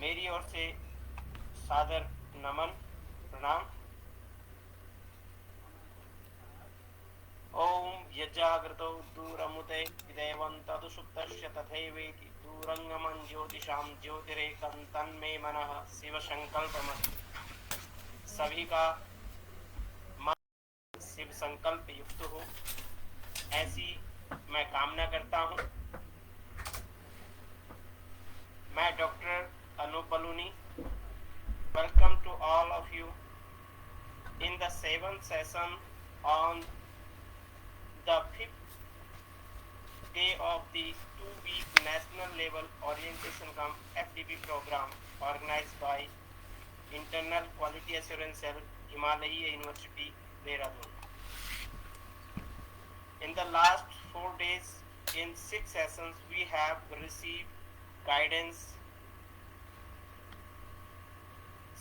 मेरी ओर से सादर नमन प्रणाम। ओम यज्जाग्रतो दूरमुदे देवं तदुसुप्तस्य तथैवेति दूरंगमं ज्योतिषां ज्योतिरेकं तन्मे मनः शिव संकल्पमस्तु। सभी का मन शिव संकल्प युक्त हो, ऐसी मैं कामना करता हूँ। मैं doctor Anoop Baluni welcome to all of you in the 7th session on the 5th day of the 2-week national level orientation cum FDP program organized by Internal Quality Assurance Cell, Himalaya University, Dehradun. In the last 4 days, in 6 sessions, we have received guidance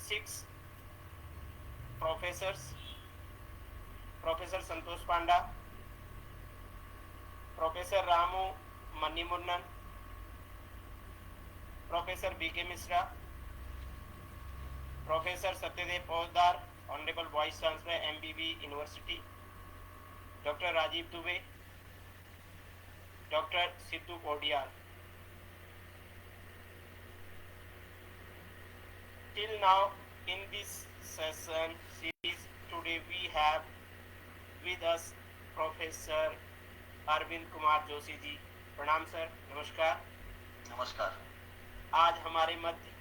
6 professors, Professor Santosh Panda, Professor Ramu Manimunnan, Professor B.K. Misra, Professor Satyadev Poddar, Honorable Vice Chancellor MBB University, Dr. Rajiv Dubey, Dr. Sidhu Podial. Till now, in this session series, today we have with us Professor Arvind Kumar Joshi ji. प्रणाम sir, नमस्कार। नमस्कार। आज हमारे मध्य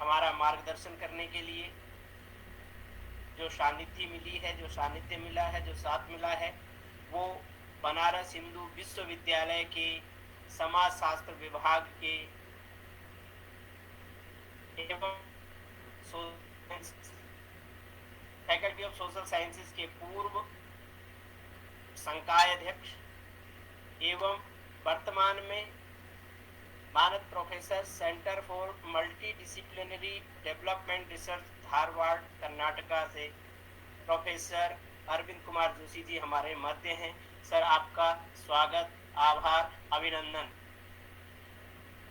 हमारा मार्गदर्शन करने के लिए जो सानिध्य मिली है, जो सानिध्य मिला है, जो साथ मिला है, वो बनारस हिंदू विश्वविद्यालय के समाज शास्त्र विभाग के एवं फैकल्टी ऑफ सोशल साइंसेज के पूर्व संकाय अध्यक्ष एवं वर्तमान में मानद professor centre for multi disciplinary development research Dharwad Karnataka से प्रोफेसर अरविंद कुमार जोशी जी हमारे मध्य हैं। सर, आपका स्वागत, आभार, अभिनंदन।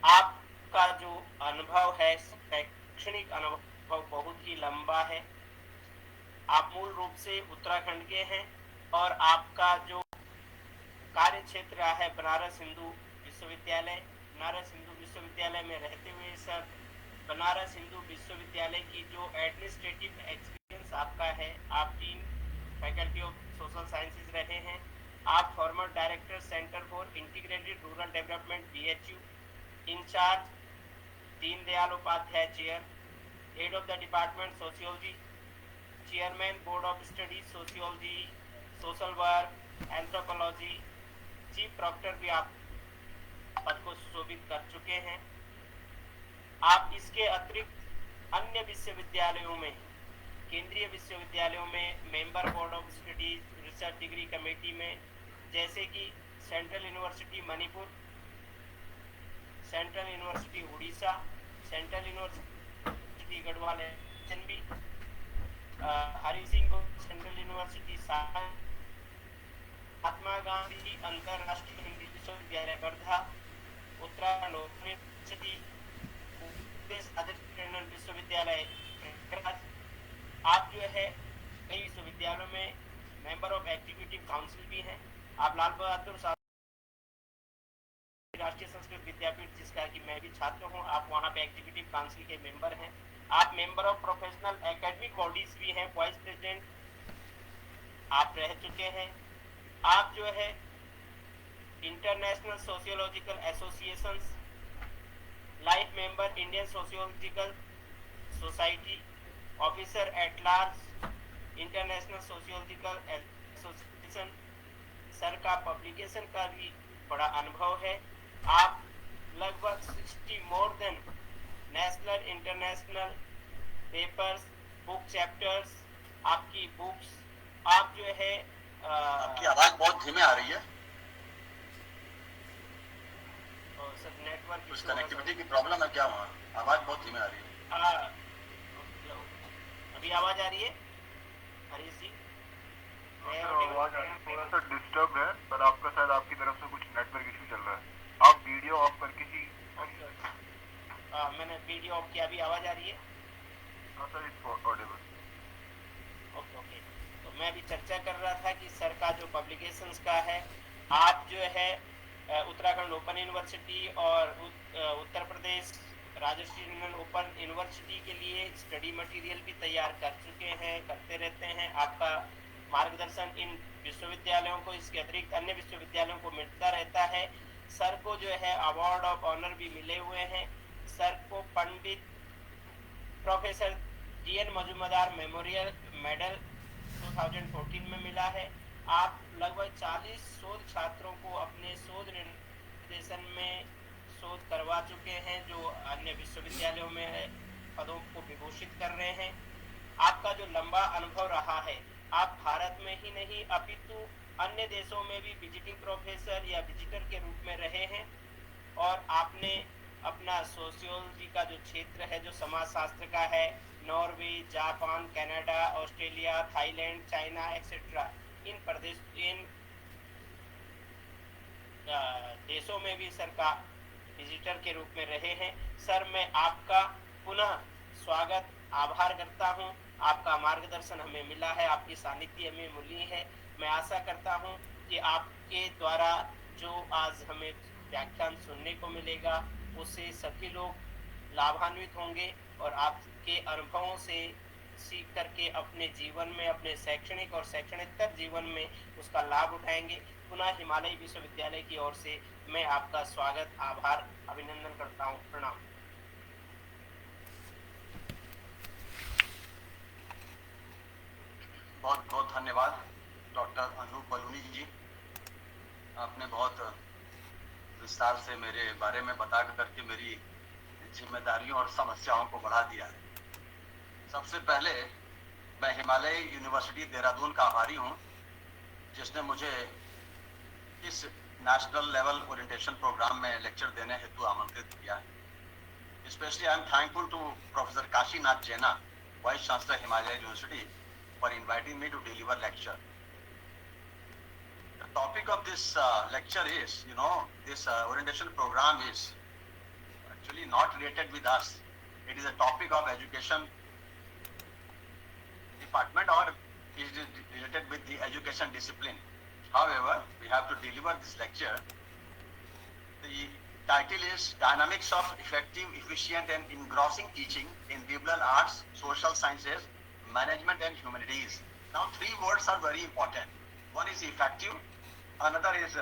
आपका जो अनुभव है, शैक्षणिक अनुभव बहुत ही लंबा है। आप मूल रूप से उत्तराखंड के हैं और आपका जो कार्य क्षेत्र रहा है बनारस हिंदू विश्वविद्यालय। बनारस हिंदू विश्वविद्यालय में रहते हुए सर, बनारस हिंदू विश्वविद्यालय की जो एडमिनिस्ट्रेटिव एक्सपीरियंस आपका है, आप dean faculty of social sciences रहे हैं। आप former director centre for integrated rural development BHU, in charge Deendayal Upadhyay chair, head of the department sociology, chairman board of studies sociology, social work, anthropology, chief proctor भी आप पद को सुशोभित कर चुके हैं। आप इसके अतिरिक्त अन्य विश्वविद्यालयों में, केंद्रीय विश्वविद्यालयों में member board of studies research degree committee में, जैसे कि central university Manipur, central university Orissa, central university Garhwal HNB, Hari Singh central university Saran, Mahatma Gandhi अंतरराष्ट्रीय हिंदी विश्वविद्यालय वर्धा, उत्तराखंड यूनिवर्सिटी विश्वविद्यालय प्रयागराज। आप जो है कई विश्वविद्यालयों में मेंबर ऑफ एग्जीक्यूटिव काउंसिल भी हैं। आप लाल बहादुर राष्ट्रीय संस्कृत विद्यापीठ, जिसका कि मैं भी छात्र हूं, आप वहां पे एग्जीक्यूटिव काउंसिल के मेंबर हैं। आप member of professional academic bodies भी हैं, वाइस प्रेसिडेंट आप रह चुके हैं। आप जो है international sociological associations, life member Indian sociological society, officer at large international sociological association. Sir का पब्लिकेशन का भी बड़ा अनुभव है। आप लगभग 60 more than national international papers, book chapters, आपकी बुक्स, आप जो है आपकी आवाज बहुत धीमे आ रही है। सर नेटवर्क कुछ कनेक्टिविटी की प्रॉब्लम है क्या वहाँ? आवाज बहुत धीमे आ रही है। अभी आवाज आ रही है? हरीश जी, थोड़ा सा डिस्टर्ब है, पर आपका शायद आपकी तरफ से कुछ नेटवर्क इशू चल रहा है। आप वीडियो ऑफ करके ही मैंने वीडियो आपकी अभी आवाज़ आ रही है? हाँ sir, it's Audible. Okay okay. तो मैं अभी चर्चा कर रहा था कि सर का जो पब्लिकेशंस का है, आप जो है उत्तराखंड ओपन यूनिवर्सिटी और उत्तर प्रदेश राजर्षि नंदन ओपन यूनिवर्सिटी के लिए स्टडी मटेरियल भी तैयार कर चुके हैं, करते रहते हैं। आपका मार्गदर्शन इन विश्वविद्यालयों को, इसके अतिरिक्त अन्य विश्वविद्यालयों को मिलता रहता है। सर को जो है अवार्ड ऑफ ऑनर भी मिले हुए हैं। सर को Pandit professor GN Majumdar memorial medal 2014 में मिला है। आप लगभग 40 शोध छात्रों को अपने शोध निर्देशन में शोध करवा चुके हैं, जो अन्य विश्वविद्यालयों में पदों को विभूषित कर रहे हैं। आपका जो लंबा अनुभव रहा है, आप भारत में ही नहीं अपितु अन्य देशों में भी विजिटिंग प्रोफेसर या विजिटर के रूप में रहे हैं। और आपने अपना सोशियोलॉजी का जो क्षेत्र है, जो समाजशास्त्र का है, Norway, Japan, Canada, Australia, Thailand, China etcetera, इन देशों में भी सर का विजिटर के रूप में रहे हैं। सर, मैं आपका पुनः स्वागत, आभार करता हूं। आपका मार्गदर्शन हमें मिला है, आपकी सानिध्य हमें मिली है। मैं आशा करता हूं कि आपके द्वारा जो आज हमें व्याख्यान सुनने को मिलेगा, उससे सभी लोग लाभान्वित होंगे और आपके अनुभवों से सीख करके अपने जीवन में, अपने शैक्षणिक और शैक्षणिकतर जीवन में उसका लाभ उठाएंगे। पुनः हिमालय विश्वविद्यालय की ओर से मैं आपका स्वागत, आभार, अभिनंदन करता हूँ। प्रणाम। बहुत बहुत धन्यवाद डॉक्टर अनूप बलूनी जी। आपने बहुत विस्तार से मेरे बारे में बता करके मेरी जिम्मेदारियों और समस्याओं को बढ़ा दिया है। सबसे पहले मैं हिमालय यूनिवर्सिटी देहरादून का आभारी हूँ, जिसने मुझे इस नेशनल लेवल ओरिएंटेशन प्रोग्राम में लेक्चर देने हेतु आमंत्रित किया है। Specially I am thankful to professor Kashinath Jaina, vice chancellor Himalaya university, for inviting me to deliver lecture. The topic of this lecture is, this orientation program is actually not related with us. It is a topic of education department or is related with the education discipline. However, we have to deliver this lecture. The title is Dynamics of Effective, Efficient and Engrossing Teaching in Liberal Arts, Social Sciences, Management and Humanities. Now, three words are very important. One is effective, another is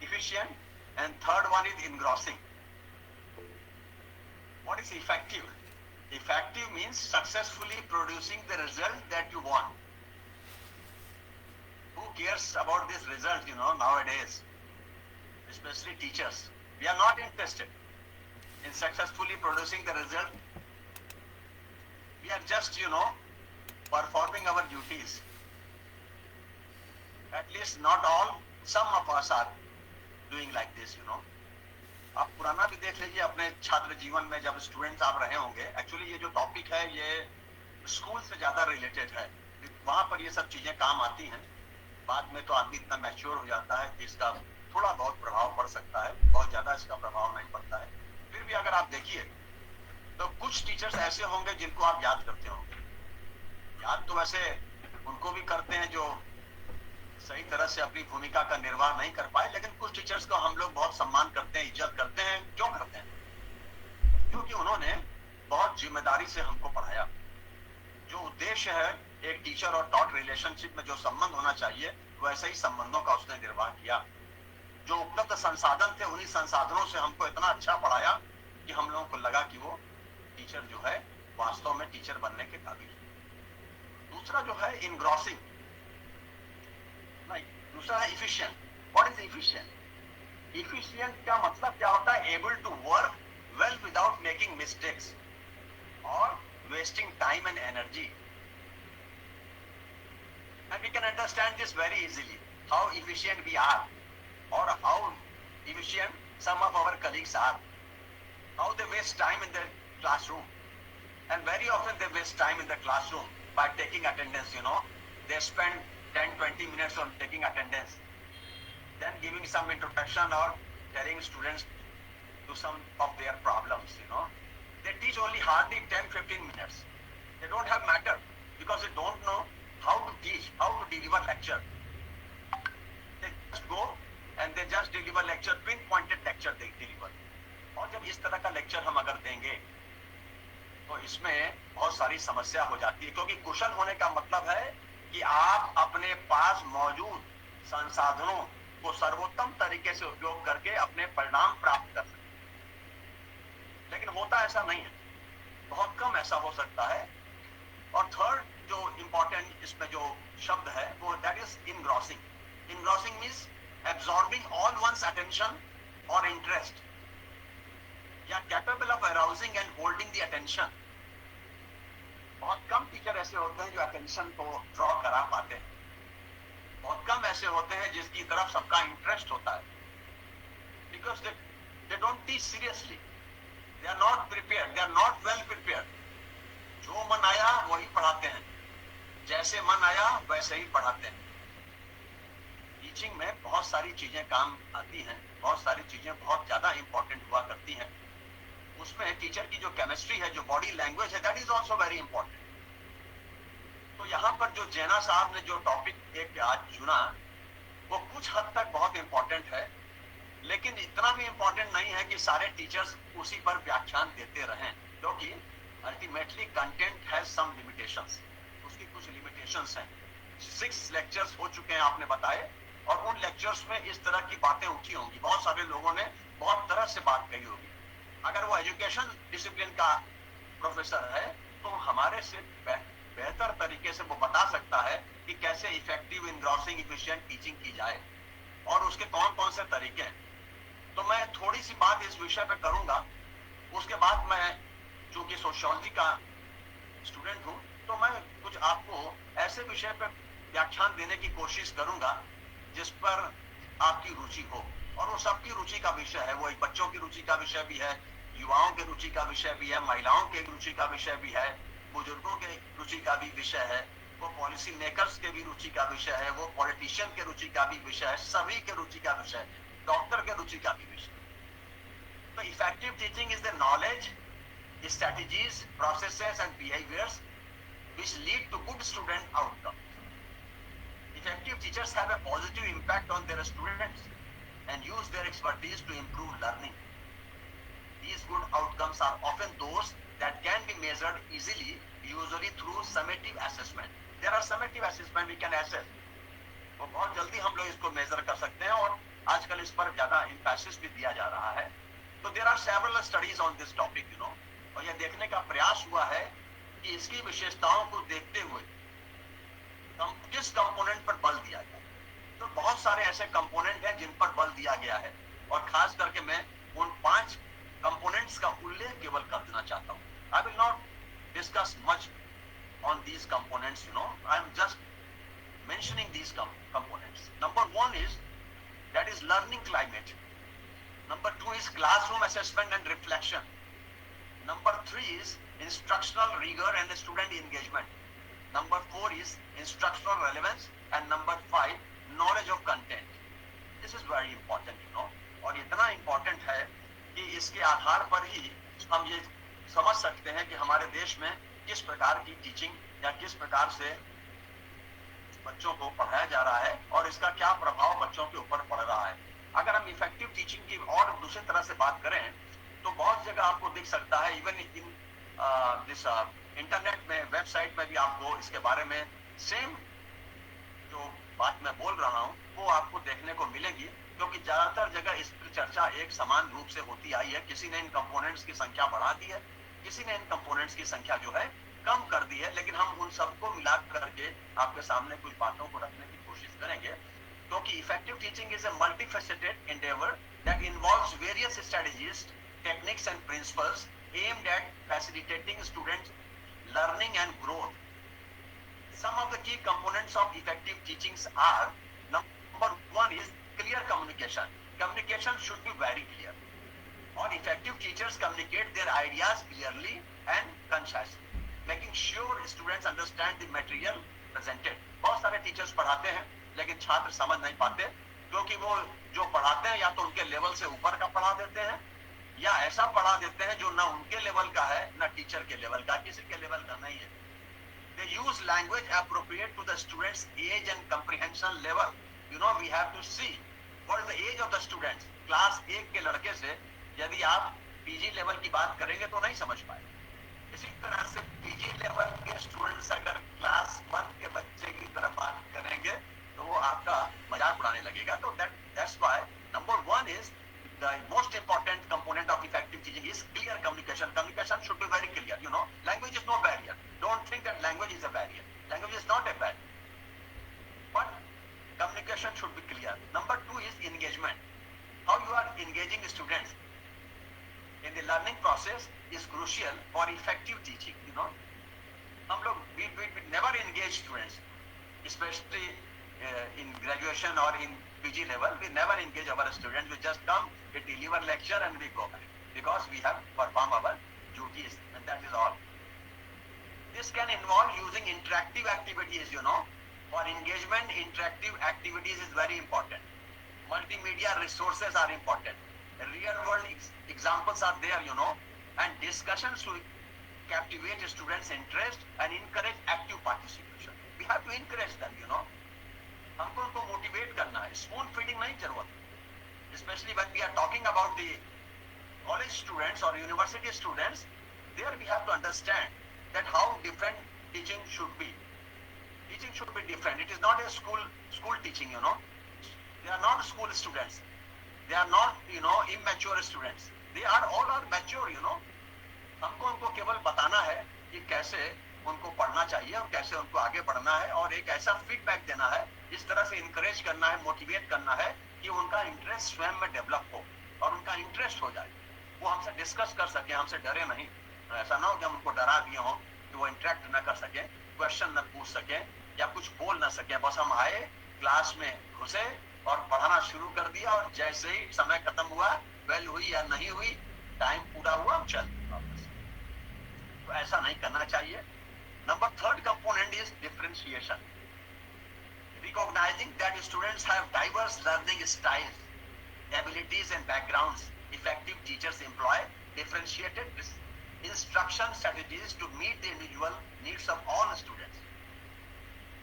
efficient, and third one is engrossing. What is effective? Effective means successfully producing the result that you want. Who cares about this result, nowadays? Especially teachers. We are not interested in successfully producing the result. We are just, performing our duties. At least not all, some of us are doing like this, आप पुराना भी देख लीजिए अपने छात्र जीवन में, जब स्टूडेंट्स आप रहे होंगे। एक्चुअली ये जो टॉपिक है ये स्कूल से ज्यादा रिलेटेड है, वहां पर ये सब चीजें काम आती हैं। बाद में तो आदमी इतना मैच्योर हो जाता है कि इसका थोड़ा बहुत प्रभाव पड़ सकता है, बहुत ज्यादा इसका प्रभाव नहीं पड़ता है। फिर भी अगर आप देखिए तो कुछ टीचर्स ऐसे होंगे जिनको आप याद करते होंगे। याद तो वैसे उनको भी करते हैं जो सही तरह से अपनी भूमिका का निर्वाह नहीं कर पाए, लेकिन कुछ टीचर्स को हम लोग बहुत सम्मान करते हैं, इज्जत करते हैं। क्यों करते हैं? क्योंकि उन्होंने बहुत जिम्मेदारी से हमको पढ़ाया। जो उद्देश्य है एक टीचर और टॉट रिलेशनशिप में जो संबंध होना चाहिए, वैसे ही संबंधों का उसने निर्वाह किया। जो उपलब्ध संसाधन थे, उन्हीं संसाधनों से हमको इतना अच्छा पढ़ाया कि हम लोगों को लगा कि वो टीचर जो है वास्तव में टीचर बनने के काबिल है। दूसरा जो है इनग्रॉसिंग, नहीं, दूसरा है efficient. What is efficient? Efficient का मतलब क्या होता है? Able to work well without making mistakes और wasting time and energy. And we can understand this very easily, how efficient we are or how efficient some of our colleagues are, how they waste time in the classroom, and very often they waste time in the classroom by taking attendance. They spend 10-20 minutes on taking attendance, then giving some introduction or telling students to some of their problems. they teach only hardly 10-15 minutes. They don't have matter because they don't know how to teach, how to deliver lecture. They just go and they just deliver lecture, pinpointed lecture they deliver. और जब इस तरह का lecture हम अगर देंगे तो इसमें बहुत सारी समस्या हो जाती है, क्योंकि कुशल होने का मतलब है कि आप अपने पास मौजूद संसाधनों को सर्वोत्तम तरीके से उपयोग करके अपने परिणाम प्राप्त कर सकते हैं। लेकिन होता ऐसा नहीं है, बहुत कम ऐसा हो सकता है। और थर्ड जो इंपॉर्टेंट इसमें जो शब्द है वो that is engrossing. Engrossing means absorbing all ones attention और इंटरेस्ट, या capable of arousing and holding the attention. बहुत कम टीचर ऐसे होते हैं जो अटेंशन को ड्रॉ करा पाते हैं, बहुत कम ऐसे होते हैं जिसकी तरफ सबका इंटरेस्ट होता है, because they don't teach seriously, they are not prepared, they are not well prepared. जो मन आया वही पढ़ाते हैं, जैसे मन आया वैसे ही पढ़ाते हैं। टीचिंग में बहुत सारी चीजें काम आती हैं, बहुत सारी चीजें बहुत ज्यादा इंपॉर्टेंट हुआ करती हैं। उसमें टीचर की जो केमिस्ट्री है, जो बॉडी लैंग्वेज है, that is also very important. तो यहाँ पर जो जैना साहब ने जो टॉपिक एक आज चुना वो कुछ हद तक बहुत इंपॉर्टेंट है, लेकिन इतना भी इंपॉर्टेंट नहीं है कि सारे टीचर्स उसी पर व्याख्यान देते रहें, क्योंकि ultimately content has some limitations, उसकी कुछ लिमिटेशंस हैं। 6 लेक्चर्स हो चुके हैं आपने बताए, और उन लेक्चर्स में इस तरह की बातें उठी होंगी, बहुत सारे लोगों ने बहुत तरह से बात कही होगी। अगर वो एजुकेशन डिसिप्लिन का प्रोफेसर है तो हमारे से बेहतर तरीके से वो बता सकता है कि कैसे इफेक्टिव, इनग्रॉसिंग, इफिशिएंट टीचिंग की जाए और उसके कौन कौन से तरीके हैं। तो मैं थोड़ी सी बात इस विषय पे करूंगा, उसके बाद मैं चूंकि सोशियोलॉजी का स्टूडेंट हूं तो मैं कुछ आपको ऐसे विषय पर व्याख्यान देने की कोशिश करूंगा जिस पर आपकी रुचि हो, और वो सबकी रुचि का विषय है। वो एक बच्चों की रुचि का विषय भी है, युवाओं की रुचि का विषय भी है, महिलाओं की रुचि का विषय भी है, बुजुर्गों के रुचि का भी विषय है, वो पॉलिसी मेकर्स के भी रुचि का विषय है, वो पॉलिटिशियन के रुचि का भी विषय है, सभी के रुचि का विषय है, डॉक्टर के रुचि का भी विषय। तो effective teaching is the knowledge, strategies, processes and behaviors which lead to good student outcomes. Effective teachers have a positive impact on their students and use their expertise to improve learning. These good outcomes are often those that can be measured easily, usually through summative assessment. There are summative assessment we can assess. वो बहुत जल्दी हम लोग इसको major कर सकते हैं और आजकल इस पर ज्यादा एम्फेसिस भी दिया जा रहा है। तो there are several studies on this topic, you know, और यह देखने का प्रयास हुआ है कि इसकी विशेषताओं को देखते हुए किस कंपोनेंट पर बल दिया जाए। तो बहुत सारे ऐसे कंपोनेंट हैं जिन पर बल दिया गया है, और खास करके मैं उन 5 कंपोनेंट्स का उल्लेख केवल करना चाहता हूँ। I will not discuss much on these components, you know, I am just mentioning these components. Number 1 is, that is learning climate. Number 2 is classroom assessment and reflection. Number 3 is instructional rigor and student engagement. Number 4 is instructional relevance, and number 5 knowledge of content. This is very important, you know, और इतना important है कि इसके आधार पर ही हम ये समझ सकते हैं कि हमारे देश में किस प्रकार की टीचिंग या किस प्रकार से बच्चों को पढ़ाया जा रहा है और इसका क्या प्रभाव बच्चों के ऊपर पड़ रहा है। अगर हम इफेक्टिव टीचिंग की और दूसरी तरह से बात करें तो बहुत जगह आपको दिख सकता है, इवन इन दिस इंटरनेट में, वेबसाइट में भी आपको इसके बारे में सेम जो बात मैं बोल रहा हूँ वो आपको देखने को मिलेगी, क्योंकि ज्यादातर जगह इस पर चर्चा एक समान रूप से होती आई है। किसी ने इन कंपोनेंट्स की संख्या बढ़ा दी है, किसी ने इन कंपोनेंट्स की संख्या जो है कम कर दी है, लेकिन हम उन सबको मिला करके आपके सामने कुछ बातों को रखने की कोशिश करेंगे, क्योंकि effective teaching is a multifaceted Endeavour that involves various strategies, techniques and principles aimed at facilitating students' learning and growth. Some of the key components of effective teachings are, number 1 is clear communication. Communication should be very clear. Or effective teachers communicate their ideas clearly and concisely, making sure students understand the material presented. बहुत सारे teachers पढ़ाते हैं लेकिन छात्र समझ नहीं पाते, क्योंकि वो जो पढ़ाते हैं या तो उनके लेवल से ऊपर का पढ़ा देते हैं या ऐसा पढ़ा देते हैं जो ना उनके लेवल का है ना टीचर के लेवल का, किसी के लेवल का नहीं है. They use language appropriate to the students' age and comprehension level. You know, we have to see what is the age of the students. Class 1 के लड़के से यदि आप पीजी लेवल की बात करेंगे तो नहीं समझ पाए. इसी तरह से पीजी लेवल के स्टूडेंट्स अगर क्लास 1 के बच्चे की तरफ बात करेंगे तो वो आपका मजाक उड़ाने लगेगा. तो that's why number 1 is the most important component of effective teaching is clear communication. Communication should be very clear. You know, language is no barrier. Don't think that language is a barrier. Language is not a barrier. But communication should be clear. Number 2 is engagement. How you are engaging students in the learning process is crucial for effective teaching. You know, हम लोग we never engage students, especially in graduation or in PG level. We never engage our students. We just come, we deliver lecture and we go back because we have performed our duties, and that is all. This can involve using interactive activities. You know, for engagement, interactive activities is very important. Multimedia resources are important. Real world examples are there, you know, and discussions will captivate students' interest and encourage active participation. We have to encourage them, you know. हमको उनको motivate करना है. Spoon feeding नहीं जरूरत. Especially when we are talking about the college students or university students, there we have to understand that how different teaching should be. Teaching should be different. It is not a school teaching, you know. They are not school students. They are not, you know, immature students. They are all are mature, you know. हमको उनको केवल बताना है कि कैसे उनको पढ़ना चाहिए और कैसे उनको आगे बढ़ना है, और एक ऐसा फीडबैक देना है, इस तरह से इनकरेज करना है, मोटिवेट करना है कि उनका इंटरेस्ट स्वयं में डेवलप हो और उनका इंटरेस्ट हो जाए. वो हमसे डिस्कस कर सके, हमसे डरे नहीं. ऐसा ना हो कि हम उनको डरा दिए हों कि वो इंटरेक्ट न कर सके, क्वेश्चन न पूछ सके या कुछ बोल न सके. बस हम आए, क्लास में घुसे और पढ़ाना शुरू कर दिया, और जैसे ही समय खत्म हुआ, बेल हुई या नहीं हुई, टाइम पूरा हुआ, हम चल वापस. तो ऐसा नहीं करना चाहिए. Number 3 component is differentiation. Recognizing that students have diverse learning styles, abilities and backgrounds, effective teachers employ differentiated instruction strategies to meet the individual needs of all students.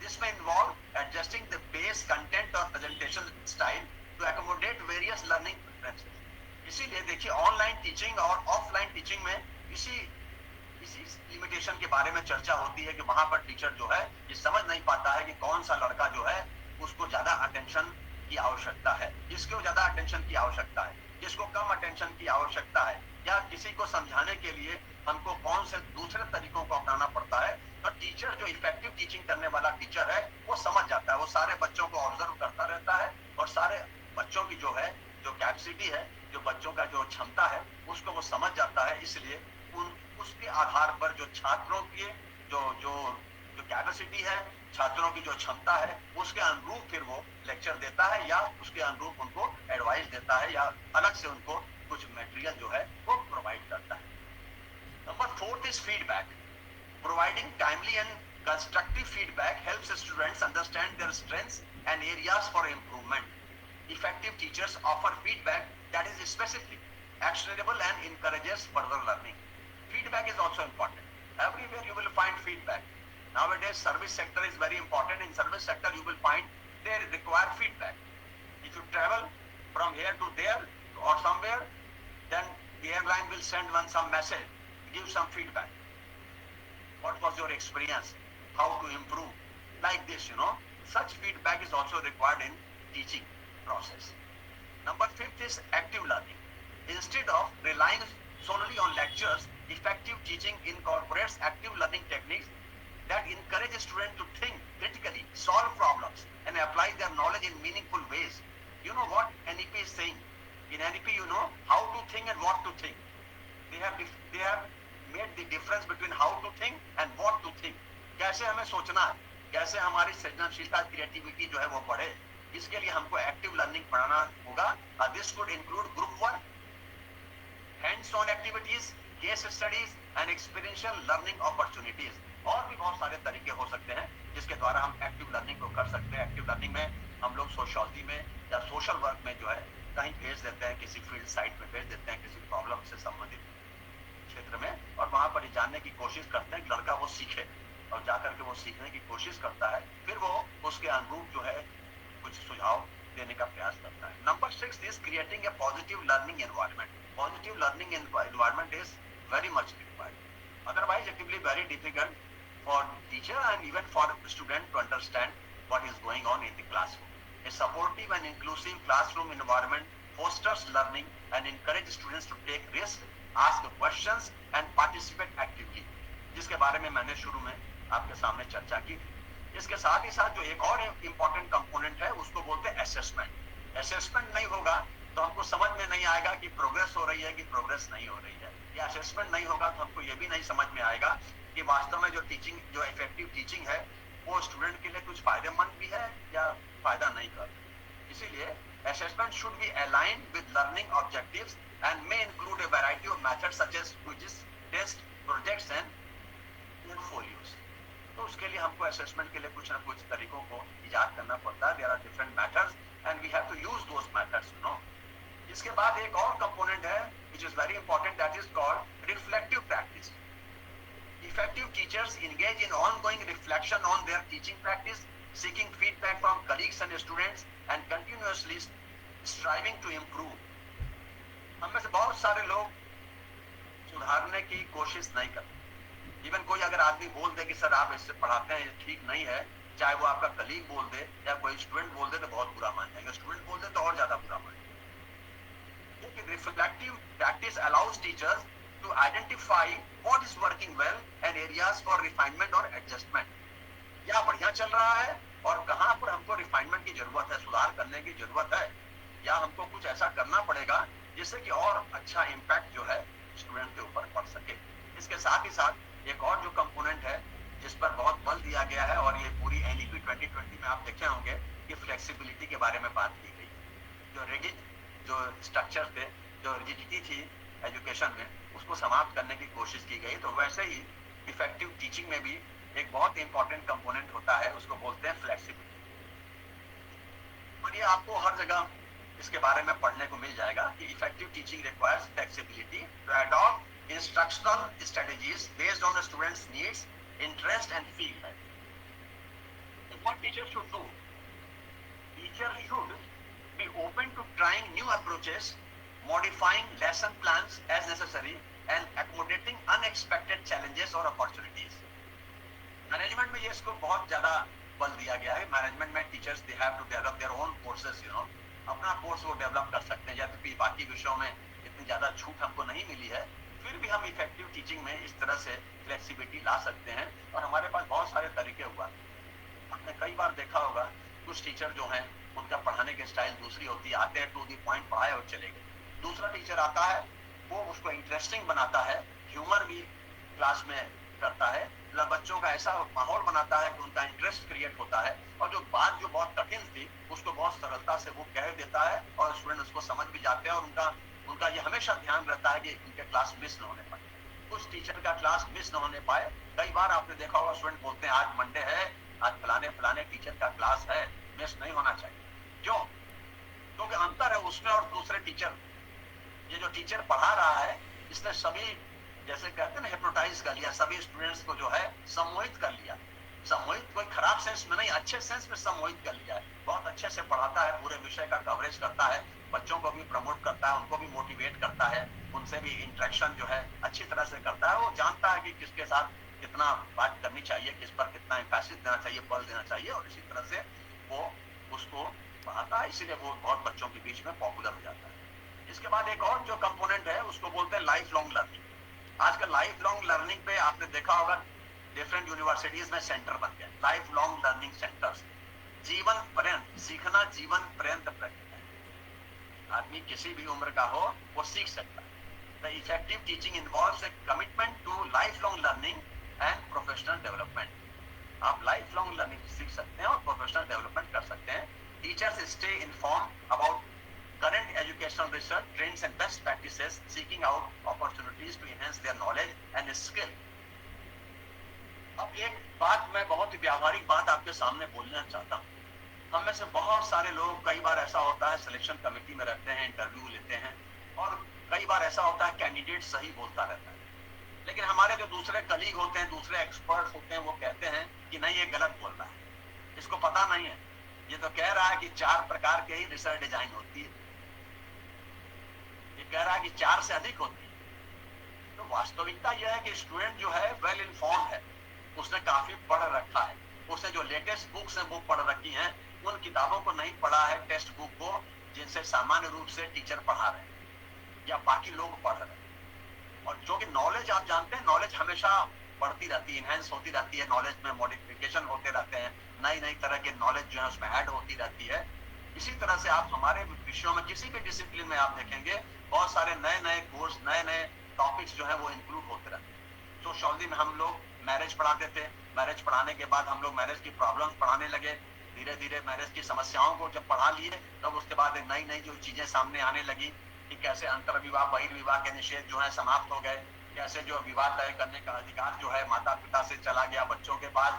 This may involve adjusting the base content or presentation style to accommodate various learning preferences. इसीलिए देखिए, online teaching और offline teaching में इसी limitation के बारे में चर्चा होती है कि वहां पर टीचर जो है ये समझ नहीं पाता है कि कौन सा लड़का जो है उसको ज्यादा अटेंशन की आवश्यकता है, किसको ज्यादा अटेंशन की आवश्यकता है, किसको कम अटेंशन की आवश्यकता है, या किसी को समझाने के लिए हमको कौन से दूसरे तरीकों को अपनाना पड़ता है. तो टीचर जो इफेक्टिव टीचिंग करने वाला टीचर है वो समझ जाता है, वो सारे बच्चों को ऑब्जर्व करता रहता है और सारे बच्चों की जो है, जो कैपेसिटी है, जो बच्चों का जो क्षमता है, उसको वो समझ जाता है. इसलिए उसके आधार पर जो छात्रों की जो कैपेसिटी है, छात्रों की जो क्षमता है, उसके अनुरूप फिर वो लेक्चर देता है या उसके अनुरूप उनको एडवाइस देता है या अलग से उनको कुछ मटेरियल जो है वो प्रोवाइड करता है. Number 4 is feedback. Providing timely and constructive feedback helps students understand their strengths and areas for improvement. Effective teachers offer feedback that is specific, actionable and encourages further learning. Feedback is also important. Everywhere you will find feedback. Nowadays, service sector is very important. In service sector, you will find they require feedback. If you travel from here to there or somewhere, then the airline will send some message, give some feedback. What was your experience? How to improve? Like this, you know. Such feedback is also required in teaching process. Number 5 is active learning. Instead of relying solely on lectures, effective teaching incorporates active learning techniques that encourage students to think critically, solve problems, and apply their knowledge in meaningful ways. You know what NEP is saying? In NEP, you know how to think and what to think. They have made the difference between how to think and what to think. कैसे हमें सोचना है, कैसे हमारी सृजनशीलता, creativity जो है वो बढ़े, इसके लिए हमको एक्टिव लर्निंग पढ़ाना होगा. This could include group work, hands-on activities, case studies and experiential learning opportunities. और भी बहुत सारे तरीके हो सकते हैं जिसके द्वारा हम एक्टिव लर्निंग को कर सकते हैं. एक्टिव लर्निंग में हम लोग सोशियोलॉजी में या सोशल वर्क में जो है कहीं भेज देते हैं, किसी फील्ड साइट में भेज देते हैं, किसी प्रॉब्लम से की कोशिश करते हैं कि लड़का वो सीखे और जाकर के वो सीखने की कोशिश करता है, फिर वो उसके अनुरूप जो है कुछ सुझाव देने का प्रयास करता है। Number 6 is creating a positive learning environment. Positive learning environment is very much required, otherwise it will be very difficult for teacher and even for student to understand what is going on in the classroom. A supportive and inclusive classroom environment fosters learning and encourages students to take risks, ask questions and participate actively, जिसके बारे में मैंने शुरू में आपके सामने चर्चा की। इसके साथ ही साथ जो एक और इम्पोर्टेंट कंपोनेंट है उसको बोलते हैं असेसमेंट। असेसमेंट नहीं होगा तो हमको समझ में नहीं आएगा कि प्रोग्रेस हो रही है कि प्रोग्रेस नहीं हो रही है, या असेसमेंट नहीं होगा तो हमको ये भी नहीं समझ में आएगा कि वास्तव में जो टीचिंग, जो इफेक्टिव टीचिंग है वो स्टूडेंट के लिए कुछ फायदेमंद भी है या फायदा नहीं कर। इसीलिए assessment should be aligned with learning objectives and may include a variety of methods such as quizzes, tests, projects and portfolios. तो उसके लिए हमको असेसमेंट के लिए कुछ ना कुछ तरीकों को इजाद करना पड़ता है। There are different methods and we have to use those methods, you know. इसके बाद एक और कंपोनेंट है which is very important, that is called reflective practice. Effective teachers engage in ongoing reflection on their teaching practice, seeking feedback from colleagues and students, and continuously striving to improve. हम में से बहुत सारे लोग सुधारने की कोशिश नहीं करते। इवन कोई अगर आदमी बोल दे कि सर आप इससे पढ़ाते हैं ये ठीक नहीं है, चाहे वो आपका कलीग बोल दे या कोई स्टूडेंट बोल दे तो बहुत बुरा मान जाएंगे, स्टूडेंट बोल दे तो और ज्यादा बुरा मान जाएंगे। क्योंकि reflective practice allows teachers to identify what is working well and areas for refinement or adjustment. क्या बढ़िया चल रहा है और कहाँ पर हमको रिफाइनमेंट की जरूरत है, सुधार करने की जरूरत है, या हमको कुछ ऐसा करना पड़ेगा जिससे कि और अच्छा इम्पैक्ट जो है स्टूडेंट के ऊपर पड़ सके। इसके साथ ही साथ एक और जो कंपोनेंट है जिस पर बहुत बल दिया गया है और ये पूरी NEP 2020 में आप देखे होंगे कि फ्लेक्सिबिलिटी के बारे में बात की गई। जो रिजिड जो स्ट्रक्चर थे, जो रिजिडिटी थी एजुकेशन में, उसको समाप्त करने की कोशिश की गई। तो वैसे ही इफेक्टिव टीचिंग में भी एक बहुत इंपॉर्टेंट कंपोनेंट होता है, उसको बोलते हैं फ्लेक्सिबिलिटी। और ये आपको हर जगह इसके बारे में पढ़ने को मिल जाएगा कि effective teaching requires flexibility to adopt instructional strategies based on the students needs, interest and feedback. What teacher should do? Teacher should be open to trying new approaches, modifying lesson plans as necessary and accommodating unexpected challenges or opportunities. Management में ये इसको बहुत ज्यादा बल दिया गया है। Management में teachers they have to develop their own courses, you know, अपना कोर्स वो डेवलप कर सकते हैं। जबकि बाकी विषयों में इतनी ज्यादा छूट हमको नहीं मिली है, फिर भी हम इफेक्टिव टीचिंग में इस तरह से फ्लेक्सिबिलिटी ला सकते हैं और हमारे पास बहुत सारे तरीके हुआ। हमने कई बार देखा होगा कुछ टीचर जो हैं उनका पढ़ाने की स्टाइल दूसरी होती है, आते हैं टू दी पॉइंट पढ़ाए और चले गए। दूसरा टीचर आता है वो उसको इंटरेस्टिंग बनाता है, ह्यूमर भी क्लास में करता है, मतलब बच्चों का ऐसा माहौल बनाता है कि उनका इंटरेस्ट क्रिएट होता है और जो बात जो बहुत कठिन थी उसको बहुत सरलता से वो कह देता है और स्टूडेंट उसको समझ भी जाते हैं। और उनका ये हमेशा ध्यान रहता है कि उनके क्लास मिस न होने पाए, कुछ टीचर का क्लास मिस न होने पाए। कई बार आपने देखा होगा स्टूडेंट बोलते हैं आज मंडे है, आज फलाने टीचर का क्लास है, मिस नहीं होना चाहिए। क्यों? क्योंकि अंतर है उसमें और दूसरे टीचर। ये जो टीचर पढ़ा रहा है इसने सभी, जैसे कहते हैं ना, हिप्नोटाइज कर लिया, सभी स्टूडेंट्स को जो है सम्मोहित कर लिया। सम्मोहित कोई खराब सेंस में नहीं, अच्छे सेंस में सम्मोहित कर लिया है। बहुत अच्छे से पढ़ाता है, पूरे विषय का कवरेज करता है, बच्चों को भी प्रमोट करता है, उनको भी मोटिवेट करता है, उनसे भी इंटरेक्शन जो है अच्छी तरह से करता है। वो जानता है कि किसके साथ कितना बात करनी चाहिए, किस पर कितना एम्फेसिस देना चाहिए, बल देना चाहिए, और इसी तरह से वो उसको पढ़ाता है। इसीलिए वो बहुत बच्चों के बीच में पॉपुलर हो जाता है। इसके बाद एक और जो कंपोनेंट है उसको बोलते हैं लाइफ लॉन्ग लर्निंग। आजकल लाइफ लॉन्ग लर्निंग पे आपने देखा होगा डिफरेंट यूनिवर्सिटीज में सेंटर बन गए, लाइफ लॉन्ग लर्निंग सेंटर्स। जीवन पर्यंत सीखना, जीवन पर्यंत प्रक्रिया है। आदमी किसी भी उम्र का हो वो सीख सकता है। The effective teaching involves a commitment to life long learning and professional development. आप लाइफ लॉन्ग लर्निंग सीख सकते हैं और प्रोफेशनल डेवलपमेंट कर सकते हैं। Teachers stay informed about current educational research, trends and best practices, seeking out opportunities to enhance their knowledge and skill. अब एक बात, मैं बहुत ही व्यावहारिक बात आपके सामने बोलना चाहता हूँ। हम में से बहुत सारे लोग, कई बार ऐसा होता है सिलेक्शन कमेटी में रहते हैं, इंटरव्यू लेते हैं, और कई बार ऐसा होता है कैंडिडेट सही बोलता रहता है, लेकिन हमारे जो दूसरे कलीग होते हैं, दूसरे एक्सपर्ट्स होते हैं, वो कहते हैं कि नहीं ये गलत बोल रहा है, इसको पता नहीं है, ये तो कह रहा है कि 4 प्रकार के ही रिसर्च डिजाइन होती है, ये कह रहा है कि 4 से अधिक होती है। तो वास्तविकता यह है कि स्टूडेंट जो है वेल इन्फॉर्म है, उसने काफी पढ़ रखा है, उसने जो लेटेस्ट बुक्स हैं वो पढ़ रखी हैं, उन किताबों को नहीं पढ़ा है, टेक्स्ट बुक को, जिनसे सामान्य रूप से टीचर पढ़ा रहे हैं या बाकी लोग पढ़ रहे हैं। और जो कि नॉलेज, आप जानते हैं नॉलेज हमेशा बढ़ती रहती है, इनहेंस होती रहती है, नॉलेज में मॉडिफिकेशन होते रहते हैं, नई नई तरह के नॉलेज जो है उसमें ऐड होती रहती है। इसी तरह से आप हमारे विषयों में किसी भी डिसिप्लिन में आप देखेंगे बहुत सारे नए नए कोर्स, नए नए टॉपिक्स जो है वो इंक्लूड होते रहते हैं। सोशियोलॉजी में हम लोग मैरिज पढ़ाते थे, मैरिज पढ़ाने के बाद हम लोग मैरिज की प्रॉब्लम्स पढ़ाने लगे, धीरे धीरे मैरिज की समस्याओं को जब पढ़ा लिए तब उसके बाद नई नई जो चीजें सामने आने लगी कि कैसे अंतर्विवाह, बहिर्विवाह के निषेध जो है समाप्त हो गए, कैसे जो विवाह तय करने का अधिकार जो है माता पिता से चला गया बच्चों के पास,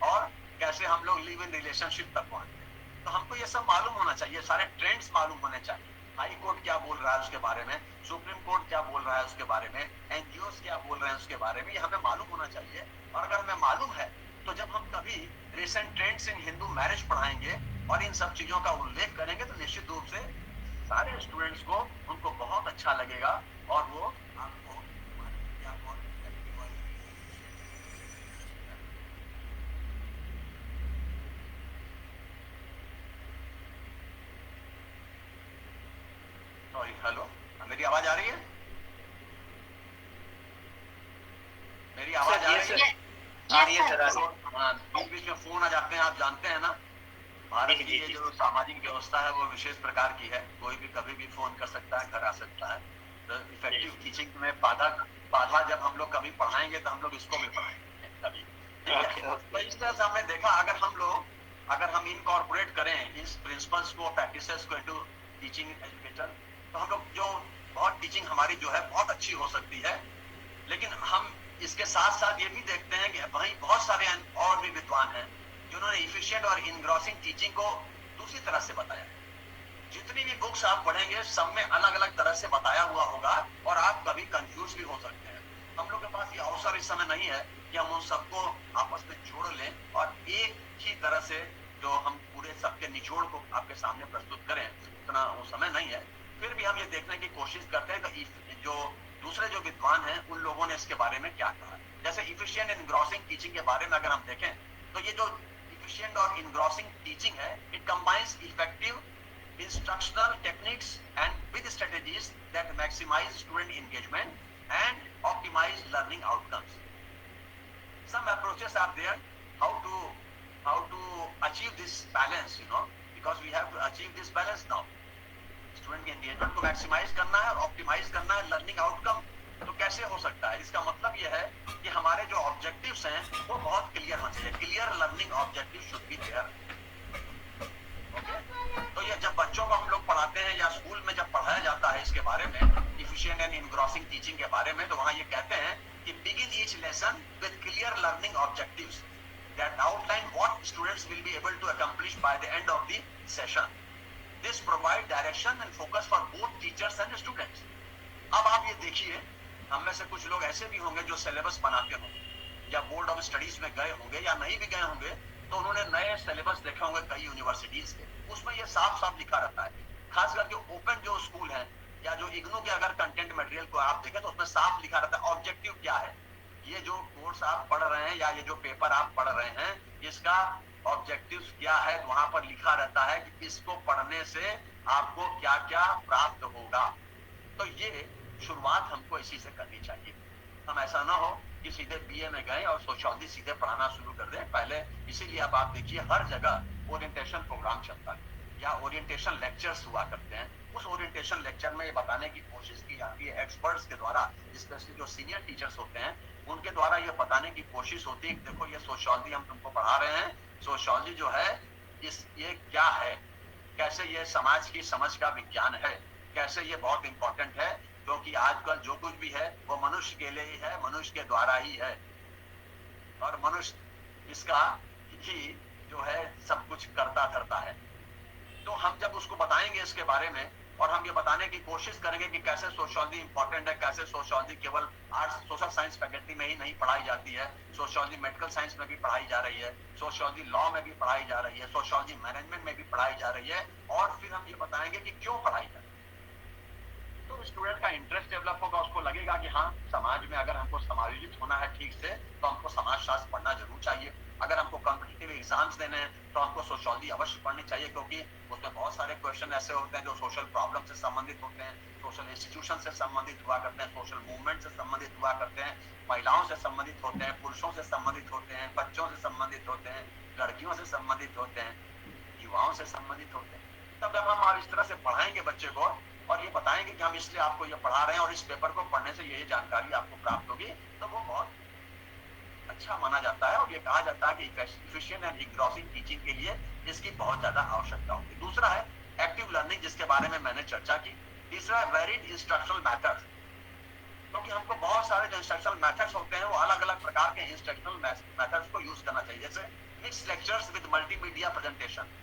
और कैसे हम लोग लिव इन रिलेशनशिप तक पहुंचे। तो हमको ये सब मालूम होना चाहिए, सारे ट्रेंड्स मालूम होने चाहिए, हाई कोर्ट क्या बोल रहा है उसके बारे में, सुप्रीम कोर्ट क्या बोल रहा है उसके बारे में, एनजीओ क्या बोल रहे हैं उसके बारे में, ये हमें मालूम होना चाहिए। और अगर हमें मालूम है तो जब हम कभी recent trends in Hindu marriage पढ़ाएंगे और इन सब चीजों का उल्लेख करेंगे तो निश्चित रूप से सारे स्टूडेंट्स को उनको बहुत अच्छा लगेगा और वो आपको सॉरी, हेलो, मेरी आवाज आ रही है? मेरी आवाज आ रही है? हाँ, बीच बीच में फोन आ जाते हैं, आप जानते हैं ना, भारत की ये जो सामाजिक व्यवस्था है वो विशेष प्रकार की है, कोई भी कभी भी फोन कर सकता है, घर आ सकता है। तो इफेक्टिव टीचिंग में बाधा जब हम लोग कभी पढ़ाएंगे तो हम लोग इसको भी पढ़ाएंगे कभी, ठीक है? तो इस तरह से हमने देखा, अगर हम इनकॉर्पोरेट करें इस प्रिंसिपल्स को, प्रैक्टिसेस को इनटू टीचिंग एजुकेटर, तो हम लोग जो बहुत टीचिंग हमारी जो है बहुत अच्छी हो सकती है। लेकिन हम इसके साथ साथ ये भी देखते हैं कि वहीं बहुत सारे और भी विद्वान हैं जिन्होंने इफिशिएंट और इनग्रॉसिंग टीचिंग को दूसरी तरह से बताया। जितनी भी बुक्स आप पढ़ेंगे सब में अलग अलग तरह से बताया हुआ होगा और आप कभी कंफ्यूज भी हो सकते हैं। हम लोग के पास ये अवसर इस समय नहीं है कि हम उन सबको आपस में जोड़ लें और एक ही तरह से जो हम पूरे सबके निचोड़ को आपके सामने प्रस्तुत करें, उतना वो समय नहीं है। फिर भी हम ये देखने की कोशिश करते हैं कि जो दूसरे जो विद्वान हैं उन लोगों ने इसके बारे में क्या कहा। जैसे इफिशिएंट इनग्रॉसिंग टीचिंग के बारे में अगर हम देखें तो ये जो इफिशिएंट और इनग्रॉसिंग टीचिंग है, it combines effective instructional techniques and with strategies that maximise student engagement and optimise learning outcomes. Some approaches are there how to achieve this balance, because we have to achieve this balance now. Student के engagement को maximise करना है और optimise करना है learning outcome. तो कैसे हो सकता है? इसका मतलब यह है कि हमारे जो ऑब्जेक्टिव्स हैं वो बहुत क्लियर होने चाहिए। Clear learning objective should be there. Okay, तो ये जब बच्चों को हम लोग पढ़ाते हैं या स्कूल में जब पढ़ाया जाता है इसके बारे में, इफिशिएंट एंड इनग्रॉसिंग टीचिंग के बारे में, तो वहां ये कहते हैं कि begin each lesson with clear learning objectives that outline what students will be able to accomplish by the end of the session. This provide direction and focus for both teachers and students. अब आप ये देखिए, हम में से कुछ लोग ऐसे भी होंगे जो सिलेबस बनाते होंगे या बोर्ड ऑफ स्टडीज में गए होंगे या नहीं भी गए होंगे, तो उन्होंने नए सिलेबस देखे होंगे कई यूनिवर्सिटीज के, उसमें ये साफ साफ लिखा रहता है। खास करके ओपन जो स्कूल है या जो इग्नू के अगर कंटेंट मटेरियल को आप देखें तो उसमें साफ लिखा रहता है ऑब्जेक्टिव क्या है, ये जो कोर्स आप पढ़ रहे हैं या ये जो पेपर आप पढ़ रहे हैं इसका ऑब्जेक्टिव्स क्या है। वहां पर लिखा रहता है कि इसको पढ़ने से आपको क्या क्या प्राप्त होगा। तो ये शुरुआत हमको इसी से करनी चाहिए। हम ऐसा ना हो कि सीधे बीए में गए और सोशियोलॉजी सीधे पढ़ाना शुरू कर दें पहले। इसीलिए अब आप देखिए हर जगह ओरिएंटेशन प्रोग्राम चलता है या ओरिएंटेशन लेक्चर्स हुआ करते हैं। उस ओरिएंटेशन लेक्चर में ये बताने की कोशिश की जाती है एक्सपर्ट्स के द्वारा, स्पेशली जो सीनियर टीचर्स होते हैं उनके द्वारा ये बताने की कोशिश होती है कि देखो ये सोशियोलॉजी हम तुमको पढ़ा रहे हैं, सोशियोलॉजी जो है ये क्या है, कैसे ये समाज की समझ का विज्ञान है, कैसे ये बहुत इंपॉर्टेंट है, क्योंकि आजकल जो कुछ भी है वो मनुष्य के लिए ही है, मनुष्य के द्वारा ही है और मनुष्य इसका ही जो है सब कुछ करता धरता है। तो हम जब उसको बताएंगे इसके बारे में और हम ये बताने की कोशिश करेंगे कि कैसे सोशियोलॉजी इंपॉर्टेंट है, कैसे सोशियोलॉजी केवल आर्ट्स सोशल साइंस फैकल्टी में ही नहीं पढ़ाई जाती है, सोशियोलॉजी मेडिकल साइंस में भी पढ़ाई जा रही है, सोशियोलॉजी लॉ में भी पढ़ाई जा रही है, सोशियोलॉजी मैनेजमेंट में भी पढ़ाई जा रही है, और फिर हम ये बताएंगे कि क्यों पढ़ाई जा रही है। तो स्टूडेंट का इंटरेस्ट डेवलप होगा, उसको लगेगा कि हाँ, समाज में अगर हमको समायोजित होना है ठीक से तो हमको समाजशास्त्र पढ़ना जरूर चाहिए। अगर हमको कॉम्पिटिटिव एग्जाम्स देने हैं तो हमको सोशियोलॉजी अवश्य पढ़नी चाहिए, क्योंकि उसमें बहुत सारे क्वेश्चन ऐसे होते हैं जो सोशल प्रॉब्लम से संबंधित होते हैं, सोशल इंस्टीट्यूशन से संबंधित हुआ करते हैं, सोशल मूवमेंट से संबंधित हुआ करते हैं, महिलाओं से संबंधित होते हैं, पुरुषों से संबंधित होते हैं, बच्चों से संबंधित होते हैं, लड़कियों से संबंधित होते हैं, युवाओं से संबंधित होते हैं। तब जब हम इस तरह से पढ़ाएंगे बच्चे को और ये बताएंगे कि हम इसलिए आपको ये पढ़ा रहे हैं और इस पेपर को पढ़ने से ये जानकारी आपको प्राप्त होगी, तो वो बहुत अच्छा माना जाता है और ये कहा जाता है कि इफिशिएंट एंड इग्नोसिंग टीचिंग के लिए इसकी बहुत ज्यादा आवश्यकता होगी। दूसरा है एक्टिव लर्निंग, जिसके बारे में मैंने चर्चा की। तीसरा है वेरिड इंस्ट्रक्शनल मेथड्स, क्योंकि हमको बहुत सारे जो इंस्ट्रक्शनल मेथड्स होते हैं वो अलग अलग प्रकार के इंस्ट्रक्शनल मेथड्स को यूज करना चाहिए, जैसे mix lectures with multimedia presentation,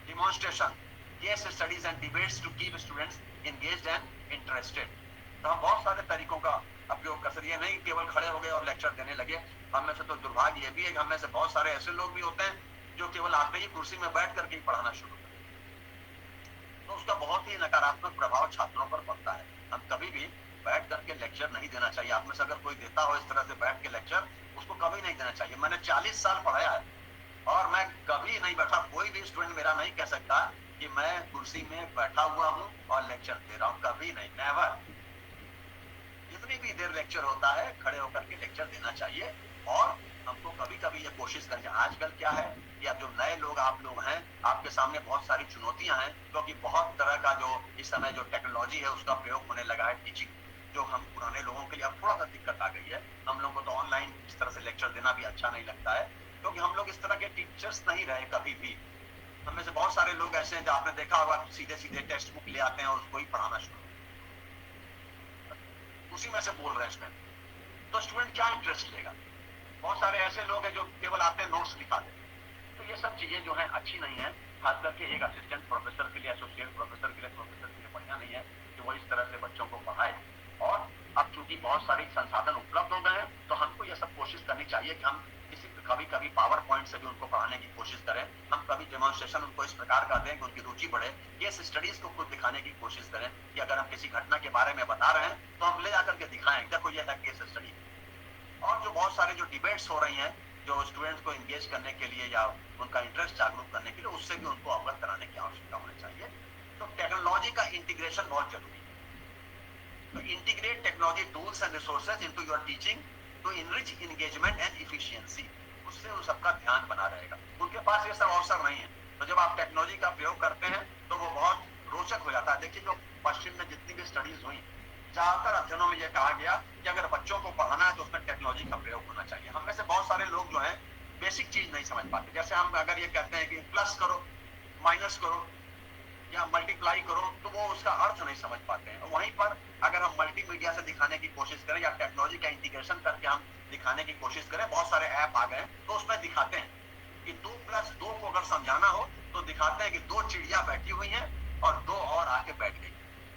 demonstration, case studies and debates to keep students engaged and interested. तो हम बहुत सारे तरीकों का उपयोग कर सकते हैं, नहीं केवल खड़े हो गए और लेक्चर देने लगे। हम में से तो दुर्भाग्य ये भी है कि हम में से बहुत सारे ऐसे लोग भी होते हैं जो केवल आते ही कुर्सी में बैठ करके ही पढ़ाना शुरू करते हैं, तो उसका बहुत ही नकारात्मक प्रभाव छात्रों पर पड़ता है। हम कभी भी बैठ करके लेक्चर नहीं देना चाहिए। आप में से अगर कोई देता हो इस तरह से बैठ के लेक्चर, उसको कभी नहीं देना चाहिए। मैंने 40 साल पढ़ाया है और मैं कभी नहीं बैठा, कोई भी स्टूडेंट मेरा नहीं कह सकता कि मैं कुर्सी में बैठा हुआ हूँ और लेक्चर दे रहा हूँ, कभी नहीं, नेवर। जितनी भी देर लेक्चर होता है खड़े होकर के लेक्चर देना चाहिए। और हमको कभी कभी ये कोशिश करनी चाहिए। आजकल क्या है कि अब जो नए लोग आप लोग हैं, आपके सामने बहुत सारी चुनौतियां हैं, क्योंकि बहुत तरह का जो इस समय जो टेक्नोलॉजी है उसका प्रयोग होने लगा है टीचिंग, जो हम पुराने लोगों के लिए अब थोड़ा सा दिक्कत आ गई है। हम लोगों को तो ऑनलाइन इस तरह से लेक्चर देना भी अच्छा नहीं लगता है, क्योंकि हम लोग इस तरह के टीचर्स नहीं रहे कभी भी। हमें से बहुत सारे लोग ऐसे हैं जो आपने देखा होगा सीधे सीधे टेक्स्ट बुक ले आते हैं और उसको ही पढ़ाना शुरू, उसी में से बोल रहे हैं स्टूडेंट, तो स्टूडेंट क्या इंटरेस्ट लेगा। बहुत सारे ऐसे लोग हैं जो केवल आते हैं नोट्स लिखा देते हैं। तो ये सब चीजें जो है अच्छी नहीं है, खास करके एक असिस्टेंट प्रोफेसर के लिए, एसोसिएट प्रोफेसर के लिए, प्रोफेसर के लिए बढ़िया नहीं है कि वो इस तरह से बच्चों को पढ़ाए। और अब चूंकि बहुत सारे संसाधन उपलब्ध हो गए हैं, तो हमको ये सब कोशिश करनी चाहिए कि हम कभी कभी पावर पॉइंट से भी उनको पढ़ाने की कोशिश करें। हम कभी डेमोन्स्ट्रेशन उनको इस प्रकार का दें कि उनकी रुचि बढ़े। केस स्टडीज को खुद दिखाने की कोशिश करें कि अगर हम किसी घटना के बारे में बता रहे हैं तो हम ले जाकर के दिखाएं, देखो ये है केस स्टडी। और जो बहुत सारे जो डिबेट्स हो रही हैं, जो स्टूडेंट्स को एंगेज करने के लिए या उनका इंटरेस्ट जागरूक करने के लिए, उससे भी उनको अवगत कराने की आवश्यकता होनी चाहिए। तो टेक्नोलॉजी का इंटीग्रेशन बहुत जरूरी है। तो integrate technology tools and resources into your teaching to enrich engagement and efficiency. उससे उन सबका ध्यान बना रहेगा। उनके पास ये सब अवसर नहीं है, तो जब आप टेक्नोलॉजी का प्रयोग करते हैं तो वो बहुत रोचक हो जाता है। देखिए जो पश्चिम में जितनी भी स्टडीज हुई, ज्यादातर अध्ययनों में यह कहा गया कि अगर बच्चों को पढ़ाना है तो उसमें टेक्नोलॉजी का प्रयोग होना चाहिए। हम में से बहुत सारे लोग जो है बेसिक चीज नहीं समझ पाते। जैसे हम अगर ये कहते हैं कि प्लस करो, माइनस करो या मल्टीप्लाई करो, तो वो उसका अर्थ नहीं समझ पाते हैं। वहीं पर अगर हम मल्टीमीडिया से दिखाने की कोशिश करें या टेक्नोलॉजी का इंटीग्रेशन करके हम दिखाने की कोशिश करें, बहुत सारे ऐप आ गए तो उसमें दिखाते हैं कि 2+2 को अगर समझाना हो तो दिखाते हैं कि 2 चिड़िया बैठी हुई हैं और 2 और आके बैठ गई,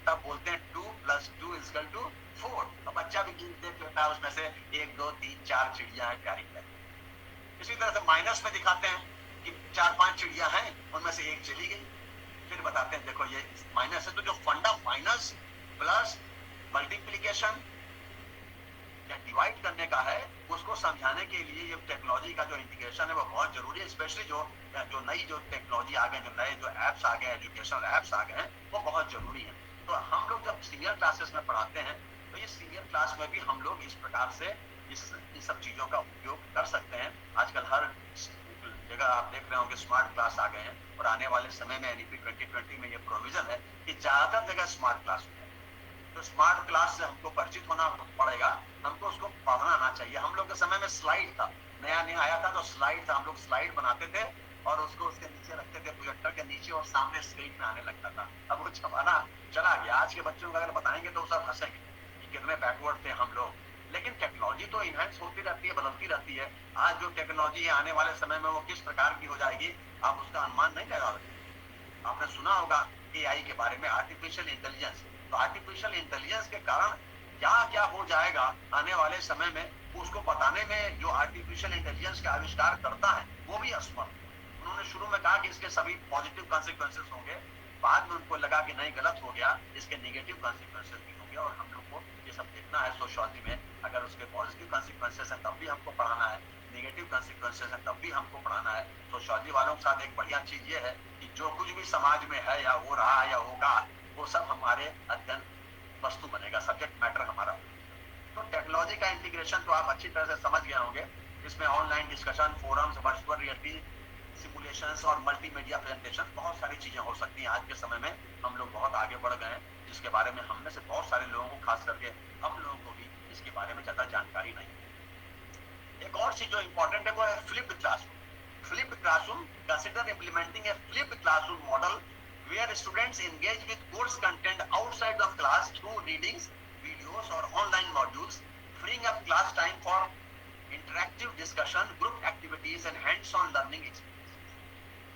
तब बोलते हैं 2+2 = 4। तो बच्चा भी देख लेता है उसमें से 1 2 3 4 चिड़िया है, प्यारी प्यारी। इसी तरह से माइनस में दिखाते हैं कि 4-5 चिड़िया हैं, उनमें से एक चली गई, फिर बताते हैं देखो ये माइनस है। तो जो फंडा माइनस प्लस मल्टीप्लीकेशन या डिवाइड करने का है, उसको समझाने के लिए ये टेक्नोलॉजी का जो इंटीग्रेशन है वो बहुत जरूरी है। स्पेशली जो नई जो टेक्नोलॉजी आ गए, जो नए जो एप्स आ गए, एजुकेशनल एप्स आ गए हैं, वो बहुत जरूरी है। तो हम लोग जब सीनियर क्लासेस में पढ़ाते हैं तो ये सीनियर क्लास में भी हम लोग इस प्रकार से इन सब चीजों का उपयोग कर सकते हैं। आजकल हर जगह आप देख रहे होंगे स्मार्ट क्लास आ गए हैं, और आने वाले समय में NEP 2020 में ये प्रोविजन है कि ज्यादातर जगह स्मार्ट क्लास है। तो स्मार्ट क्लास से हमको परिचित होना पड़ेगा, हमको उसको पढ़ना आना चाहिए। हम लोग के समय में स्लाइड था, नया नया आया था तो स्लाइड था, हम लोग स्लाइड बनाते थे और उसको उसके नीचे रखते थे, प्रोजेक्टर के नीचे, और सामने स्क्रीन में आने लगता था। अब वो जमाना चला गया। आज के बच्चों को अगर बताएंगे तो सब हंसेंगे कि कितने बैकवर्ड थे हम लोग। लेकिन टेक्नोलॉजी तो इनहेंस होती रहती है, बदलती रहती है। आज जो टेक्नोलॉजी है आने वाले समय में वो किस प्रकार की हो जाएगी आप उसका अनुमान नहीं लगा सकते। आपने सुना होगा एआई के बारे में, आर्टिफिशियल इंटेलिजेंस। तो आर्टिफिशियल इंटेलिजेंस के कारण क्या क्या हो जाएगा आने वाले समय में, उसको बताने में जो आर्टिफिशियल इंटेलिजेंस का आविष्कार करता है वो भी असमर्थ। उन्होंने शुरू में कहा कि इसके सभी पॉजिटिव कॉन्सिक्वेंसेस होंगे, बाद में उनको लगा कि नहीं, गलत हो गया, इसके नेगेटिव कॉन्सिक्वेंसेस भी होंगे। और हम लोग को ये सब देखना है सोशियोलॉजी में, अगर उसके पॉजिटिव कॉन्सिक्वेंसेस है तब भी हमको पढ़ाना है, नेगेटिव कॉन्सिक्वेंसेस है तब भी हमको पढ़ाना है। सोशियोलॉजी वालों के साथ एक बढ़िया चीज ये है कि जो कुछ भी समाज में है या हो रहा है या होगा, वो सब हमारे अध्ययन वस्तु बनेगा, सब्जेक्ट मैटर हमारा। तो टेक्नोलॉजी का इंटीग्रेशन तो आप अच्छी तरह से समझ गए होंगे। इसमें online discussion, forums, virtual reality simulations और मल्टीमीडिया प्रेजेंटेशन, बहुत सारी चीजें हो सकती हैं। आज के समय में हम लोग बहुत आगे बढ़ गए हैं, जिसके बारे में हम में से बहुत सारे लोगों को, खास करके हम लोगों को भी इसके बारे में ज्यादा जानकारी नहीं है। एक और चीज जो इंपॉर्टेंट है वो है flipped classroom. Flipped classroom, consider implementing A flipped classroom model where students engage with course content outside of class through readings, videos or online modules, freeing up class time for interactive discussion, group activities and hands-on learning experiences।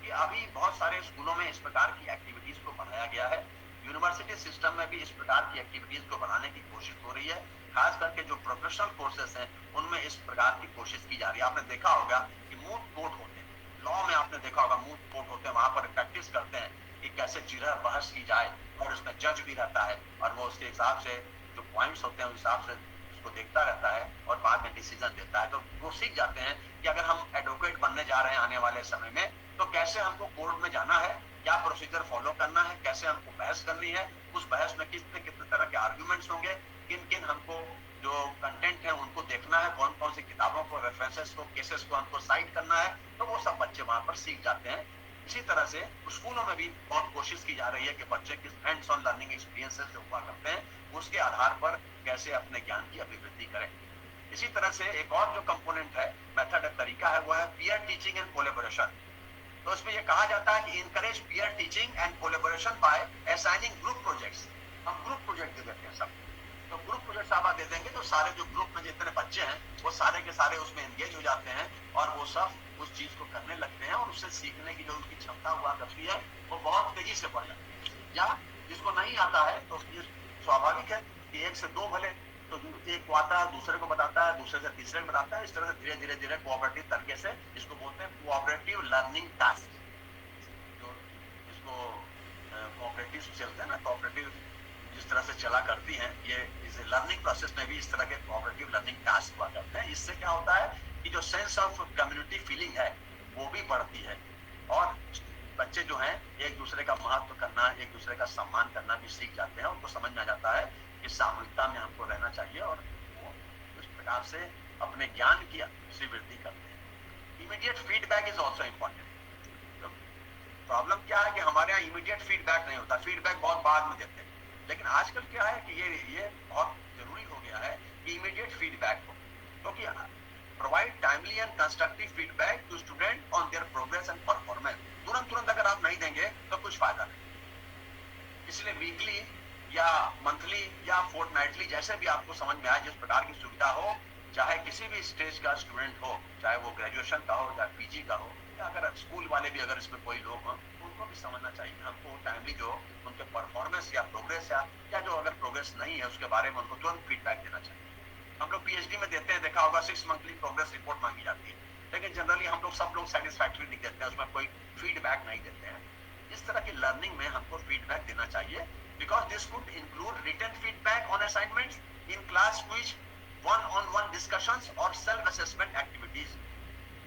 ये अभी बहुत सारे स्कूलों में इस प्रकार की activities को बढ़ाया गया है। यूनिवर्सिटी सिस्टम में भी इस प्रकार की एक्टिविटीज को बढ़ाने की कोशिश हो रही है। खास करके जो प्रोफेशनल कोर्सेज हैं उनमें इस प्रकार की कोशिश की जा रही है। आपने देखा होगा कि मूट कोर्ट होते हैं, लॉ में आपने देखा होगा मूट कोर्ट होते हैं, वहां पर प्रैक्टिस करते हैं कि कैसे जिरह बहस की जाए, और उसमें जज भी रहता है और वो उसके हिसाब से जो पॉइंट्स होते हैं उस हिसाब से उसको देखता रहता है और बाद में डिसीजन देता है। तो वो सीख जाते हैं कि अगर हम एडवोकेट बनने जा रहे हैं आने वाले समय में, तो कैसे हमको कोर्ट में जाना है, क्या प्रोसीजर फॉलो करना है, कैसे हमको बहस करनी है, उस बहस में कितने कितने तरह के आर्ग्यूमेंट्स होंगे, किन किन हमको जो कंटेंट है उनको देखना है, कौन कौन सी किताबों को, रेफरेंसेस को, केसेस को हमको साइट करना है। तो वो सब बच्चे वहां पर सीख जाते हैं। इसी तरह से स्कूलों में भी बहुत कोशिश की जा रही है कि बच्चे किस हैंड्स ऑन लर्निंग एक्सपीरियंसेस जो हुआ करते हैं उसके आधार पर कैसे अपने ज्ञान की अभिवृद्धि करें। इसी तरह से एक और जो कंपोनेंट है, मेथड तरीका है, वो है पीयर टीचिंग एंड कोलैबोरेशन। तो इसमें यह कहा जाता है कि encourage peer teaching and collaboration by assigning group projects. हम ग्रुप प्रोजेक्ट दे देते हैं सब, तो ग्रुप प्रोजेक्ट आप दे देंगे तो सारे जो ग्रुप में जितने बच्चे हैं वो सारे के सारे उसमें एंगेज हो जाते हैं और वो सब उस चीज को करने लगते हैं, और उससे सीखने की जो उनकी क्षमता हुआ करती है वो बहुत तेजी से बढ़ जाती है। या जिसको नहीं आता है तो ये स्वाभाविक है कि एक से दो भले, तो एक को आता है दूसरे को बताता है, दूसरे से तीसरे को बताता है। इस तरह से धीरे धीरे धीरे कोऑपरेटिव तरीके से, इसको बोलते हैं कोऑपरेटिव लर्निंग टास्क। जो इसको कोऑपरेटिव चलते हैं ना, कोऑपरेटिव जिस तरह से चला करती हैं, ये इस लर्निंग प्रोसेस में भी इस तरह के कोऑपरेटिव लर्निंग टास्क हुआ करते हैं। इससे क्या होता है कि जो सेंस ऑफ कम्युनिटी फीलिंग है वो भी बढ़ती है, और बच्चे जो हैं एक दूसरे का महत्व करना, एक दूसरे का सम्मान करना भी सीख जाते हैं। उनको समझ में आ जाता है कि सामूहिकता में हमको रहना चाहिए, और वो इस प्रकार से अपने ज्ञान की वृद्धि करते हैं। Immediate feedback is also important. तो प्रॉब्लम क्या है कि हमारे यहाँ इमीडिएट फीडबैक नहीं होता, फीडबैक बहुत बाद में देते हैं। लेकिन आजकल क्या है कि ये बहुत जरूरी हो गया है कि इमीडिएट फीडबैक हो, क्योंकि provide timely and constructive feedback to student on their progress and performance. तुरंत अगर आप नहीं देंगे तो कुछ फायदा नहीं। इसलिए वीकली या मंथली या फोर्टनाइटली, जैसे भी आपको समझ में आए, जिस प्रकार की सुविधा हो, चाहे किसी भी स्टेज का स्टूडेंट हो, चाहे वो ग्रेजुएशन का हो, चाहे पीजी का हो, या अगर स्कूल वाले भी अगर इसमें कोई लोग हों, उनको भी समझना चाहिए कि हमको टाइमली जो उनके परफॉर्मेंस या प्रोग्रेस या जो अगर प्रोग्रेस नहीं है उसके बारे में उनको तुरंत फीडबैक देना चाहिए। हम लोग पीएचडी में देते हैं, देखा होगा 6 मंथली प्रोग्रेस रिपोर्ट मांगी जाती है, लेकिन जनरली हम लोग सब लोग सेटिस्फैक्टरी लिख देते हैं, उसमें कोई फीडबैक नहीं देते हैं। इस तरह की लर्निंग में हमको फीडबैक देना चाहिए, because this could include written feedback on assignments, in class quiz, one on one discussions और सेल्फ असेसमेंट एक्टिविटीज।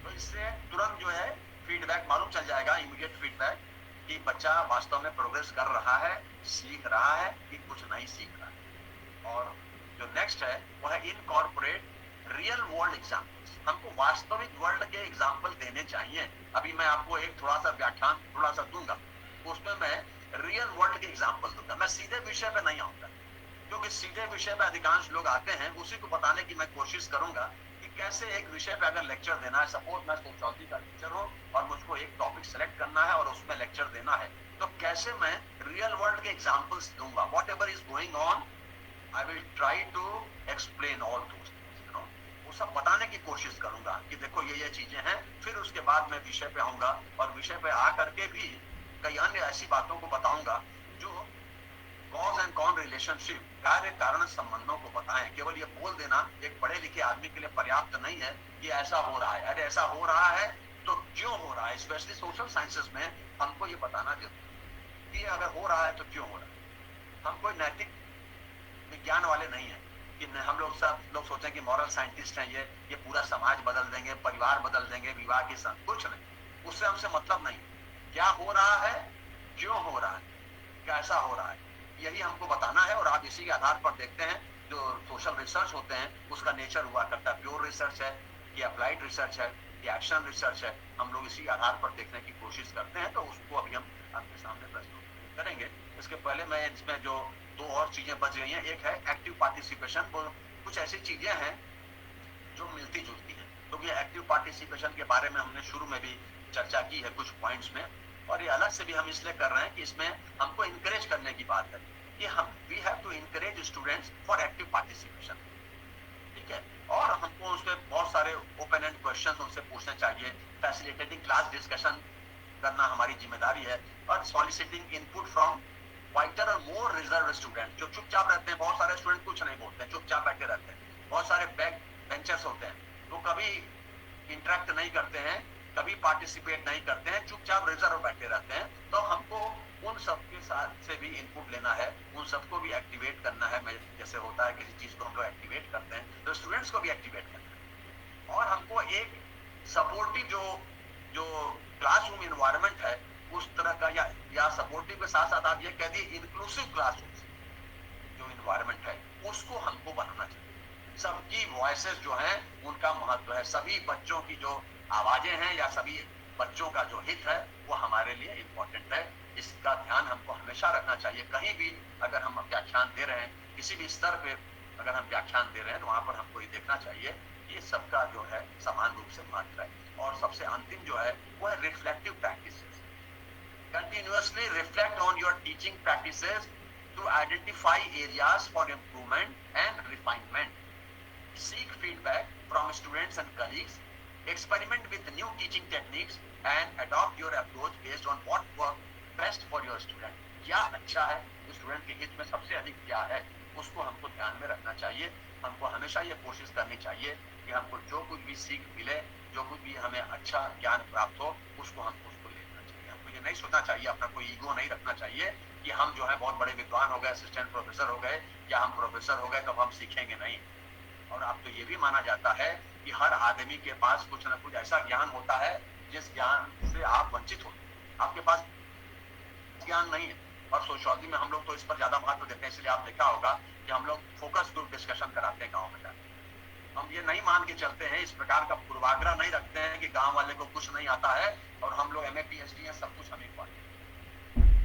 तो इससे तुरंत जो है फीडबैक मालूम चल जाएगा, इमीडिएट फीडबैक, कि बच्चा वास्तव में प्रोग्रेस कर रहा है, सीख रहा है कि कुछ नहीं सीख रहा है। और जो नेक्स्ट है वो है इनकॉर्पोरेट रियल वर्ल्ड एग्जाम्पल्स। हमको वास्तविक वर्ल्ड के एग्जाम्पल देने चाहिए। अभी मैं आपको एक थोड़ा सा व्याख्यान थोड़ा सा दूंगा, उसमें मैं रियल वर्ल्ड के एग्जाम्पल दूंगा। मैं सीधे विषय पे नहीं आऊंगा, क्योंकि सीधे विषय पे अधिकांश लोग आते हैं, उसी को बताने की मैं कोशिश करूंगा कि कैसे एक विषय पे अगर लेक्चर देना है, सपोज मैं सोशियोलॉजी का टीचर हूँ और मुझको एक टॉपिक सेलेक्ट करना है और उसमें लेक्चर देना है, तो कैसे मैं रियल वर्ल्ड के एग्जाम्पल्स दूंगा। Whatever is going on, I will try to explain all those things, वो सब बताने की कोशिश करूंगा कि देखो ये चीजें हैं। फिर उसके बाद मैं विषय पे आऊंगा और विषय पे आ करके भी कई अन्य ऐसी बातों को बताऊंगा कॉज एंड कॉन रिलेशनशिप, कार्य कारण संबंधों को बताएं। केवल ये बोल देना एक पढ़े लिखे आदमी के लिए पर्याप्त नहीं है कि ऐसा हो रहा है। अरे ऐसा हो रहा है तो क्यों हो रहा है, स्पेशली सोशल साइंसेस में हमको ये बताना जरूरी है कि अगर हो रहा है तो क्यों हो रहा है। हम कोई नैतिक विज्ञान वाले नहीं है कि हम लोग सब लोग सोचें कि मॉरल साइंटिस्ट हैं, ये पूरा समाज बदल देंगे, परिवार बदल देंगे, विवाह के साथ कुछ नहीं, उससे हमसे मतलब नहीं। क्या हो रहा है, क्यों हो रहा है, कैसा हो रहा है, यही हमको बताना है। और आप इसी के आधार पर देखते हैं जो सोशल रिसर्च होते हैं उसका नेचर हुआ करता है, प्योर रिसर्च है कि अप्लाइड रिसर्च है कि एक्शन रिसर्च है, हम लोग इसी आधार पर देखने की कोशिश करते हैं। तो उसको अभी हम आपके सामने प्रस्तुत करेंगे। इसके पहले मैं इसमें जो दो और चीजें बच गई हैं, एक है एक्टिव पार्टिसिपेशन। वो कुछ ऐसी चीजें हैं जो मिलती जुलती हैं। तो ये एक्टिव पार्टिसिपेशन के बारे में हमने शुरू में भी चर्चा की है कुछ पॉइंट्स में, और ये अलग से भी हम इसलिए कर रहे हैं कि इसमें हमको इंकरेज करने की बात है कि हम we have to encourage students for active participation, ठीक है। और हमको उसमें बहुत सारे ओपन एंड क्वेश्चंस उनसे पूछने चाहिए, फैसिलिटेटिंग क्लास डिस्कशन करना हमारी जिम्मेदारी है, और सॉलिसिटिंग इनपुट फ्रॉम वाइटर और मोर रिजर्व स्टूडेंट जो चुपचाप रहते हैं। बहुत सारे स्टूडेंट कुछ नहीं बोलते हैं, चुपचाप बैठे रहते हैं। बहुत सारे बैक बेंचर्स होते हैं, तो कभी इंटरेक्ट नहीं करते हैं, कभी पार्टिसिपेट नहीं करते हैं, चुपचाप रिजर्व बैठे रहते हैं। तो हमको उन सबके साथ से भी इनपुट लेना है, उन सबको भी एक्टिवेट करना है। जैसे होता है किसी चीज को हम लोग एक्टिवेट करते हैं तो स्टूडेंट्स को भी एक्टिवेट करना है। और हमको एक सपोर्टिव जो क्लासरूम इन्वायरमेंट है उस तरह का, या सपोर्टिव के साथ साथ आप ये कह दिए इंक्लूसिव क्लासरूम जो इन्वायरमेंट है उसको हमको बनाना चाहिए। सबकी वॉइसेस जो हैं उनका महत्व है, सभी बच्चों की जो आवाजें हैं या सभी बच्चों का जो हित है वो हमारे लिए इम्पोर्टेंट है। इसका ध्यान हमको हमेशा रखना चाहिए। कहीं भी अगर हम व्याख्यान दे रहे हैं, किसी भी स्तर पे अगर हम व्याख्यान दे रहे हैं, तो वहां पर हमको ये देखना चाहिए कि सबका जो है समान रूप से महत्व है। और सबसे अंतिम जो है वो है reflective practices. Continuously reflect on your teaching practices to identify areas for improvement and refinement. Seek feedback from students and colleagues. Experiment with new teaching techniques and adopt your approach based on what works best for your student. क्या अच्छा है, student के हित में सबसे अधिक क्या है, उसको हमको ध्यान में रखना चाहिए। हमको हमेशा ये कोशिश करनी चाहिए कि हमको जो कुछ भी सीख मिले, जो कुछ भी हमें अच्छा ज्ञान प्राप्त हो, उसको लेना चाहिए। हमको ये नहीं सोचना चाहिए, अपना कोई ईगो नहीं रखना चाहिए कि हम जो है बहुत बड़े विद्वान हो गए, असिस्टेंट प्रोफेसर हो गए, या हम प्रोफेसर हो गए तो हम सीखेंगे नहीं। और अब तो ये भी माना जाता है कि हर आदमी के पास कुछ ना कुछ ऐसा ज्ञान होता है जिस ज्ञान से आप वंचित होते हैं। आपके पास ज्ञान नहीं है। और सोशियोलॉजी में हम लोग तो इस पर ज्यादा महत्व देते हैं, इसलिए आप देखा होगा कि हम लोग फोकस ग्रुप डिस्कशन कराते हैं गाँव में जाकर। हम ये नहीं मान के चलते हैं, इस प्रकार का पूर्वाग्रह नहीं रखते हैं कि गाँव वाले को कुछ नहीं आता है और हम लोग MA PhD है, सब कुछ हमें पाते।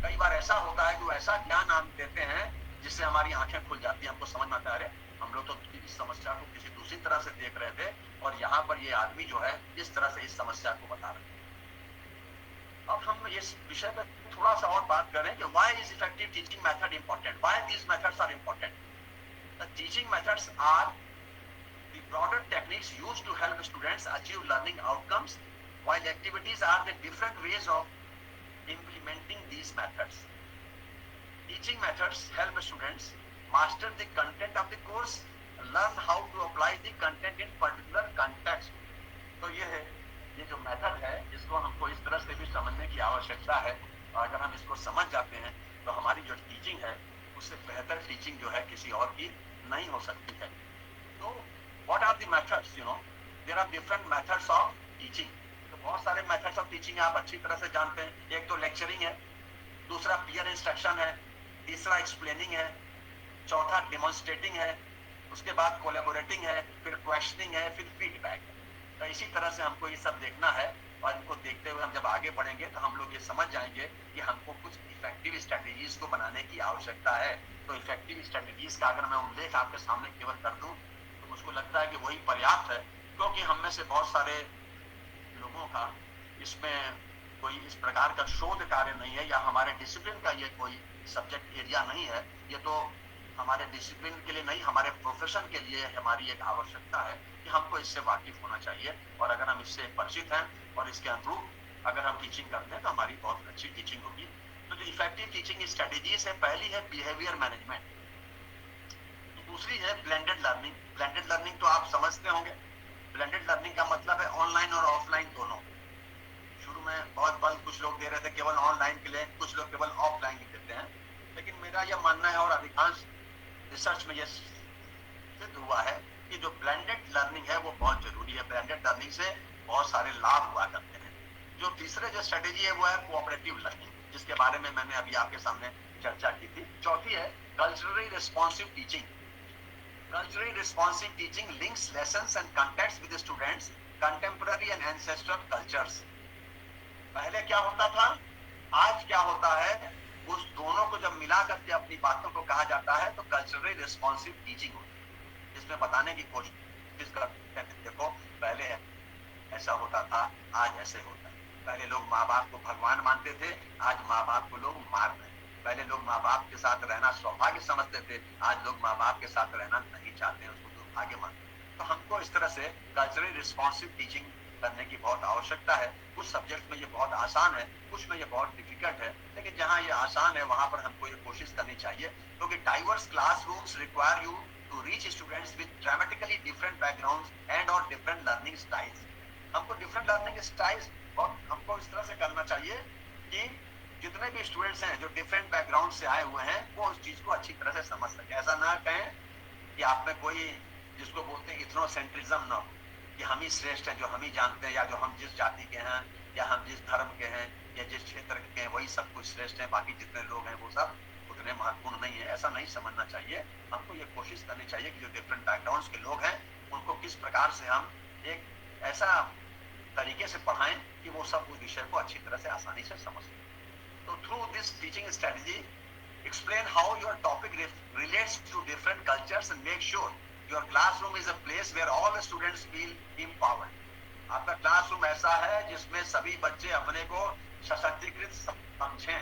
कई बार ऐसा होता है कि ऐसा ज्ञान हम देते हैं जिससे हमारी आंखें खुल जाती है, हमको समझ में आता है अरे हम लोग तो इस समस्या को किसी दूसरी तरह से देख रहे थे और यहाँ पर ये आदमी जो है इस तरह से इस समस्या को बता रहे हैं। अब हम इस विषय पर थोड़ा सा और बात करें कि why is effective teaching method important? Why these methods are important? The teaching methods are the broader techniques used to help students achieve learning outcomes, while activities are the different ways of implementing these methods. Teaching methods help students master the content of the course, learn how to apply the content in particular context. तो ये जो method है इसको हमको इस तरह से भी समझने की आवश्यकता है। और अगर हम इसको समझ जाते हैं तो हमारी जो टीचिंग है उससे बेहतर टीचिंग जो है किसी और की नहीं हो सकती है। तो what are the methods? There are different methods of teaching. तो बहुत सारे मेथड्स ऑफ टीचिंग आप अच्छी तरह से जानते हैं। एक तो लेक्चरिंग है, दूसरा पीयर इंस्ट्रक्शन है, तीसरा एक्सप्लेनिंग है, चौथा डेमोन्स्ट्रेटिंग है, उसके बाद कोलैबोरेटिंग है, फिर क्वेश्चनिंग है, फिर फीडबैक है। तो इसी तरह से हमको ये सब देखना है और इनको देखते हुए हम जब आगे बढ़ेंगे तो हम लोग ये समझ जाएंगे कि हमको कुछ इफेक्टिव स्ट्रेटेजीज को बनाने की आवश्यकता है। तो इफेक्टिव स्ट्रेटेजीज का अगर मैं उल्लेख आपके सामने केवल कर दूं तो मुझको लगता है कि वही पर्याप्त है, क्योंकि हम में से बहुत सारे लोगों का इसमें कोई इस प्रकार का शोध कार्य नहीं है या हमारे डिसिप्लिन का ये कोई सब्जेक्ट एरिया नहीं है। ये तो हमारे डिसिप्लिन के लिए नहीं, हमारे प्रोफेशन के लिए हमारी एक आवश्यकता है कि हमको इससे वाकिफ होना चाहिए। और अगर हम इससे परिचित हैं और इसके अनुरूप अगर हम टीचिंग करते हैं तो हमारी बहुत अच्छी टीचिंग होगी। तो जो इफेक्टिव टीचिंग स्ट्रेटेजीज है, पहली है बिहेवियर मैनेजमेंट, दूसरी है ब्लेंडेड लर्निंग। ब्लेंडेड लर्निंग तो आप समझते होंगे। ब्लेंडेड लर्निंग का मतलब है ऑनलाइन और ऑफलाइन दोनों। शुरू में बहुत बल कुछ लोग दे रहे थे केवल ऑनलाइन के लिए, कुछ लोग केवल ऑफलाइन के देते हैं, लेकिन मेरा यह मानना है और अधिकांश रिसर्च में यह सिद्ध हुआ है कि जो ब्लेंडेड लर्निंग है वो बहुत जरूरी है। ब्लेंडेड लर्निंग से बहुत सारे लाभ हुआ करते हैं। जो तीसरे जो स्ट्रेटेजी है वो है कोऑपरेटिव लर्निंग, जिसके बारे में मैंने अभी आपके सामने चर्चा की थी। चौथी है culturally responsive teaching. Culturally responsive teaching links lessons and contacts with students contemporary and ancestral cultures. पहले क्या होता था, आज क्या होता है, उस दोनों को जब मिला करके अपनी बातों को कहा जाता है तो कल्चरली रिस्पॉन्सिव टीचिंग होती है। इसमें बताने की कोशिश करते हैं, देखो पहले ऐसा होता था, आज ऐसे होता है। पहले लोग माँ बाप को भगवान मानते थे, आज माँ बाप को लोग मार रहे हैं। पहले लोग माँ बाप के साथ रहना सौभाग्य समझते थे, आज लोग माँ बाप के साथ रहना नहीं चाहते हैं, उसको दुर्भाग्य मानते हैं। तो हमको इस तरह से कल्चरली रिस्पॉन्सिव टीचिंग करने की बहुत आवश्यकता है। कुछ सब्जेक्ट में ये बहुत आसान है, कुछ में ये बहुत डिफिकल्ट है, लेकिन जहाँ ये आसान है वहां पर हमको ये कोशिश करनी चाहिए, क्योंकि diverse classrooms require you to reach students with dramatically different backgrounds and और डिफरेंट लर्निंग स्टाइल्स। हमको डिफरेंट लर्निंग स्टाइल्स और हमको इस तरह से करना चाहिए कि जितने भी स्टूडेंट्स हैं जो डिफरेंट बैकग्राउंड से आए हुए हैं वो उस चीज को अच्छी तरह से समझ सके। ऐसा ना कहें कि आप में कोई जिसको बोलते हैं इथनोसेंट्रिज्म ना हो, कि हम ही श्रेष्ठ हैं, जो हम ही जानते हैं, या जो हम जिस जाति के हैं या हम जिस धर्म के हैं या जिस क्षेत्र के हैं वही सब कुछ श्रेष्ठ हैं, बाकी जितने लोग हैं वो सब उतने महत्वपूर्ण नहीं है। ऐसा नहीं समझना चाहिए। हमको ये कोशिश करनी चाहिए कि जो डिफरेंट बैकग्राउंड्स के लोग हैं उनको किस प्रकार से हम एक ऐसा तरीके से पढ़ाएं कि वो सब उस विषय को अच्छी तरह से आसानी से समझ सकें। तो through this teaching strategy explain how your topic relates to different cultures and make sure your classroom is a place where all the students feel empowered. आपका क्लासरूम ऐसा है जिसमें सभी बच्चे अपने को सशक्तिकृत समझें।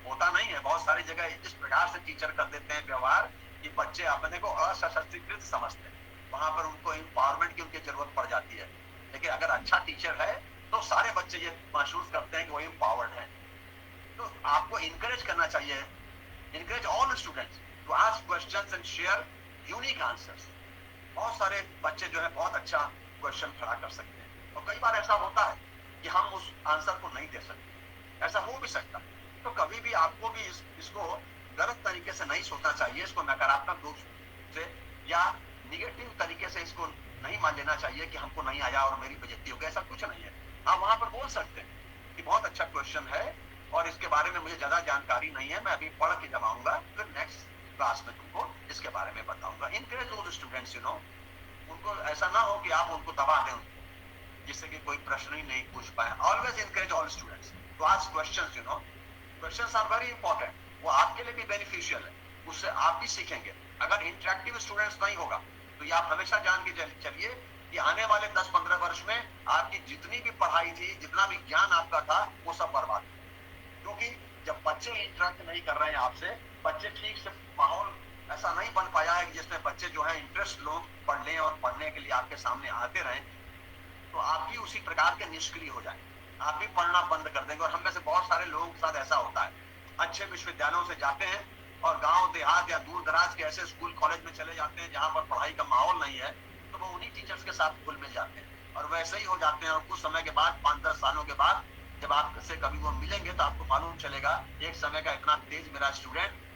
होता नहीं है, बहुत सारी जगह इस प्रकार से टीचर कर देते हैं व्यवहार कि बच्चे अपने को असशक्तिकृत समझते हैं, वहां पर उनको एम्पावरमेंट की उनकी जरूरत पड़ जाती है। लेकिन अगर अच्छा टीचर है तो सारे बच्चे ये महसूस करते हैं कि वो एम्पावर्ड है। तो आपको इनकरेज करना चाहिए, encourage all students to ask questions and share unique answers. बहुत सारे बच्चे जो है बहुत अच्छा क्वेश्चन खड़ा कर सकते हैं, और कई बार ऐसा होता है कि हम उस आंसर को नहीं दे सकते, ऐसा हो भी सकता है। तो कभी भी आपको भी इसको गलत तरीके से नहीं सोचना चाहिए, इसको नकारात्मक रूप से या निगेटिव तरीके से इसको नहीं मान लेना चाहिए कि हमको नहीं आया और मेरी बेइज्जती हो गई। ऐसा कुछ नहीं है। आप वहां पर बोल सकते हैं कि बहुत अच्छा क्वेश्चन है और इसके बारे में मुझे ज्यादा जानकारी नहीं है, मैं अभी पढ़ के जब आऊंगा फिर नेक्स्ट क्लास में तुमको इसके बारे में बताऊंगा। Encourage all students, you know, उनको ऐसा ना हो कि आप उनको दबा दें जिससे कि कोई प्रश्न ही नहीं पूछ पाए। Always encourage all students to ask questions, you know, questions are very important, वो आपके लिए भी बेनिफिशियल है, उससे आप भी सीखेंगे। अगर इंटरेक्टिव स्टूडेंट्स नहीं होगा तो ये आप हमेशा जान के चलिए कि आने वाले 10-15 वर्ष में आपकी जितनी भी पढ़ाई थी, जितना भी ज्ञान आपका था, वो सब बर्बाद, क्योंकि जब बच्चे इंटरेक्ट नहीं कर रहे हैं आपसे, बच्चे ठीक से माहौल ऐसा नहीं बन पाया है जिसमें बच्चे जो है इंटरेस्ट लो पढ़ लें और पढ़ने के लिए आपके सामने आते रहें, तो आप भी उसी प्रकार के निष्क्रिय हो जाएं, आप भी पढ़ना बंद कर देंगे। और हम में से बहुत सारे लोगों के साथ ऐसा होता है, अच्छे विश्वविद्यालयों से जाते हैं और गांव देहात या दूर दराज के ऐसे स्कूल कॉलेज में चले जाते हैं जहां पर पढ़ाई का माहौल नहीं है, तो वो उन्हीं टीचर्स के साथ घुल मिल जाते हैं और वैसे ही हो जाते हैं। और कुछ समय के बाद, 5-10 सालों के बाद, जब आपसे कभी वो मिलेंगे तो आपको मालूम चलेगा एक समय का इतना तेज मेरा स्टूडेंट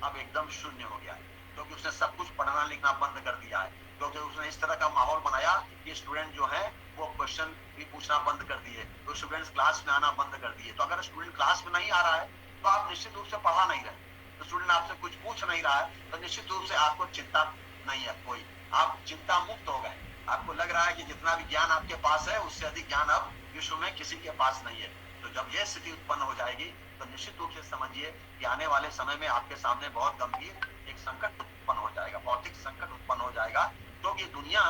अब एकदम शून्य हो गया है, क्योंकि उसने सब कुछ पढ़ना लिखना बंद कर दिया है, क्योंकि उसने इस तरह का माहौल बनाया कि स्टूडेंट जो है वो क्वेश्चन भी पूछना बंद कर दिए, तो स्टूडेंट्स क्लास में आना बंद कर दिए। तो अगर स्टूडेंट क्लास में नहीं आ रहा है तो आप निश्चित रूप से पढ़ा नहीं रहे, तो स्टूडेंट आपसे कुछ पूछ नहीं रहा है तो निश्चित रूप से आपको चिंता नहीं है कोई, आप चिंता मुक्त हो गए। आपको लग रहा है कि जितना भी ज्ञान आपके पास है उससे अधिक ज्ञान अब विश्व में किसी के पास नहीं है। तो जब यह स्थिति उत्पन्न हो जाएगी तो निश्चित रूप से समझिए कि आने वाले समय में आपके सामने बहुत गंभीर एक संकट उत्पन्न हो जाएगा, भौतिक संकट उत्पन्न हो जाएगा, क्योंकि दुनिया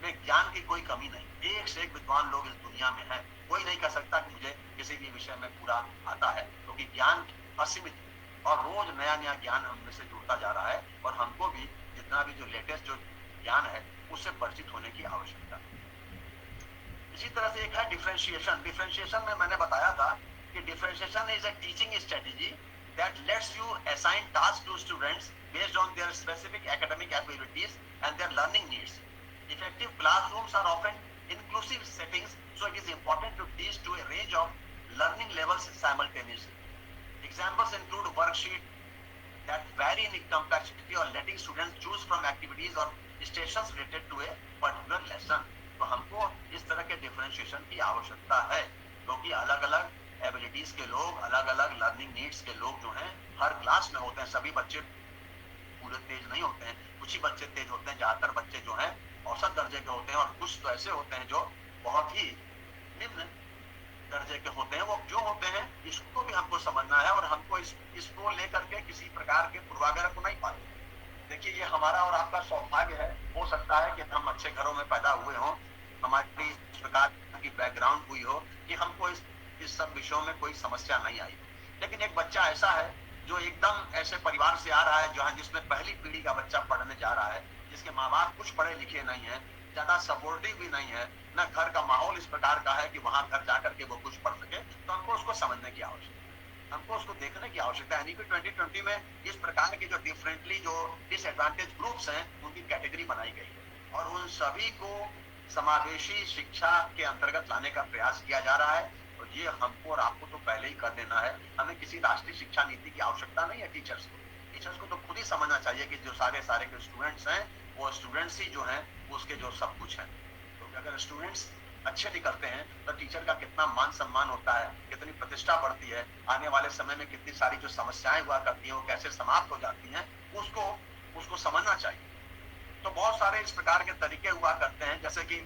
में ज्ञान की कोई कमी नहीं, एक से एक विद्वान लोग इस दुनिया में हैं। कोई नहीं कह सकता कि मुझे किसी भी विषय में पूरा आता है, क्योंकि ज्ञान असीमित और रोज नया नया ज्ञान हम से जुड़ता जा रहा है, और हमको भी जितना भी जो लेटेस्ट जो ज्ञान है उससे परिचित होने की आवश्यकता है। इसी तरह से एक है डिफरेंशिएशन। डिफरेंशिएशन में मैंने बताया था कि कि differentiation is a teaching strategy that lets you assign tasks to students based on their specific academic abilities and their learning needs. Effective classrooms are often inclusive settings, so it is important to teach to a range of learning levels simultaneously. Examples include worksheets that vary in complexity or letting students choose from activities or stations related to a particular lesson. तो हमको इस तरह के differentiation की आवश्यकता है, क्योंकि अलग अलग एबिलिटीज के लोग, अलग अलग लर्निंग नीड्स के लोग जो हैं हर क्लास में होते हैं. सभी बच्चे पूरे तेज नहीं होते हैं, कुछ ही बच्चे तेज होते हैं. ज्यादातर बच्चे जो हैं औसत दर्जे के होते हैं और कुछ तो ऐसे होते हैं जो बहुत ही निम्न दर्जे के होते हैं. वो जो होते हैं इसको भी हमको समझना है और हमको इसको लेकर के किसी प्रकार के पूर्वाग्रह को नहीं पाते. देखिए, ये हमारा और आपका सौभाग्य है. हो सकता है कि हम अच्छे घरों में पैदा हुए हों, हमारी इस प्रकार की बैकग्राउंड हुई हो कि हमको इस सब विषयों में कोई समस्या नहीं आई. लेकिन एक बच्चा ऐसा है जो एकदम ऐसे परिवार से आ रहा है जहाँ जिसमें पहली पीढ़ी का बच्चा पढ़ने जा रहा है, जिसके माँ बाप कुछ पढ़े लिखे नहीं है, ज्यादा सपोर्टिव भी नहीं है, न घर का माहौल इस प्रकार का है कि वहां घर जाकर के वो कुछ पढ़ सके. तो हमको उसको समझने की आवश्यकता है, हमको उसको देखने की आवश्यकता है. एनईपी 2020 में इस प्रकार के जो डिफरेंटली जो डिसएडवांटेज ग्रुप्स हैं उनकी कैटेगरी बनाई गई है और उन सभी को समावेशी शिक्षा के अंतर्गत लाने का प्रयास किया जा रहा है. और ये हमको और आपको तो पहले ही कर देना है. हमें किसी राष्ट्रीय शिक्षा नीति की आवश्यकता नहीं है. टीचर्स को तो खुद ही समझना चाहिए कि जो सारे के स्टूडेंट्स हैं वो स्टूडेंट्स ही जो हैं उसके जो सब कुछ है. तो अगर स्टूडेंट्स अच्छे निकलते हैं तो टीचर का कितना मान सम्मान होता है, कितनी प्रतिष्ठा बढ़ती है, आने वाले समय में कितनी सारी जो समस्याएं हुआ करती हैं वो कैसे समाप्त हो जाती हैं, उसको समझना चाहिए. तो बहुत सारे इस प्रकार के तरीके हुआ करते हैं. जैसे कि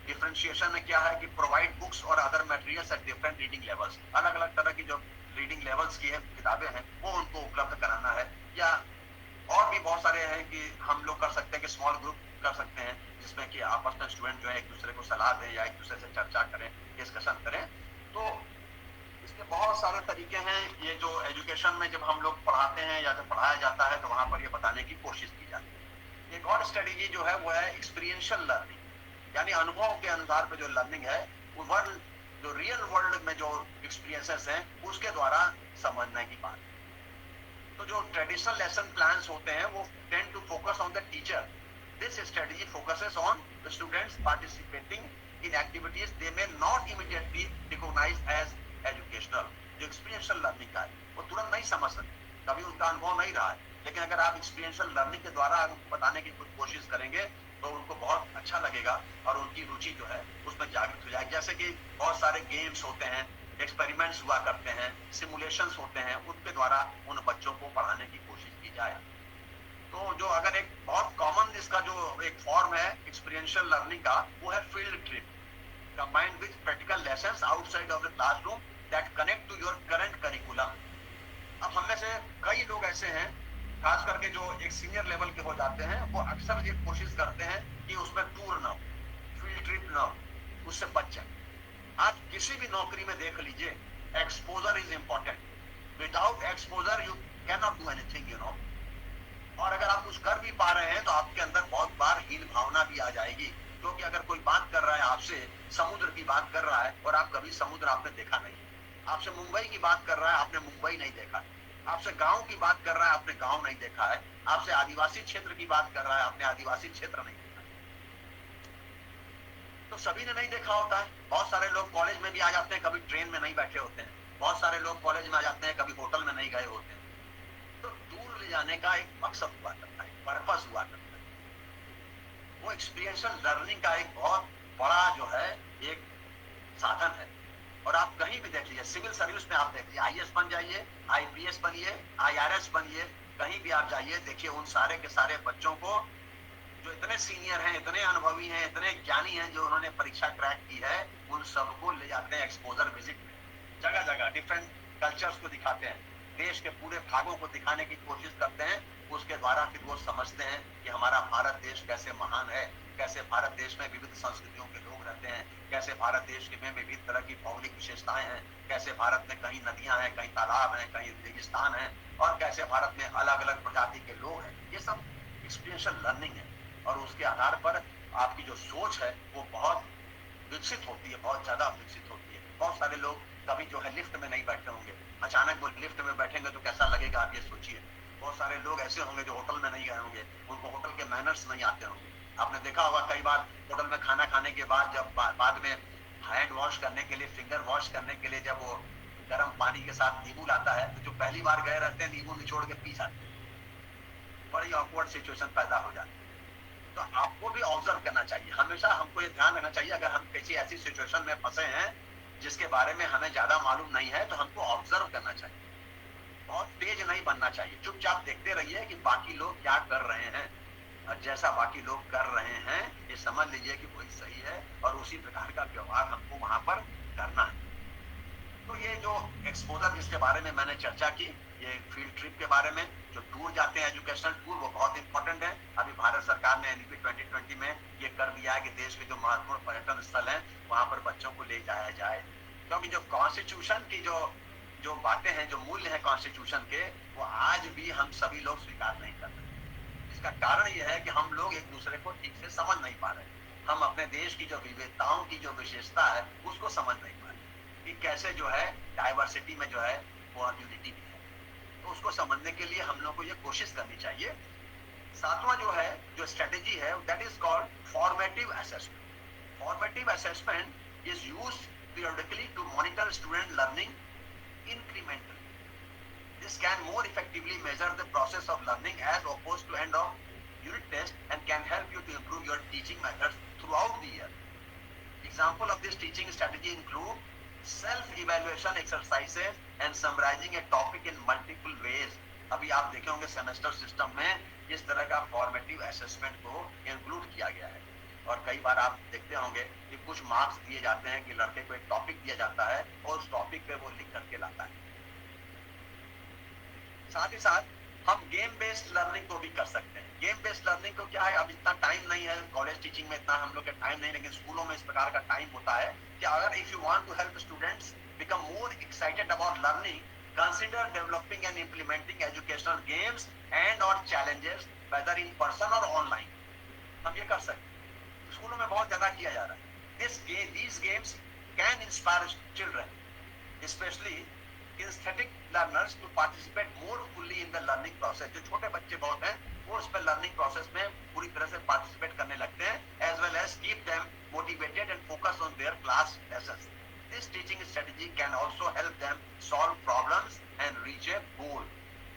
डिफरेंशिएशन में क्या है कि प्रोवाइड बुक्स और other materials at different reading levels. अलग अलग तरह की जो रीडिंग लेवल्स की है किताबें हैं वो उनको उपलब्ध कराना है. या और भी बहुत सारे हैं कि हम लोग कर सकते हैं कि स्मॉल ग्रुप कर सकते हैं जिसमें कि आपस में स्टूडेंट जो है एक दूसरे को सलाह दें या एक दूसरे से चर्चा करें, डिस्कशन करें. तो इसके बहुत सारे तरीके हैं. ये जो एजुकेशन में जब हम लोग पढ़ाते हैं या जब पढ़ाया जाता है तो वहां पर ये बताने की कोशिश की जाती है. एक और स्ट्रेटेजी जो है वो है एक्सपीरियंशियल लर्निंग, यानी अनुभव के अनुसार पे जो लर्निंग है वो वर्ल्ड जो रियल वर्ल्ड में जो एक्सपीरियंसेस हैं उसके द्वारा समझने की बात. तो जो ट्रेडिशनल लेसन प्लान्स होते हैं वो tend to focus on the teacher. This strategy focuses on the students participating in activities they may not immediately recognize as educational. जो experiential learning का है वो तुरंत नहीं समझ सकते, कभी उनका अनुभव नहीं रहा है. लेकिन अगर आप experiential learning के द्वारा उनको बताने की कुछ कोशिश करेंगे तो उनको बहुत अच्छा लगेगा और उनकी रुचि जो है उसमें जागृत हो जाएगी. जैसे कि बहुत सारे गेम्स होते हैं, एक्सपेरिमेंट्स हुआ करते हैं, सिमुलेशंस होते हैं, उनके द्वारा उन बच्चों को पढ़ाने की कोशिश की जाए. तो जो अगर एक बहुत कॉमन इसका जो एक फॉर्म है एक्सपीरियंशियल लर्निंग का वो है field trip combined with practical lessons outside of the classroom that connect to your current curriculum. अब हम में से कई लोग ऐसे हैं, खास करके जो एक सीनियर लेवल के हो जाते हैं, वो अक्सर ये कोशिश करते हैं कि उसमें टूर ना हो, फील्ड ट्रिप ना हो, उससे बच जाए. आज किसी भी नौकरी में देख लीजिए exposure is important. Without exposure you can not do anything, you know. और अगर आप कुछ कर भी पा रहे हैं तो आपके अंदर बहुत बार हीन भावना भी आ जाएगी, क्योंकि अगर कोई बात कर रहा है आपसे, समुद्र की बात कर रहा है और आप कभी समुद्र आपने देखा नहीं, आपसे मुंबई की बात कर रहा है, आपने मुंबई नहीं देखा, आपसे गांव की बात कर रहा है, आपने गांव नहीं देखा है, आपसे आदिवासी क्षेत्र की बात कर रहा है, आपने आदिवासी क्षेत्र नहीं देखा. तो सभी ने नहीं देखा होता है. बहुत सारे लोग कॉलेज में भी आ जाते हैं, कभी ट्रेन में नहीं बैठे होते हैं. बहुत सारे लोग कॉलेज में आ जाते हैं, कभी होटल में नहीं गए होते हैं. तो दूर ले जाने का एक मकसद हुआ करता है, पर्पस हुआ करता है. वो एक्सपीरियंशियल लर्निंग का एक बहुत बड़ा जो है एक साधन है. और आप कहीं भी देख लीजिए, सिविल सर्विस में आप देख लीजिए, आईएएस बन जाइए, आईपीएस बनिए, आईआरएस बनिए, कहीं भी आप जाइए, देखिए उन सारे के सारे बच्चों को जो इतने सीनियर हैं, इतने अनुभवी हैं, इतने ज्ञानी हैं, जो उन्होंने परीक्षा क्रैक की है, उन सबको ले जाते हैं एक्सपोजर विजिट में. जगह जगह डिफरेंट कल्चर्स को दिखाते हैं, देश के पूरे भागों को दिखाने की कोशिश करते हैं. उसके द्वारा फिर वो समझते हैं कि हमारा भारत देश कैसे महान है, कैसे भारत देश में विविध संस्कृतियों के लोग रहते हैं, कैसे भारत देश में विविध तरह की भौगोलिक विशेषताएं हैं, कैसे भारत में कहीं नदियां हैं, कहीं तालाब हैं, कहीं रेगिस्तान है, और कैसे भारत में अलग अलग प्रजाति के लोग हैं. ये सब एक्सपीरियंशियल लर्निंग है और उसके आधार पर आपकी जो सोच है वो बहुत विकसित होती है, बहुत ज्यादा विकसित होती है. बहुत सारे लोग कभी जो है लिफ्ट में नहीं बैठे होंगे, अचानक वो लिफ्ट में बैठेंगे तो कैसा लगेगा आप ये सोचिए। बहुत सारे लोग ऐसे होंगे जो होटल में नहीं गए होंगे, उनको होटल के मैनर्स नहीं आते होंगे। आपने देखा होगा कई बार होटल में खाना खाने के बाद जब बाद में हैंड वॉश करने के लिए, फिंगर वॉश करने के लिए जब वो गर्म पानी के साथ नींबू लाता है, तो जो पहली बार गए रहते हैं नींबू निचोड़ के पी जाते हैं, बड़ी ऑकवर्ड सिचुएशन पैदा हो जाती है। तो आपको भी ऑब्जर्व करना चाहिए, हमेशा हमको ये ध्यान रखना चाहिए, अगर हम किसी ऐसी सिचुएशन में फंसे हैं जिसके बारे में हमें ज्यादा मालूम नहीं है, तो हमको ऑब्जर्व करना चाहिए। बहुत तेज नहीं बनना चाहिए, चुपचाप देखते रहिए कि बाकी लोग क्या कर रहे हैं, और जैसा बाकी लोग कर रहे हैं ये समझ लीजिए कि वही सही है, और उसी प्रकार का व्यवहार हमको वहां पर करना है। तो ये जो एक्सपोजर जिसके बारे में मैंने चर्चा की, ये फील्ड ट्रिप के बारे में, जो टूर जाते हैं एजुकेशनल टूर, वो बहुत इंपॉर्टेंट है। अभी भारत सरकार ने एनईपी 2020 में ये कर दिया है कि देश के जो महत्वपूर्ण पर्यटन स्थल हैं वहां पर बच्चों को ले जाया जाए, क्योंकि जो कॉन्स्टिट्यूशन की जो बातें हैं, जो मूल्य हैं कॉन्स्टिट्यूशन के, वो आज भी हम सभी लोग स्वीकार नहीं कर रहे। इसका कारण ये है कि हम लोग एक दूसरे को ठीक से समझ नहीं पा रहे, हम अपने देश की जो विविधताओं की जो विशेषता है उसको समझ नहीं पा रहे कि कैसे जो है डाइवर्सिटी में जो है वो यूनिटी भी है। तो उसको समझने के लिए हम लोग को ये कोशिश करनी चाहिए। सातवां जो है, जो स्ट्रेटेजी है, that is called formative assessment. Formative assessment is used periodically to monitor student learning incrementally. This can more effectively measure the process of learning as opposed to end of unit test and can help you to improve your teaching methods throughout the year. Example of this teaching strategy include self-evaluation exercises and summarizing a topic in multiple ways. अभी आप देखे होंगे semester system में इस तरह का formative assessment को include किया गया है, और कई बार आप देखते होंगे कि कुछ मार्क्स दिए जाते हैं कि लड़के को एक टॉपिक दिया जाता है और उस टॉपिक पे वो लिख करके लाता है। साथ ही साथ हम गेम बेस्ड लर्निंग को भी कर सकते हैं। गेम बेस्ड लर्निंग को क्या है, अब इतना टाइम नहीं है कॉलेज टीचिंग में, इतना हम लोग के टाइम नहीं, लेकिन स्कूलों में इस प्रकार का टाइम होता है कि अगर if you want to help students become more excited about learning, consider developing and implementing educational games and or challenges whether in person or online. हम ये कर सकते हैं, स्कूलों में बहुत ज्यादा किया जा रहा है। These games can inspire children, especially kinesthetic learners, to participate more fully in the learning process. जो छोटे बच्चे बहुत हैं वो इस पर लर्निंग प्रोसेस में पूरी तरह से पार्टिसिपेट करने लगते हैं, as well as keep them motivated and focus on their class lessons. This teaching strategy can also help them solve problems and reach a goal.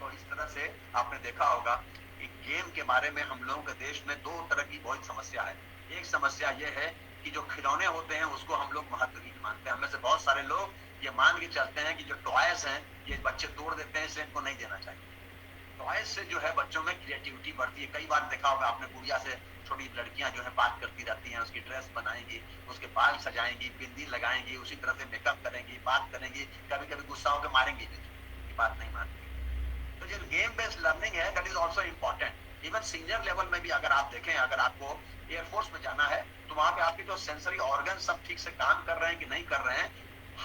तो इस तरह से आपने देखा होगा कि गेम के बारे में हम लोगों के देश में दो तरह की बहुत समस्या है। एक समस्या ये है कि जो खिलौने होते हैं उसको हम लोग महत्वहीन मानते हैं। हमें से बहुत सारे लोग ये मान के चलते हैं कि जो टॉयज हैं ये बच्चे तोड़ देते हैं, इसलिए इनको नहीं देना चाहिए। टॉयज से जो है बच्चों में क्रिएटिविटी बढ़ती है। कई बार देखा होगा आपने, गुड़िया से छोटी लड़कियां जो है बात करती रहती हैं, उसकी ड्रेस बनाएंगी, उसके बाल सजाएंगी, बिंदी लगाएंगी, उसी तरह से मेकअप करेंगी, बात करेंगी, कभी कभी गुस्सा होकर मारेंगी भी, ये बात नहीं मानती। तो जो गेम बेस्ड लर्निंग है that is also important. Even senior level में भी अगर आप देखें, अगर आपको एयरफोर्स में जाना है तो वहां पे आपके जो सेंसरी ऑर्गन सब ठीक से काम कर रहे हैं कि नहीं कर रहे हैं,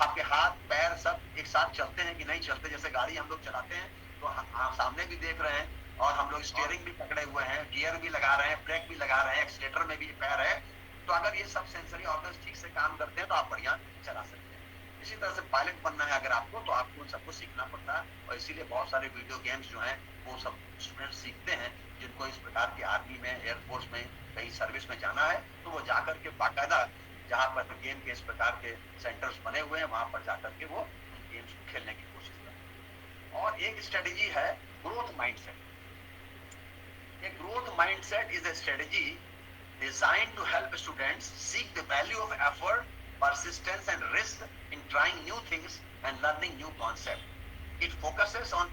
आपके हाथ पैर सब एक साथ चलते हैं कि नहीं चलते। जैसे गाड़ी हम लोग चलाते हैं तो आप सामने भी देख रहे हैं और हम लोग स्टीयरिंग भी पकड़े हुए हैं, गियर भी लगा रहे हैं, ब्रेक भी लगा रहे हैं, एक्सीलेटर में भी पैर है। तो अगर ये सब सेंसरी ऑर्गन ठीक से काम करते हैं तो आप बढ़िया चला सकते हैं। इसी तरह से पायलट बनना है अगर आपको, तो आपको उन सबको सीखना पड़ता है, और इसीलिए बहुत सारे वीडियो गेम्स जो हैं वो सब स्टूडेंट सीखते हैं, जिनको इस प्रकार की आर्मी में, एयरफोर्स में, कहीं सर्विस में जाना है तो वो जाकर के बाकायदा जहाँ पर गेम के इस प्रकार के सेंटर्स बने हुए हैं वहां पर जाकर के वो गेम्स खेलने की कोशिश करें। और एक स्ट्रेटेजी है growth mindset. A growth mindset is a strategy designed to help students seek the value of effort, persistence and risk in trying new things and learning new concepts. It focuses on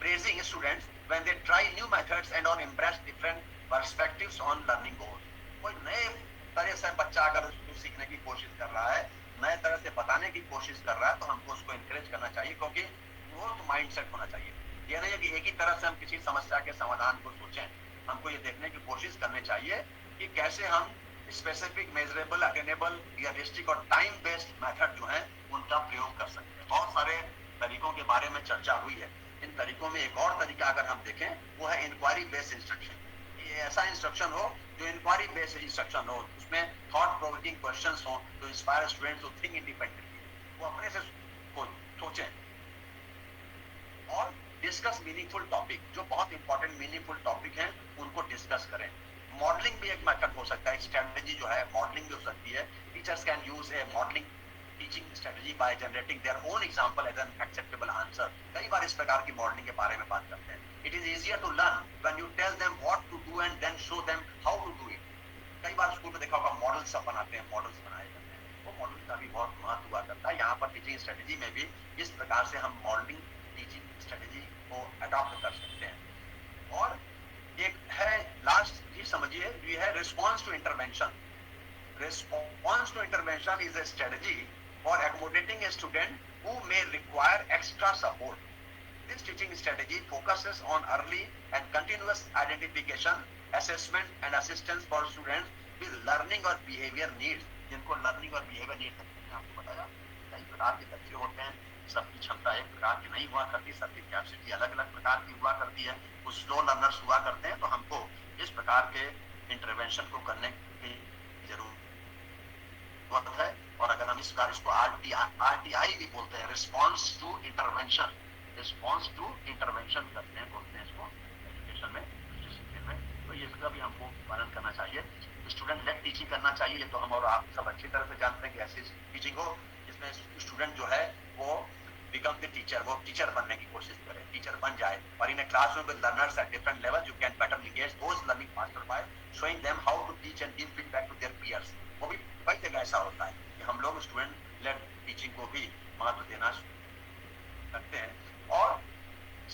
praising students when they try new methods and on embrace different perspectives on learning goals. कोई नए तरह से बच्चा अगर उसको सीखने की कोशिश कर रहा है, नए तरह से बताने की कोशिश कर रहा है, तो हमको उसको इंकरेज करना चाहिए, क्योंकि ग्रोथ माइंडसेट होना चाहिए। ये नहीं है कि एक ही तरह से हम किसी समस्या के समाधान को सोचें। हमको ये देखने की कोशिश करनी चाहिए कि कैसे हम स्पेसिफिक, मेजरेबल, अटेनेबल, रियलिस्टिक और टाइम बेस्ड मेथड जो है उनका प्रयोग कर सकते हैं। बहुत सारे तरीकों के बारे में चर्चा हुई है। इन तरीकों में एक और तरीका अगर हम देखें वो है इंक्वायरी बेस्ड इंस्ट्रक्शन। ये ऐसा इंस्ट्रक्शन हो जो इंक्वायरी बेस्ड इंस्ट्रक्शन हो, उसमें थॉट प्रोवोकिंग क्वेश्चंस हो, तो inspire students to think independently. वो अपने से सोचें और डिस्कस मीनिंगफुल टॉपिक, जो बहुत इंपॉर्टेंट मीनिंगफुल टॉपिक हैं उनको डिस्कस करें। मॉडलिंग भी एक मेथड हो सकता है, स्ट्रेटजी जो है मॉडलिंग भी हो सकती है। Teachers can use a modelling teaching strategy by generating their own example as an acceptable answer. कई बार इस प्रकार की मॉडलिंग के बारे में बात करते हैं। It is easier to learn when you tell them what to do and then show them how to do it. कई बार स्कूल में देखा होगा मॉडल सब बनाते हैं, मॉडल्स बनाए जाते हैं, वो मॉडल का भी बहुत महत्व हुआ करता है। यहाँ पर टीचिंग स्ट्रेटजी में भी इस प्रकार से हम मॉडलिंग टीचिंग स्ट्रेटजी को अडॉप्ट कर सकते हैं। और एक है लास्ट ही समझिए, ये है response to intervention. Response to intervention is a strategy for accommodating a student who may require extra support. This teaching strategy focuses on early and continuous identification, assessment and assistance for students with learning or behavior needs. जिनको learning और behavior needs हैं, आपको बताया कई प्रकार के बच्चे होते हैं, सबकी क्षमता एक प्रकार की नहीं हुआ करती, सबकी कैपेसिटी अलग अलग प्रकार की हुआ करती है। कुछ स्लो लर्नर्स हुआ करते हैं, तो हमको इस प्रकार के इंटरवेंशन को करने की जरूरत है। और अगर हम इसको RTI भी बोलते हैं, response to intervention, response to intervention करते हैं, बोलते हैं इसको एजुकेशन में, डिसिप्लिन में। तो ये इसका भी हमको पालन करना चाहिए। स्टूडेंट लेड टीचिंग करना चाहिए, तो हम और आप सब अच्छी तरह से जानते हैं कि ऐसी टीचिंग हो जिसमें स्टूडेंट जो है वो बिकम द टीचर, वो टीचर बनने की कोशिश करे, टीचर बन जाए। और in a classroom with learners at different level you can better engage those learning faster by showing them how to teach and give feedback to their peers. वो भी कई जगह ऐसा होता है कि हम लोग स्टूडेंट लेड टीचिंग को भी महत्व देना सकते हैं। और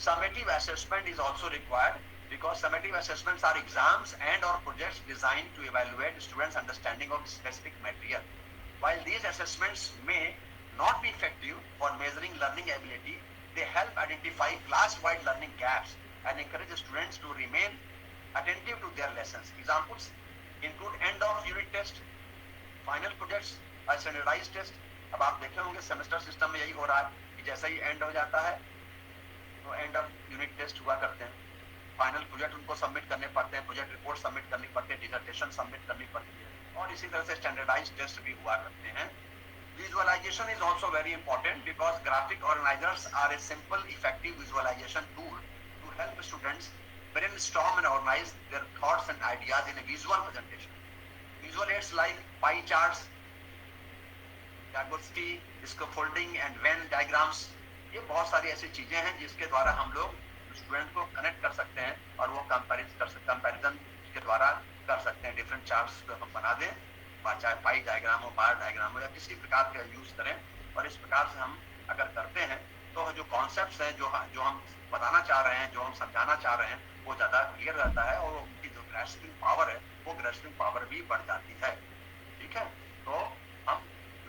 summative assessment is also required because summative assessments are exams and or projects designed to evaluate students' understanding of specific material. While these assessments may not be effective for measuring learning ability, they help identify class-wide learning gaps and encourage students to remain attentive to their lessons. Examples include end of unit test, final projects, और standardised test. अब आप देखे होंगे semester system में यही हो रहा है कि जैसा ही एंड हो जाता है तो एंड ऑफ यूनिट टेस्ट हुआ करते हैं, फाइनल प्रोजेक्ट उनको सबमिट करने पड़ते हैं, प्रोजेक्ट रिपोर्ट सबमिट करनी पड़ती है, डिसर्टेशन सबमिट करनी पड़ती है, और इसी तरह से स्टैंडर्डाइज्ड टेस्ट भी हुआ करते हैं। Visualization is also very important because graphic organizers are a simple, effective visualization tool to help students brainstorm and organize their thoughts and ideas in a visual presentation. Visual aids like pie charts, diagonally, scaffolding and Venn diagrams, ये बहुत सारी ऐसी चीजें हैं जिसके द्वारा हम लोग स्टूडेंट को कनेक्ट कर सकते हैं और वो कंपैरिजन के द्वारा कर सकते हैं। डिफरेंट चार्ट्स को हम बना दें, चाहे पाई डायग्राम हो, बार डायग्राम हो, या किसी प्रकार का यूज करें। और इस प्रकार से हम अगर करते हैं तो जो कॉन्सेप्ट्स हैं, जो हम बताना चाह रहे हैं, जो हम समझाना चाह रहे हैं, वो ज्यादा क्लियर रहता है और उनकी जो ग्रास्पिंग पावर है वो ग्रास्पिंग पावर भी बढ़ जाती है। ठीक है, तो हम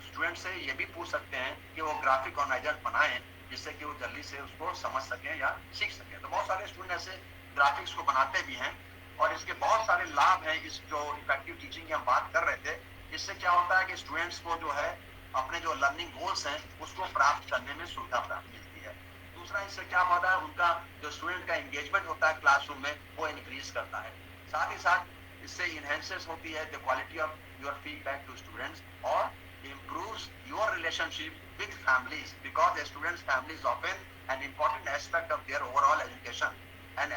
स्टूडेंट से ये भी पूछ सकते हैं कि वो ग्राफिक ऑर्गेनाइजर बनाएं जिससे कि वो जल्दी से उसको समझ सकें या सीख सकें। तो बहुत सारे स्टूडेंट ऐसे ग्राफिक्स को बनाते भी हैं और इसके बहुत सारे लाभ हैं। इस जो इफेक्टिव टीचिंग की हम बात कर रहे थे, इससे क्या होता है कि स्टूडेंट्स को जो है अपने जो लर्निंग गोल्स हैं उसको प्राप्त करने में सुविधा प्राप्त मिलती है। दूसरा, इससे क्या होता है, उनका जो स्टूडेंट का एंगेजमेंट होता है क्लासरूम में वो इंक्रीज करता है। साथ ही साथ इससे इनहेंसेस होती है the quality of your feedback to students और improves your relationship with families because a student's family is often an important aspect of their overall education, and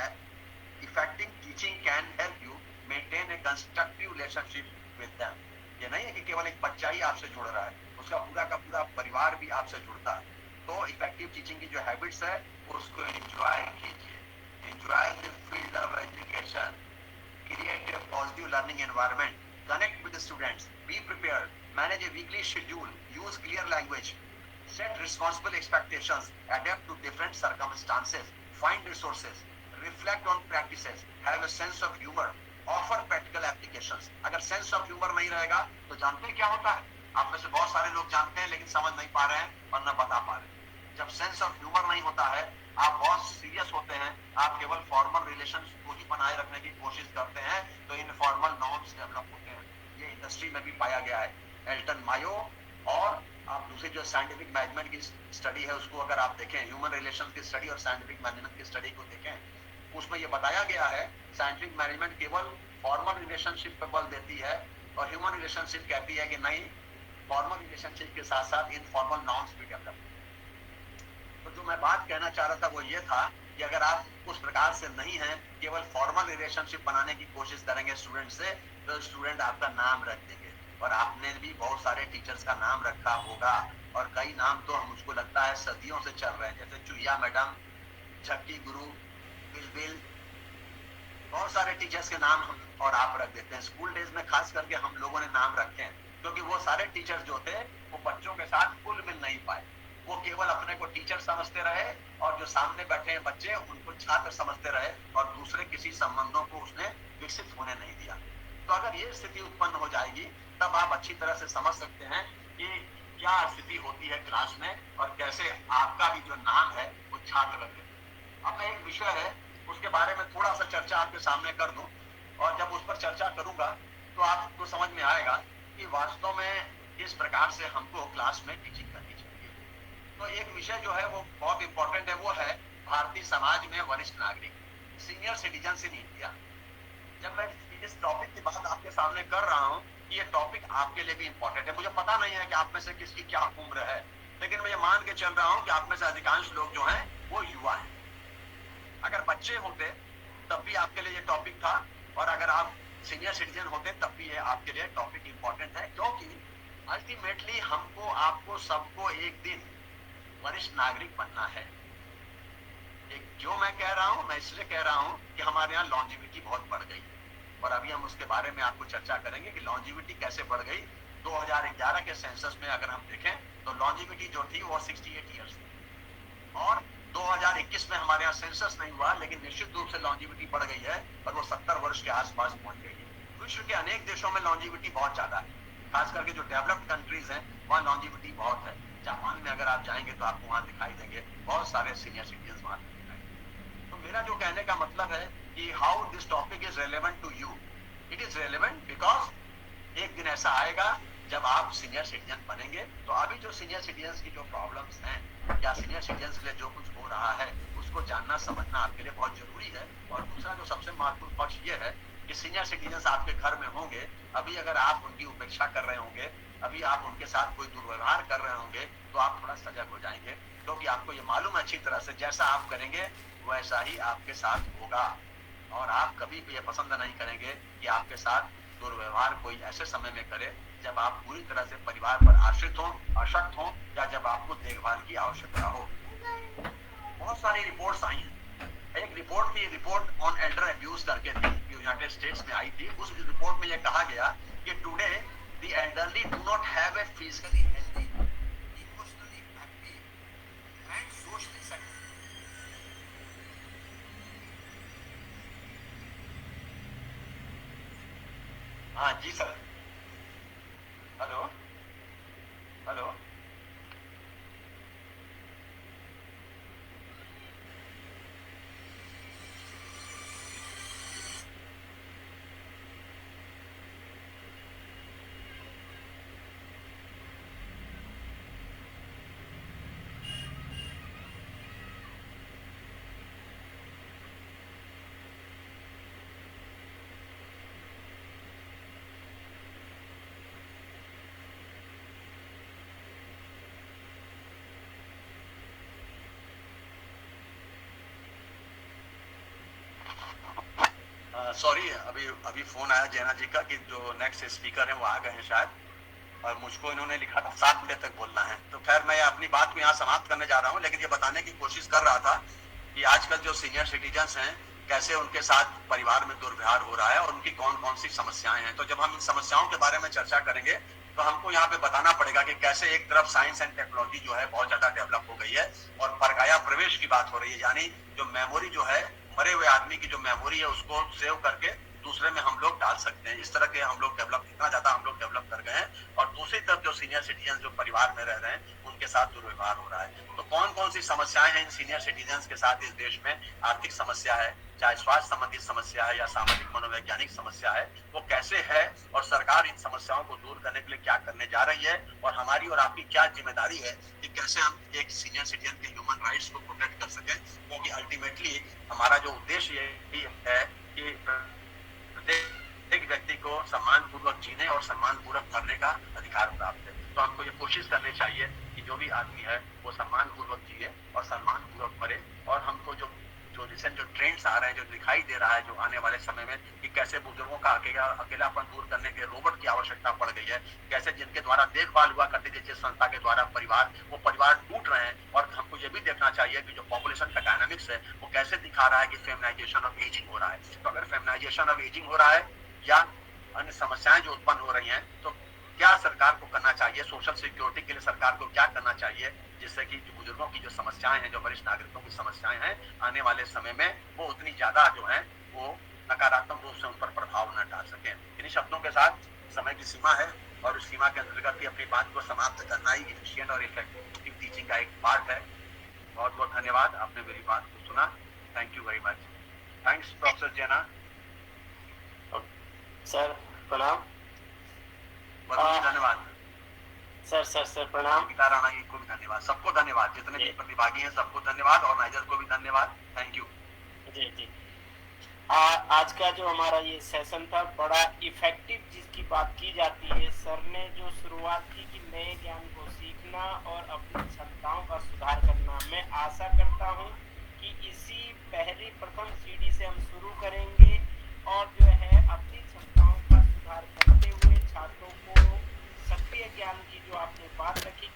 effective teaching can help you maintain a constructive relationship with them. ये नहीं है कि केवल एक बच्चा ही आपसे जुड़ रहा है, उसका पूरा का पूरा परिवार भी आपसे जुड़ता है। तो इफेक्टिव टीचिंग की जो हैबिट्स है उसको एंजॉय कीजिए, enjoy the field of education, create a positive learning environment, connect with the students, be prepared, manage a weekly schedule, use clear language, set responsible expectations, adapt to different circumstances, find resources, reflect on practices, have a sense of humor, offer practical applications. अगर sense of humor नहीं रहेगा तो जानते हैं क्या होता है, आप में से बहुत सारे लोग जानते हैं लेकिन समझ नहीं पा रहे हैं और न बता पा रहे हैं। जब सेंस ऑफ ह्यूमर नहीं होता है, आप बहुत सीरियस होते हैं, आप केवल फॉर्मल रिलेशन को ही बनाए रखने की कोशिश करते हैं, तो इनफॉर्मल नॉर्म्स डेवलप होते हैं। ये इंडस्ट्री में भी पाया गया है। एल्टन मायो और आप दूसरी जो साइंटिफिक मैनेजमेंट की स्टडी है उसको अगर आप देखें, ह्यूमन रिलेशन की स्टडी और साइंटिफिक मैनेजमेंट की स्टडी को देखें, उसमें ये बताया गया है साइंटिफिक मैनेजमेंट केवल फॉर्मल रिलेशनशिप पर बल देती है और ह्यूमन रिलेशनशिप कहती है कि नहीं, फॉर्मल रिलेशनशिप के साथ साथ इनफॉर्मल नॉर्म्स भी डेवलप। तो जो मैं बात कहना चाह रहा था वो ये था कि अगर आप उस प्रकार से नहीं हैं, केवल फॉर्मल रिलेशनशिप बनाने की कोशिश करेंगे स्टूडेंट से, तो स्टूडेंट आपका नाम रख देंगे। और आपने भी बहुत सारे टीचर्स का नाम रखा होगा, और कई नाम तो मुझको लगता है सदियों से चल रहे हैं, जैसे चुहिया मैडम, झक्की गुरु, बिलबिल, बहुत सारे टीचर्स के नाम हम और आप रख देते हैं। स्कूल डेज में खास करके हम लोगों ने नाम रखे हैं, क्योंकि वो सारे टीचर जो थे वो बच्चों के साथ घुल मिल नहीं पाए। वो केवल अपने को टीचर समझते रहे, और जो सामने बैठे हैं बच्चे उनको छात्र समझते रहे, और दूसरे किसी संबंधों को उसने विकसित होने नहीं दिया। तो अगर ये स्थिति उत्पन्न हो जाएगी, तब आप अच्छी तरह से समझ सकते हैं कि क्या स्थिति होती है क्लास में, और कैसे आपका भी जो नाम है वो छात्र रखे। अब मैं एक विषय है उसके बारे में थोड़ा सा चर्चा आपके सामने कर दूं, और जब उस पर चर्चा करूंगा तो आपको समझ में आएगा कि वास्तव में किस प्रकार से हमको क्लास में टीचिंग करनी चाहिए। तो एक विषय जो है वो बहुत इंपॉर्टेंट है, वो है भारतीय समाज में वरिष्ठ नागरिक, सीनियर सिटीजन इन इंडिया। जब मैं इस टॉपिक की बात आपके सामने कर रहा हूँ, ये टॉपिक आपके लिए भी इंपॉर्टेंट है। मुझे पता नहीं है कि आप में से किसकी क्या उम्र है, लेकिन मैं ये मान के चल रहा हूँ कि आप में से अधिकांश लोग जो हैं वो युवा हैं। अगर बच्चे होते तब भी आपके लिए ये टॉपिक था, और अगर आप सीनियर सिटीजन होते तब भी ये आपके लिए टॉपिक इंपॉर्टेंट है, क्योंकि अल्टीमेटली हमको आपको सबको एक दिन वरिष्ठ नागरिक बनना है। एक जो मैं कह रहा हूँ, मैं इसलिए कह रहा हूँ कि हमारे यहाँ लॉन्जिविटी बहुत बढ़ गई, और अभी हम उसके बारे में आपको चर्चा करेंगे कि लॉन्जिविटी कैसे बढ़ गई। 2011 के सेंसस में अगर हम देखें तो लॉन्जिविटी जो थी वो 68 ईयर्स थी, और 2021 में हमारे यहाँ सेंसस नहीं हुआ, लेकिन निश्चित रूप से लॉन्जिविटी बढ़ गई है, और वो 70 वर्ष के आसपास पहुंच गई है। विश्व के अनेक देशों में लॉन्जिविटी बहुत ज्यादा है, खास करके जो डेवलप्ड कंट्रीज हैं वहाँ लॉन्जिविटी बहुत है। जापान में अगर आप जाएंगे तो आपको वहाँ दिखाई देंगे बहुत सारे सीनियर सिटीजन वहाँ दिखाई। तो मेरा जो कहने का मतलब है कि how this topic is relevant to you, it is relevant because एक दिन ऐसा आएगा जब आप सीनियर सिटीजन बनेंगे, तो अभी जो सीनियर सिटीजन की जो प्रॉब्लम्स हैं या सीनियर सिटीजन के लिए जो कुछ हो रहा है उसको जानना समझना आपके लिए बहुत जरूरी है। और दूसरा जो सबसे महत्वपूर्ण पक्ष ये है कि सीनियर सिटीजन आपके घर में होंगे, अभी अगर आप उनकी उपेक्षा कर रहे होंगे, अभी आप उनके साथ कोई दुर्व्यवहार कर रहे होंगे, तो आप थोड़ा सजग हो जाएंगे, क्योंकि आपको ये मालूम है अच्छी तरह से जैसा आप करेंगे वैसा ही आपके साथ होगा। और आप कभी भी ये पसंद नहीं करेंगे कि आपके साथ दुर्व्यवहार कोई ऐसे समय में करे जब आप पूरी तरह से परिवार पर आश्रित हो, अशक्त हो, या जब आपको देखभाल की आवश्यकता हो। बहुत सारी रिपोर्ट्स आई हैं। एक रिपोर्ट थी, रिपोर्ट ऑन एल्डर अब्यूज करके थी, यूनाइटेड स्टेट्स में आई थी। उस रिपोर्ट में यह कहा गया कि today the elderly do not have a physically healthy, emotionally happy and socially settled. हाँ जी सर, हेलो हेलो, सॉरी अभी फोन आया जैना जी का कि जो नेक्स्ट स्पीकर है वो आ गए हैं शायद, और मुझको इन्होंने लिखा था 7 मिनट तक बोलना है। तो खैर मैं अपनी बात को यहाँ समाप्त करने जा रहा हूँ, लेकिन ये बताने की कोशिश कर रहा था कि आजकल जो सीनियर सिटीजन हैं कैसे उनके साथ परिवार में दुर्व्यवहार हो रहा है और उनकी कौन कौन सी समस्याएं हैं। तो जब हम इन समस्याओं के बारे में चर्चा करेंगे तो हमको यहाँ पे बताना पड़ेगा कि कैसे एक तरफ साइंस एंड टेक्नोलॉजी जो है बहुत ज्यादा डेवलप हो गई है, और परकाया प्रवेश की बात हो रही है, यानी जो मेमोरी जो है मरे हुए आदमी की जो मेमोरी है उसको सेव करके दूसरे में हम लोग डाल सकते हैं। इस तरह के हम लोग डेवलप, इतना ज्यादा हम लोग डेवलप कर गए हैं। और दूसरी तरफ जो सीनियर सिटीजन जो परिवार में रह रहे हैं उनके साथ दुर्व्यवहार हो रहा है। तो कौन कौन सी समस्याएं हैं इन सीनियर सिटीजन के साथ इस देश में? आर्थिक समस्या है, चाहे स्वास्थ्य संबंधित समस्या है या सामाजिक मनोवैज्ञानिक समस्या है, वो कैसे है और सरकार इन समस्याओं को दूर करने के लिए क्या करने जा रही है, और हमारी और आपकी क्या जिम्मेदारी है कि कैसे हम एक सीनियर सिटीजन के ह्यूमन राइट्स को प्रोटेक्ट कर सकें। क्योंकि अल्टीमेटली हमारा जो उद्देश्य यही है कि प्रत्येक व्यक्ति को सम्मान पूर्वक जीने और सम्मान पूर्वक करने का अधिकार प्राप्त है। तो हमको ये कोशिश करनी चाहिए कि जो भी आदमी है वो सम्मान पूर्वक जिए और सम्मान पूर्वक मरे। और हमको जो रिसेंट जो ट्रेंड्स आ रहे हैं, जो दिखाई दे रहा है जो आने वाले समय में, कि कैसे बुजुर्गों का अकेलापन दूर करने के रोबोट की आवश्यकता पड़ गई है, कैसे जिनके द्वारा देखभाल हुआ करती थी जिस संस्था के द्वारा वो परिवार टूट रहे हैं। और हमको ये भी देखना चाहिए कि जो पॉपुलेशन का डायनामिक्स है वो कैसे दिखा रहा है कि फेमिनाइजेशन ऑफ एजिंग हो रहा है। तो अगर फेमिनाइजेशन ऑफ एजिंग हो रहा है या अन्य समस्याएं जो उत्पन्न हो रही हैं, तो क्या सरकार को करना चाहिए, सोशल सिक्योरिटी के लिए सरकार को क्या करना चाहिए, जिससे कि जो बुजुर्गों की जो समस्याएं हैं, जो वरिष्ठ नागरिकों की समस्याएं हैं, आने वाले समय में वो उतनी ज्यादा जो है वो नकारात्मक रूप से उन पर प्रभाव न डाल सके। इन्हीं शब्दों के साथ, समय की सीमा है और उस सीमा के अंतर्गत ही अपनी बात को समाप्त करना ही एफिशिएंट और इफेक्टिव टीचिंग का एक पार्ट है। बहुत बहुत धन्यवाद, आपने मेरी बात को सुना। Thank you very much. Thanks professor जैना। सर प्रणाम। धन्यवाद सर प्रणाम। गीता राणा जी को भी धन्यवाद, सबको धन्यवाद, जितने भी प्रतिभागी हैं सबको धन्यवाद, ऑर्गेनाइजर को भी धन्यवाद। Thank you. जी। आज का जो हमारा ये सेशन था बड़ा इफेक्टिव, जिसकी बात की जाती है। सर ने जो शुरुआत की कि नए ज्ञान को सीखना और अपनी क्षमताओं का सुधार करना, मैं आशा करता हूँ कि इसी प्रथम सीढ़ी से हम शुरू करेंगे और जो है अपनी क्षमताओं का सुधार करते हुए छात्रों को सक्रिय ज्ञान की जो आपने बात रखी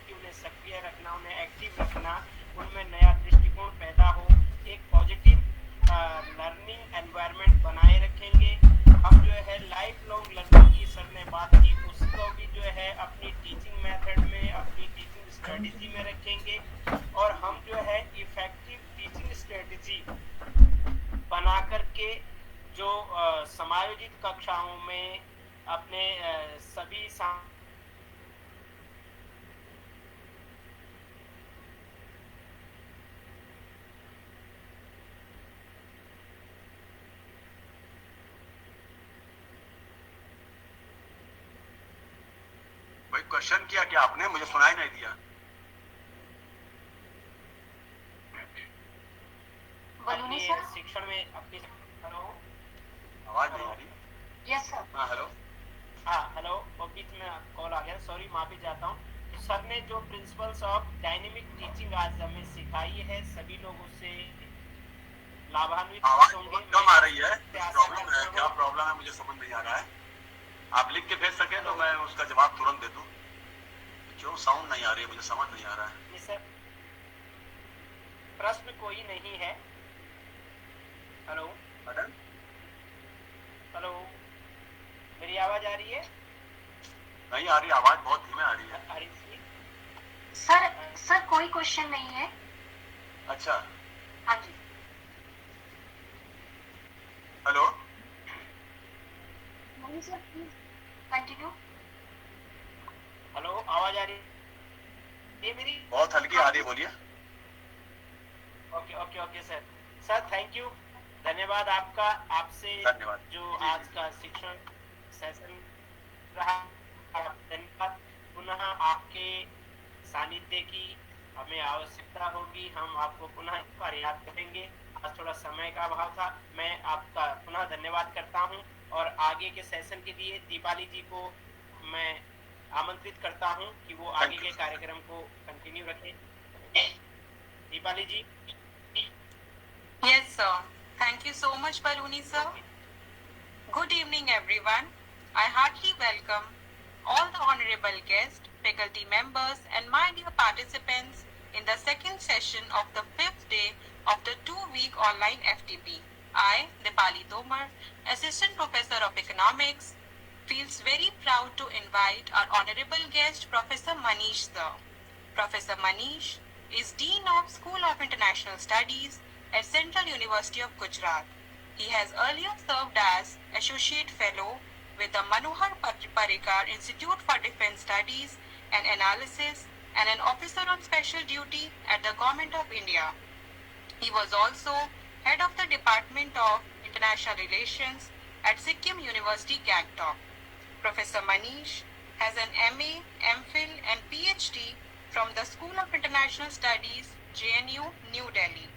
कि उन्हें सक्रिय रखना, उन्हें एक्टिव रखना, उनमें नया दृष्टिकोण पैदा हो, एक पॉजिटिव लर्निंग एनवायरनमेंट बनाए रखेंगे। हम जो है लाइफ लॉन्ग लर्निंग की सर ने बात की, उसको भी जो है अपनी टीचिंग मेथड में, अपनी टीचिंग स्ट्रेटेजी में रखेंगे और हम जो है इफेक्टिव टीचिंग स्ट्रेटेजी बना करके जो समायोजित कक्षाओं में अपने सभी भाई क्वेश्चन किया क्या आपने? मुझे सुनाई नहीं दिया। अपनी शिक्षण में अपनी आवाज नहीं आ रही। Yes sir. हाँ हेलो। हेलो, बीच में कॉल आ गया, सॉरी, माफी चाहता हूँ। तो सर ने जो प्रिंसिपल्स ऑफ डायनेमिक टीचिंग आज हमें सिखाई है, सभी लोग उससे लाभान्वित आवाज होंगे। बहुत कम आ रही है, प्रॉब्लम है क्या? प्रॉब्लम है, मुझे समझ नहीं आ रहा है। आप लिख के भेज सके तो मैं उसका जवाब तुरंत दे दूं। क्यों साउंड नहीं आ रही है, मुझे समझ नहीं आ रहा है। नहीं सर, प्रश्न कोई नहीं है। हेलो हेलो, मेरी आवाज आ रही है? नहीं आ रही, आवाज बहुत धीमे आ रही है। सर कोई क्वेश्चन नहीं है। अच्छा, हाँ जी। हेलो नहीं सर, प्लीज कंटिन्यू। हेलो, आवाज आ रही है ये मेरी? बहुत हल्की आ रही है, बोलिए। ओके सर थैंक यू, धन्यवाद आपका। आपसे धन्यवाद। जो आज का शिक्षण सेशन रहा, धन्यवाद। पुनः आपके सानिध्य की हमें आवश्यकता होगी, हम आपको पुनः एक बार याद करेंगे। आज थोड़ा समय का अभाव था। मैं आपका पुनः धन्यवाद करता हूं और आगे के सेशन के लिए दीपाली जी को मैं आमंत्रित करता हूं कि वो आगे के कार्यक्रम को कंटिन्यू रखें। दीपाली जी। Yes, sir. Thank you so much, Baluni sir. Good evening, everyone. I heartily welcome all the honorable guests, faculty members, and my dear participants in the second session of the 5th day of the 2-week online FTP. I, Dipali Tomar, Assistant Professor of Economics, feels very proud to invite our honorable guest, Professor Manish sir. Professor Manish is Dean of School of International Studies at Central University of Gujarat. He has earlier served as Associate Fellow with the Manohar Parrikar Institute for Defence Studies and Analysis and an Officer on Special Duty at the Government of India. He was also Head of the Department of International Relations at Sikkim University, Gangtok. Professor Manish has an MA, MPhil and PhD from the School of International Studies, JNU, New Delhi.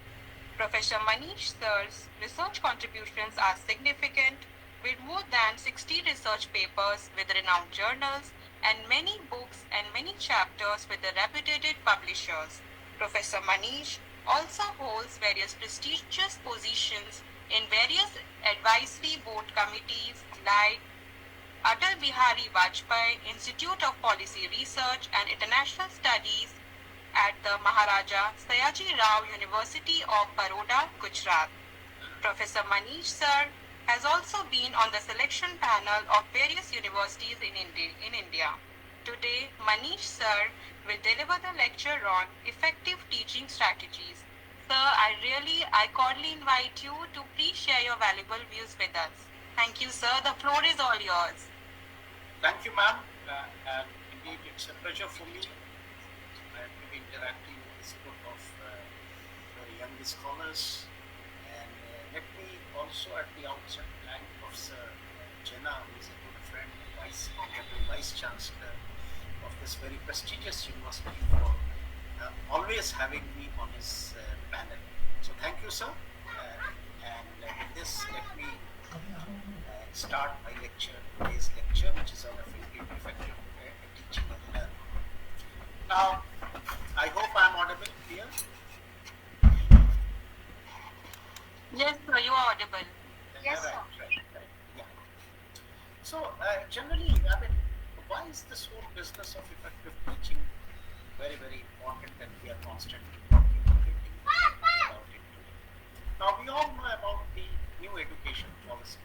Professor Manish sir's research contributions are significant with more than 60 research papers with renowned journals and many books and many chapters with the reputed publishers. Professor Manish also holds various prestigious positions in various advisory board committees like Atal Bihari Vajpayee Institute of Policy Research and International Studies at the Maharaja Sayaji Rao University of Baroda, Gujarat. Professor Manish sir has also been on the selection panel of various universities in India. Today, Manish sir will deliver the lecture on effective teaching strategies. Sir, I cordially invite you to please share your valuable views with us. Thank you, sir. The floor is all yours. Thank you, ma'am. And indeed, it's a pleasure for me to be interacting with this group of very young scholars. And let me also at the outset thank Professor Jena, who is a good friend, Vice Chancellor of this very prestigious university, for always having me on his panel. So thank you, sir. And with this, let me start my lecture, today's lecture, which is on effective teaching and learning. Now, I hope I'm audible here. Yes, sir, you are audible. Yes, sir. Right. Yeah. So, generally, I mean, why is this whole business of effective teaching very, very important, and we are constantly talking about it today? Now, we all know about the new education policy,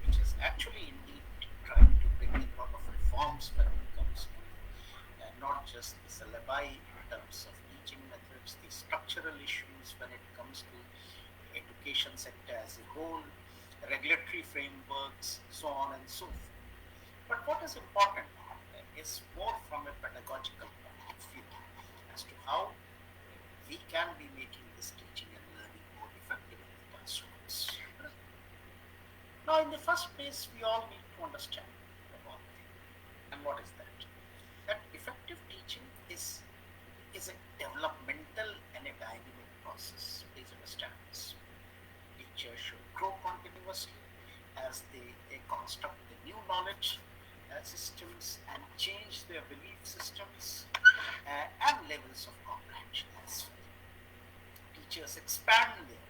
which is actually indeed trying to bring in a lot of reforms when it comes to not just the syllabi in terms of teaching methods, the structural issues when it comes to the education sector as a whole, regulatory frameworks, so on and so forth. But what is important is more from a pedagogical point of view as to how we can be making this teaching and learning more effective in the classrooms. Now, in the first place, we all need to understand one thing. And what is that? That effective teaching is a developmental and a dynamic process. Please understand this. Teachers should grow continuously as they construct the new knowledge systems and change their belief systems and levels of comprehension as well. Teachers expand their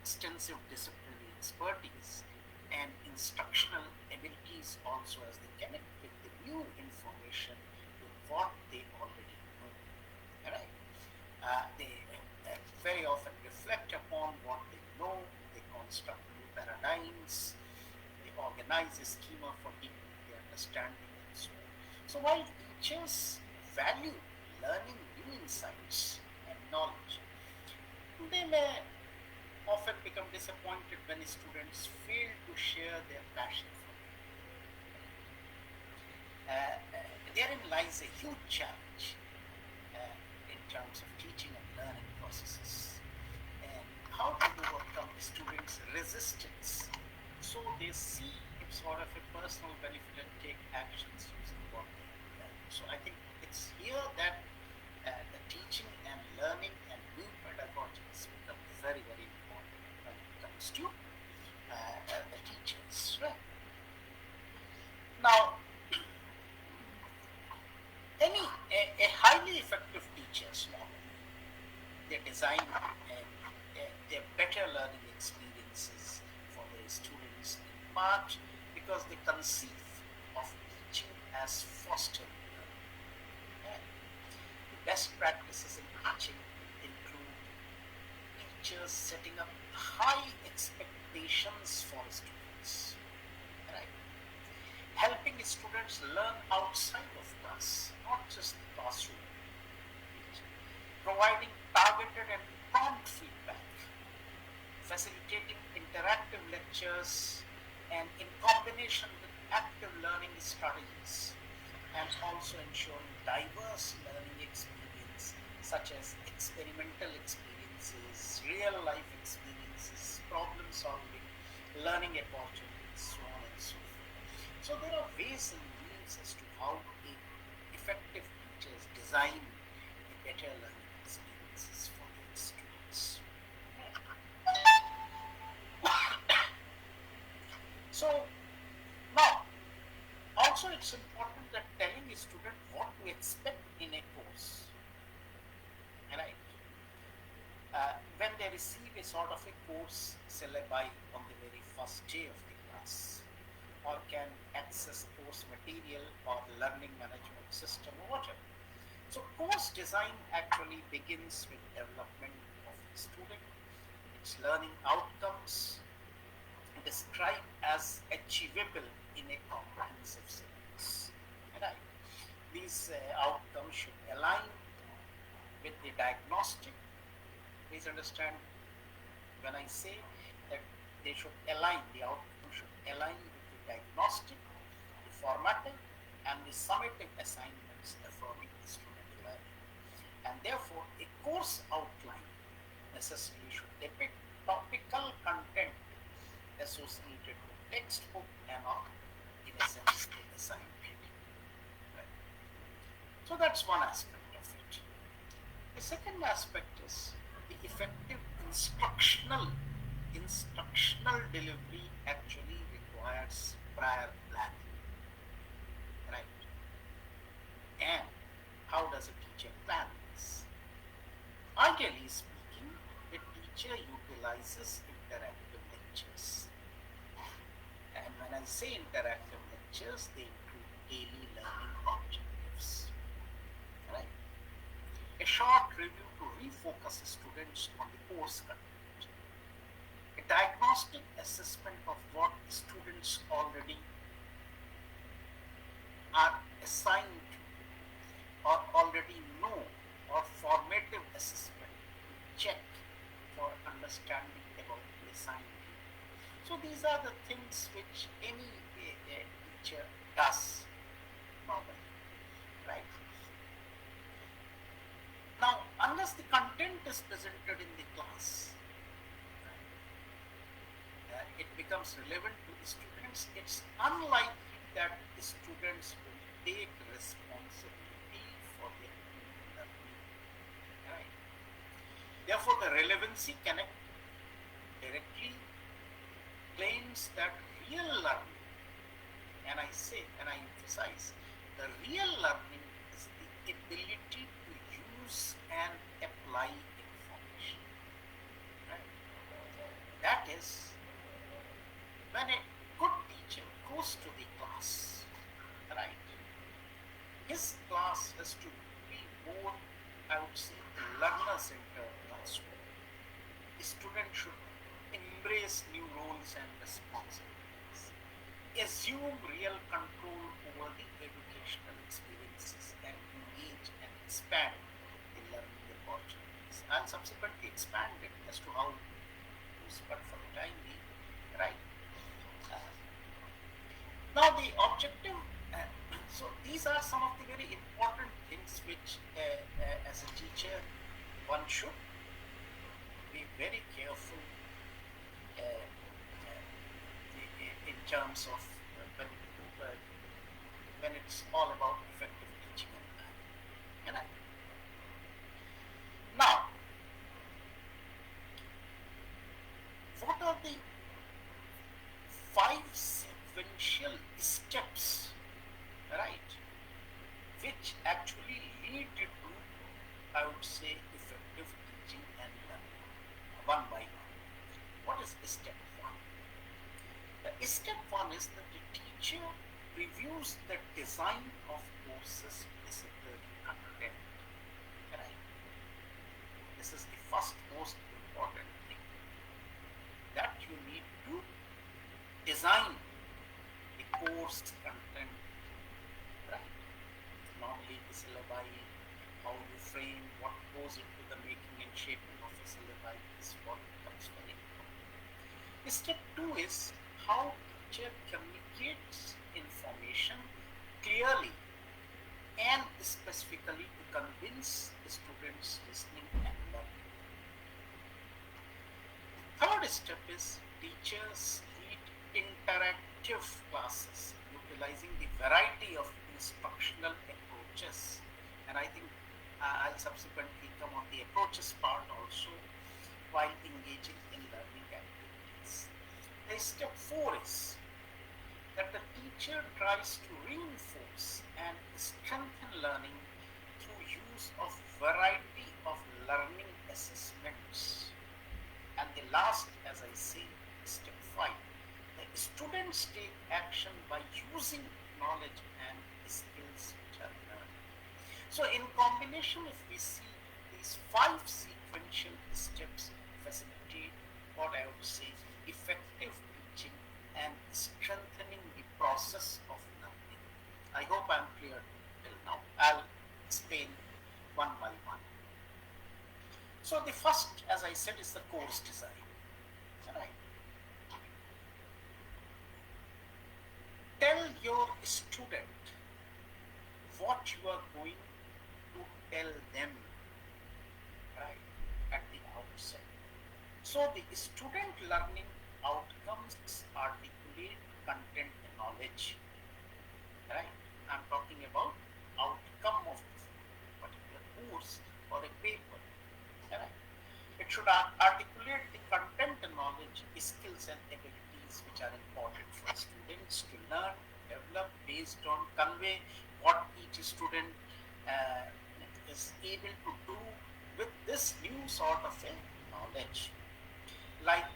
extensive disciplinary expertise and instructional abilities also as they connect with the new information with what they already know. Right? They very often reflect upon what they know, they construct new paradigms, they organize a schema for deepening their understanding and so on. So while teachers value learning new insights and knowledge, they may often become disappointed when students fail to share their passion for it. Therein lies a huge challenge in terms of teaching and learning processes, and how to overcome students' resistance so they see it sort of a personal benefit and take actions using what they learn. So I think it's here that the teaching and learning and new pedagogies become very, very important when it comes to the teachers. Right? Now, a highly effective teacher's model, they design their better learning experiences for their students in part because they conceive of teaching as fostering learning. The best practices in teaching include teachers setting up high expectations for students, right? Helping students learn outside of class, not just the classroom. Providing targeted and prompt feedback, facilitating interactive lectures, and in combination with active learning strategies, and also ensuring diverse learning experience such as experimental experiences, real life experiences, problem solving, learning opportunities, so on and so forth. So there are ways and means as to how effective teachers design a better learning experiences for their students. it's important that telling a student what to expect in a course, right? When they receive a sort of a course syllabi on the very first day of the class, or can access course material or learning management system or whatever. So course design actually begins with development of the student, its learning outcomes described as achievable in a comprehensive syllabus. Right? These outcomes should align with the diagnostic. Please understand, when I say that they should align, the outcome should align with the diagnostic, the formative, and the summative assignments affirming the student learning. And therefore, a course outline necessarily should depict topical content associated with textbook and or, in a sense, the assignment. Right. So that's one aspect of it. The second aspect is the effective instructional delivery actually requires prior planning. Right. And how does a teacher plan this? Ideally speaking, a teacher utilizes interactive lectures. And when I say interactive lectures, they include daily learning objectives. Right? A short review to refocus students on the course content. A diagnostic assessment of what students already are assigned to or already know, or formative assessment to check for understanding about the assignment. So these are the things which any teacher does normally, right? Now, unless the content is presented in the class, it becomes relevant to the students. It's unlikely that the students will take responsibility for their learning. Right? Therefore, the relevancy connect directly claims that real learning, and I say and I emphasize, the real learning is the ability to use and apply information. Right? That is, when a good teacher goes to the class, right, his class has to be more, I would say, learner-centered classroom. The student should embrace new roles and responsibilities, assume real control over the educational experiences, and engage and expand the learning opportunities. I'll subsequently expand it as to how to use, but for the time being, right. Now the objective, so these are some of the very important things which as a teacher one should be very careful in terms of when it's all about effective teaching and learning. Now, what are the 5 sequential steps, right, which actually lead to, I would say, effective teaching and learning, one by one? What is step 1? Step 1 is that the teacher reviews the design of courses disciplinary content. Right? This is the first most important thing, that you need to design the course content, right? Normally the syllabi, how you frame, what goes into the making and shaping of a syllabi is what becomes very important. Step 2 is how teacher communicates information clearly and specifically to convince the students listening and learning. The third step is teachers lead interactive classes utilizing the variety of instructional approaches, and I think I'll subsequently come on the approaches part also while engaging in learning activities. The step 4 is that the teacher teacher tries to reinforce and strengthen learning through use of variety of learning assessments. And the last, as I say, step 5, the students take action by using knowledge and skills which are learned. So in combination, if we see these 5 sequential steps facilitate what I would say effective teaching and strengthening the process of learning. I hope I'm clear till now. I'll explain one by one. So the first, as I said, is the course design. Right. Tell your student what you are going to tell them, right, at the outset. So the student learning outcomes articulate content and knowledge, right? I'm talking about outcome of this particular course or a paper, right? It should articulate the content and knowledge, skills and abilities which are important for students to learn, develop based on convey what each student is able to do with this new sort of a knowledge. Like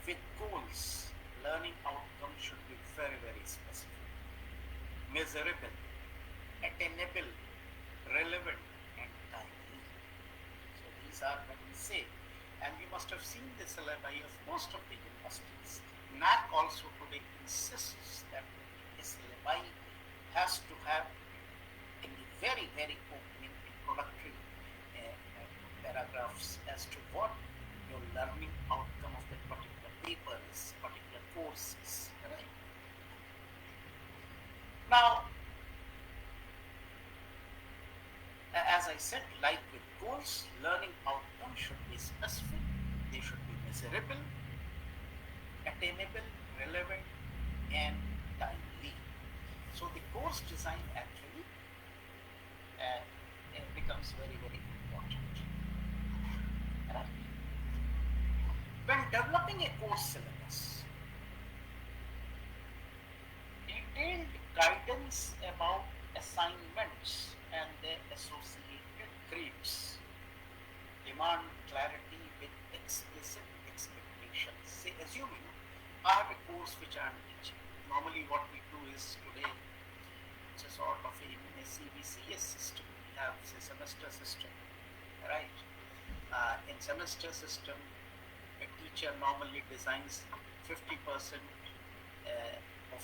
with goals, learning outcomes should be very, very specific, measurable, attainable, relevant, and timely. So these are when we say, and we must have seen the syllabi of most of the universities. NAC also today insists that the syllabi has to have in the very, very opening introductory paragraphs as to what your learning outcome of that particular paper is, particular course is, right? Now, as I said, like with goals, learning outcomes should be specific, they should be measurable, attainable, relevant, and timely. So the course design actually becomes very, very important. Right? When developing a course syllabus, detailed guidance about assignments and their associated grades demand clarity with explicit expectations. Say, assuming I have a course which I am teaching. Normally what we do is today, it's a sort of a CBCS system. We have a semester system, right? In semester system, a teacher normally designs 50% of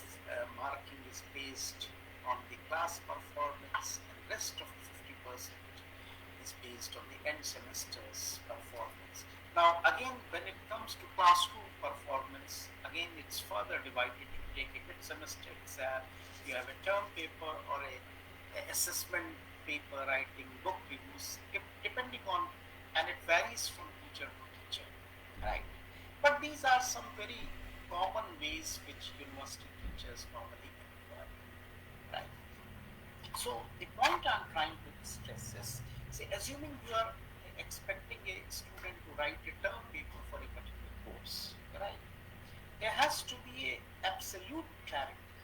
marking is based on the class performance, and rest of 50% is based on the end semester's performance. Now again, when it comes to classroom performance, again it's further divided. You take a mid-semester exam, you have a term paper or a assessment paper writing, book reviews, depending on, and it varies from teacher to teacher, right? But these are some very common ways which university teachers normally employ, right? So the point I'm trying to stress is, say, assuming you are expecting a student to write a term paper for a particular course, right? There has to be a absolute clarity,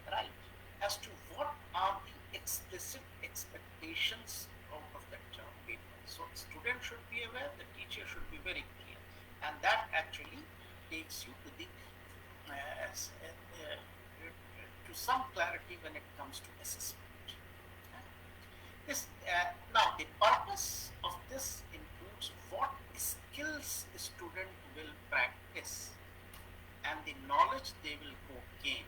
right, as to what are the explicit expectations out of that term paper. So student should be aware, the teacher should be very clear, and that actually takes you to the to some clarity when it comes to assessment. This now the purpose of this includes what skills a student will practice and the knowledge they will gain,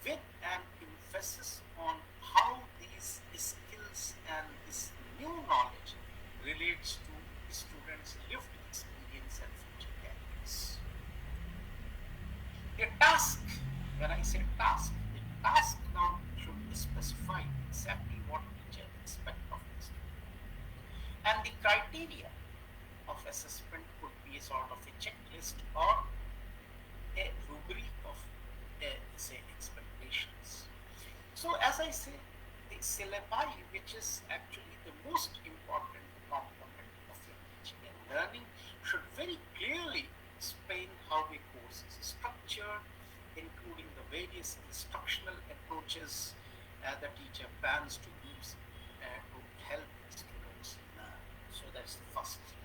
with an emphasis on how these skills and this new knowledge relates to the student's lived experience and future careers. The task, when I say task, the task now should specify exactly what teacher expect of the student. And the criteria of assessment could be a sort of a checklist or a rubric of say expectations. So as I say, the syllabi, which is actually the most important component of your teaching and learning, should very clearly explain how a course is structured, including the various instructional approaches the teacher plans to use to help students learn. So that's the first thing.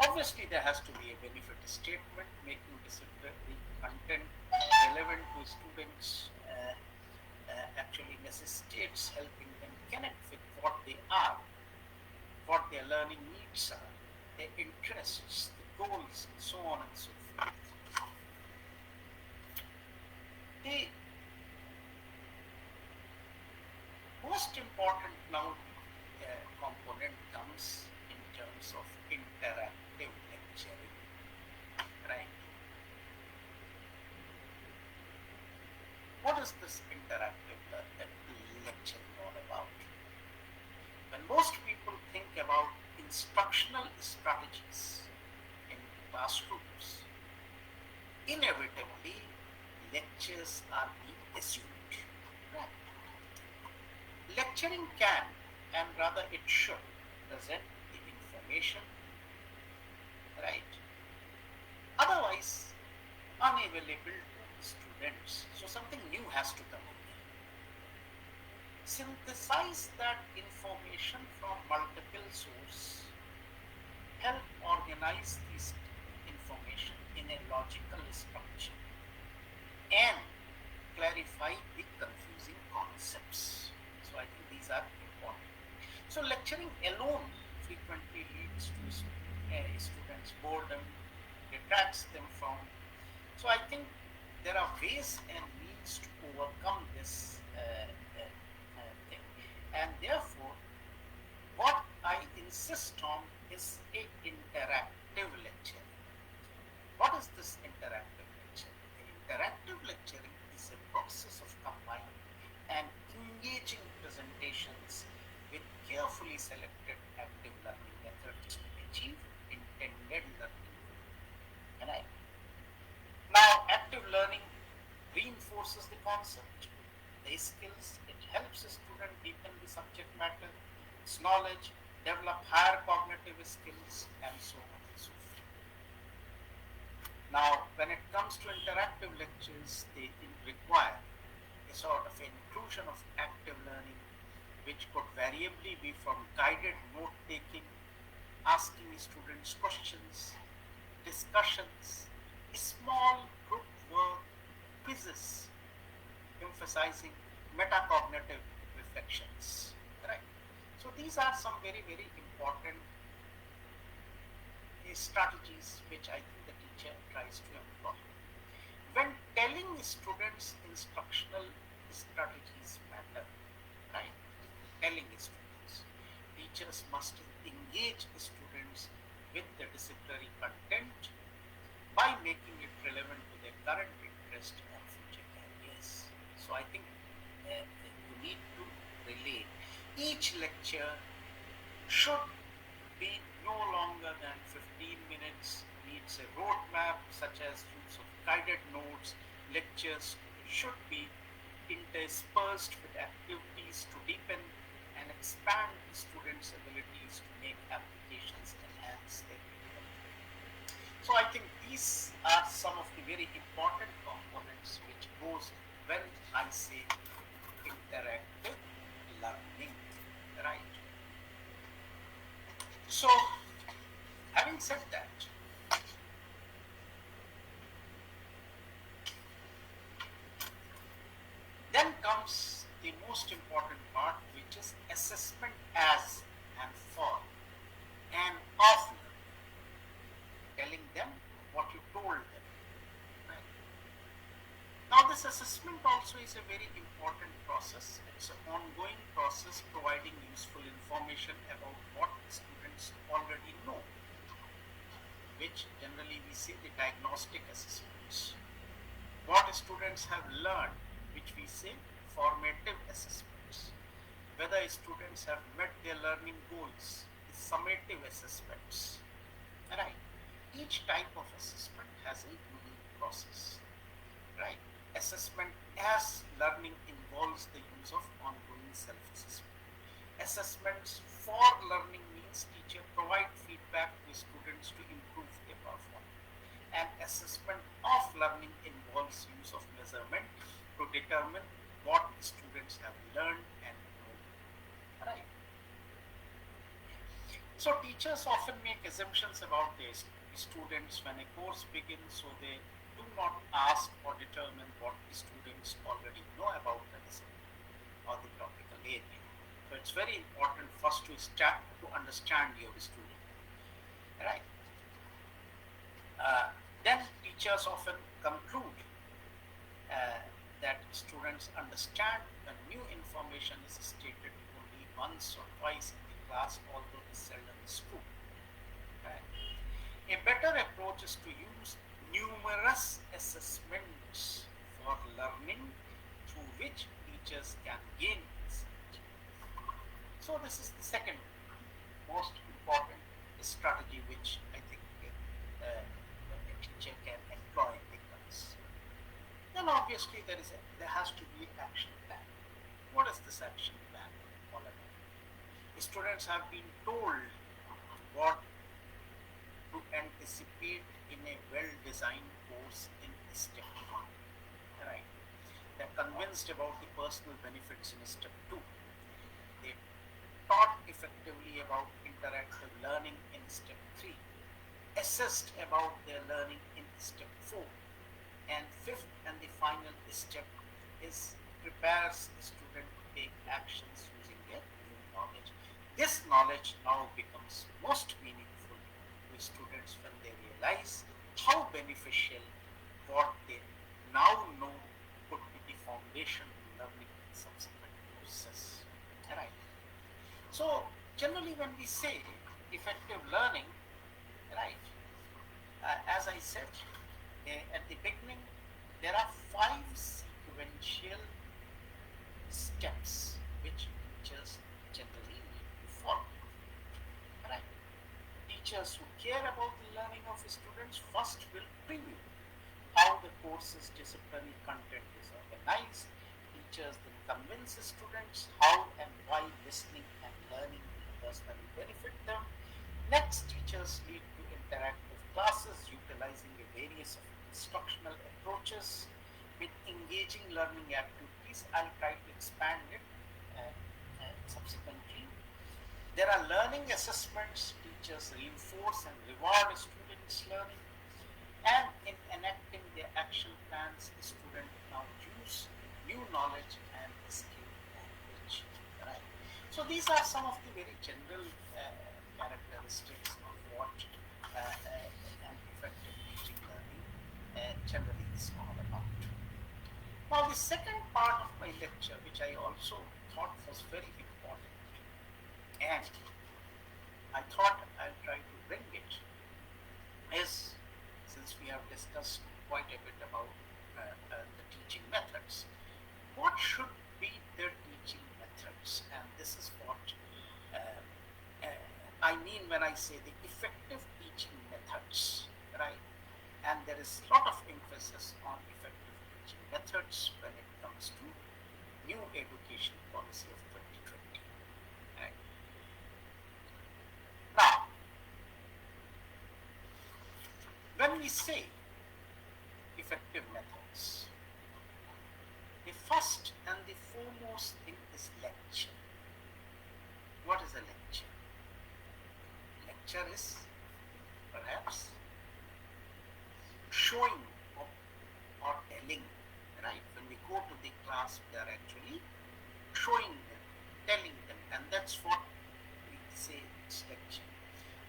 Obviously, there has to be a benefit statement making disciplinary content relevant to students. Actually necessitates helping them connect with what they are, what their learning needs are, their interests, the goals, and so on and so forth. The most important now component comes in terms of interactive lecturing, right? What is this interactive lecturing all about? When most people think about instructional strategies in classrooms, inevitably lectures are being assumed. Right? Lecturing can, and rather it should, present the information, right? Otherwise, unavailable to students. So something new has to come in. Synthesize that information from multiple sources, help organize this information in a logical structure, and clarify the confusing concepts. So I think these are important. So lecturing alone frequently leads to students' boredom, detracts them from. So I think there are ways and means to overcome this thing, and therefore, what I insist on is a interactive lecturing. What is this interactive lecturing? Interactive lecturing is a process of combining and engaging presentations with carefully selected active learning methods to achieve intended learning. Right? Now, active learning reinforces the concept, the skills, it helps a student deepen the subject matter, its knowledge, develop higher cognitive skills, and so on and so forth. Now, when it comes to interactive lectures, they require a sort of inclusion of active learning, which could variably be from guided note taking, asking students questions, discussions, small group work, quizzes, emphasizing metacognitive reflections. Right? So these are some very, very important strategies which I think the teacher tries to employ. When telling students instructional strategies matter, right? Telling students, teachers must engage students with the disciplinary content by making it relevant to their current interest and future careers. So I think you need to relate. Each lecture should be no longer than 15 minutes, needs a roadmap such as use of guided notes. Lectures should be interspersed with activities to deepen and expand the students' abilities to make applications, enhance their critical thinking. So I think these are some of the very important components which goes when I say interactive learning, right? So, having said that, then comes the most important part, which is assessment as and for and of learning. Telling them what you told them. Right? Now, this assessment also is a very important process. It's an ongoing process providing useful information about what students already know, which generally we say the diagnostic assessments. What students have learned, which we say formative assessments. Whether students have met their learning goals, the summative assessments. Right? Each type of assessment has a unique process. Right? Assessment as learning involves the use of ongoing self-assessment. Assessments for learning means teacher provide feedback to students to improve their performance. And assessment of learning involves use of measurement to determine what students have learned and known. Right. So teachers often make assumptions about their students when a course begins, so they do not ask or determine what the students already know about the discipline or the topical area. So it's very important first to understand your student. Right. Then teachers often conclude that students understand when new information is stated only once or twice in the class, although this seldom is true. Right. A better approach is to use numerous assessments for learning through which teachers can gain insight. So this is the second most important strategy which I think a teacher can employ in the class. Then obviously there has to be action plan. What is this action plan all about? The students have been told what to anticipate in a well-designed course in step 1. Right. They're convinced about the personal benefits in step 2. They taught effectively about interactive learning in step 3. Assessed about their learning in step 4. And fifth and the final step is prepares the student to take actions using their new knowledge. This knowledge now becomes most meaningful to students when they realize how beneficial what they now know could be the foundation to learning in subsequent courses. Right. So generally when we say effective learning, right, as I said at the beginning, there are 5 sequential steps which teachers generally need to follow. Right. Teachers who care about the learning of students first will preview how the course's disciplinary content is organized. Teachers then convince students how and why listening and learning will personally benefit them. Next, teachers lead to interactive classes utilizing a various of instructional approaches with engaging learning activities. I'll try to expand it subsequently. There are learning assessments. Teachers reinforce and reward students' learning. And in enacting their action plans, the student now use new knowledge and skill language. Right. So these are some of the very general characteristics of what an effective teaching learning generally is all about. Now the second part of my lecture, which I also thought was very important, and I thought I'll try to bring it, is, since we have discussed quite a bit about the teaching methods, what should be their teaching methods? And this is what I mean when I say the effective teaching methods, right? And there is a lot of emphasis on effective teaching methods when it comes to new education policy of 2020. Right? Now, when we say effective methods, the first and the foremost thing is lecture. What is a lecture? Lecture is perhaps showing or telling, right? When we go to the class, we are actually showing them, telling them, and that's what we say it's lecture.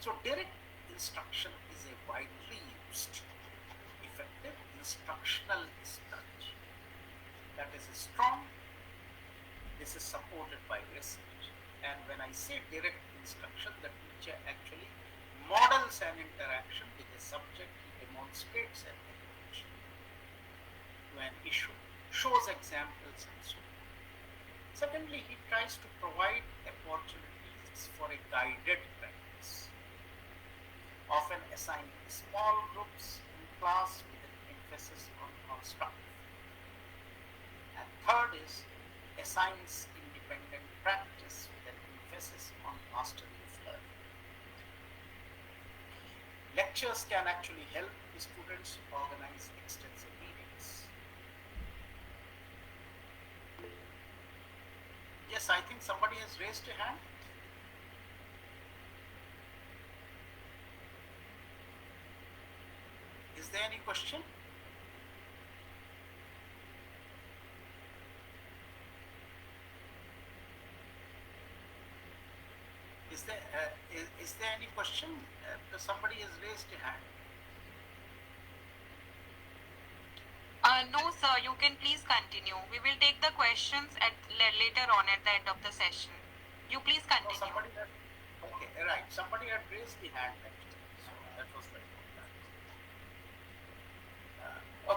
So direct instruction is a widely used effective instructional strategy that is strong. This is supported by research, and when I say direct instruction, the teacher actually models an interaction with a subject. He demonstrates an approach to an issue, shows examples, and so on. Secondly, he tries to provide opportunities for a guided practice, often assigning small groups in class with an emphasis on constructive. And third is assigns independent practice with an emphasis on mastery of learning. Lectures can actually help the students organize extensive meetings. Yes, I think somebody has raised a hand. Is there any question? Is there any question? Somebody has raised a hand. No, sir, you can please continue. We will take the questions later on at the end of the session. You please No, continue. somebody had, okay, right. Somebody had raised the hand actually. So that was very good.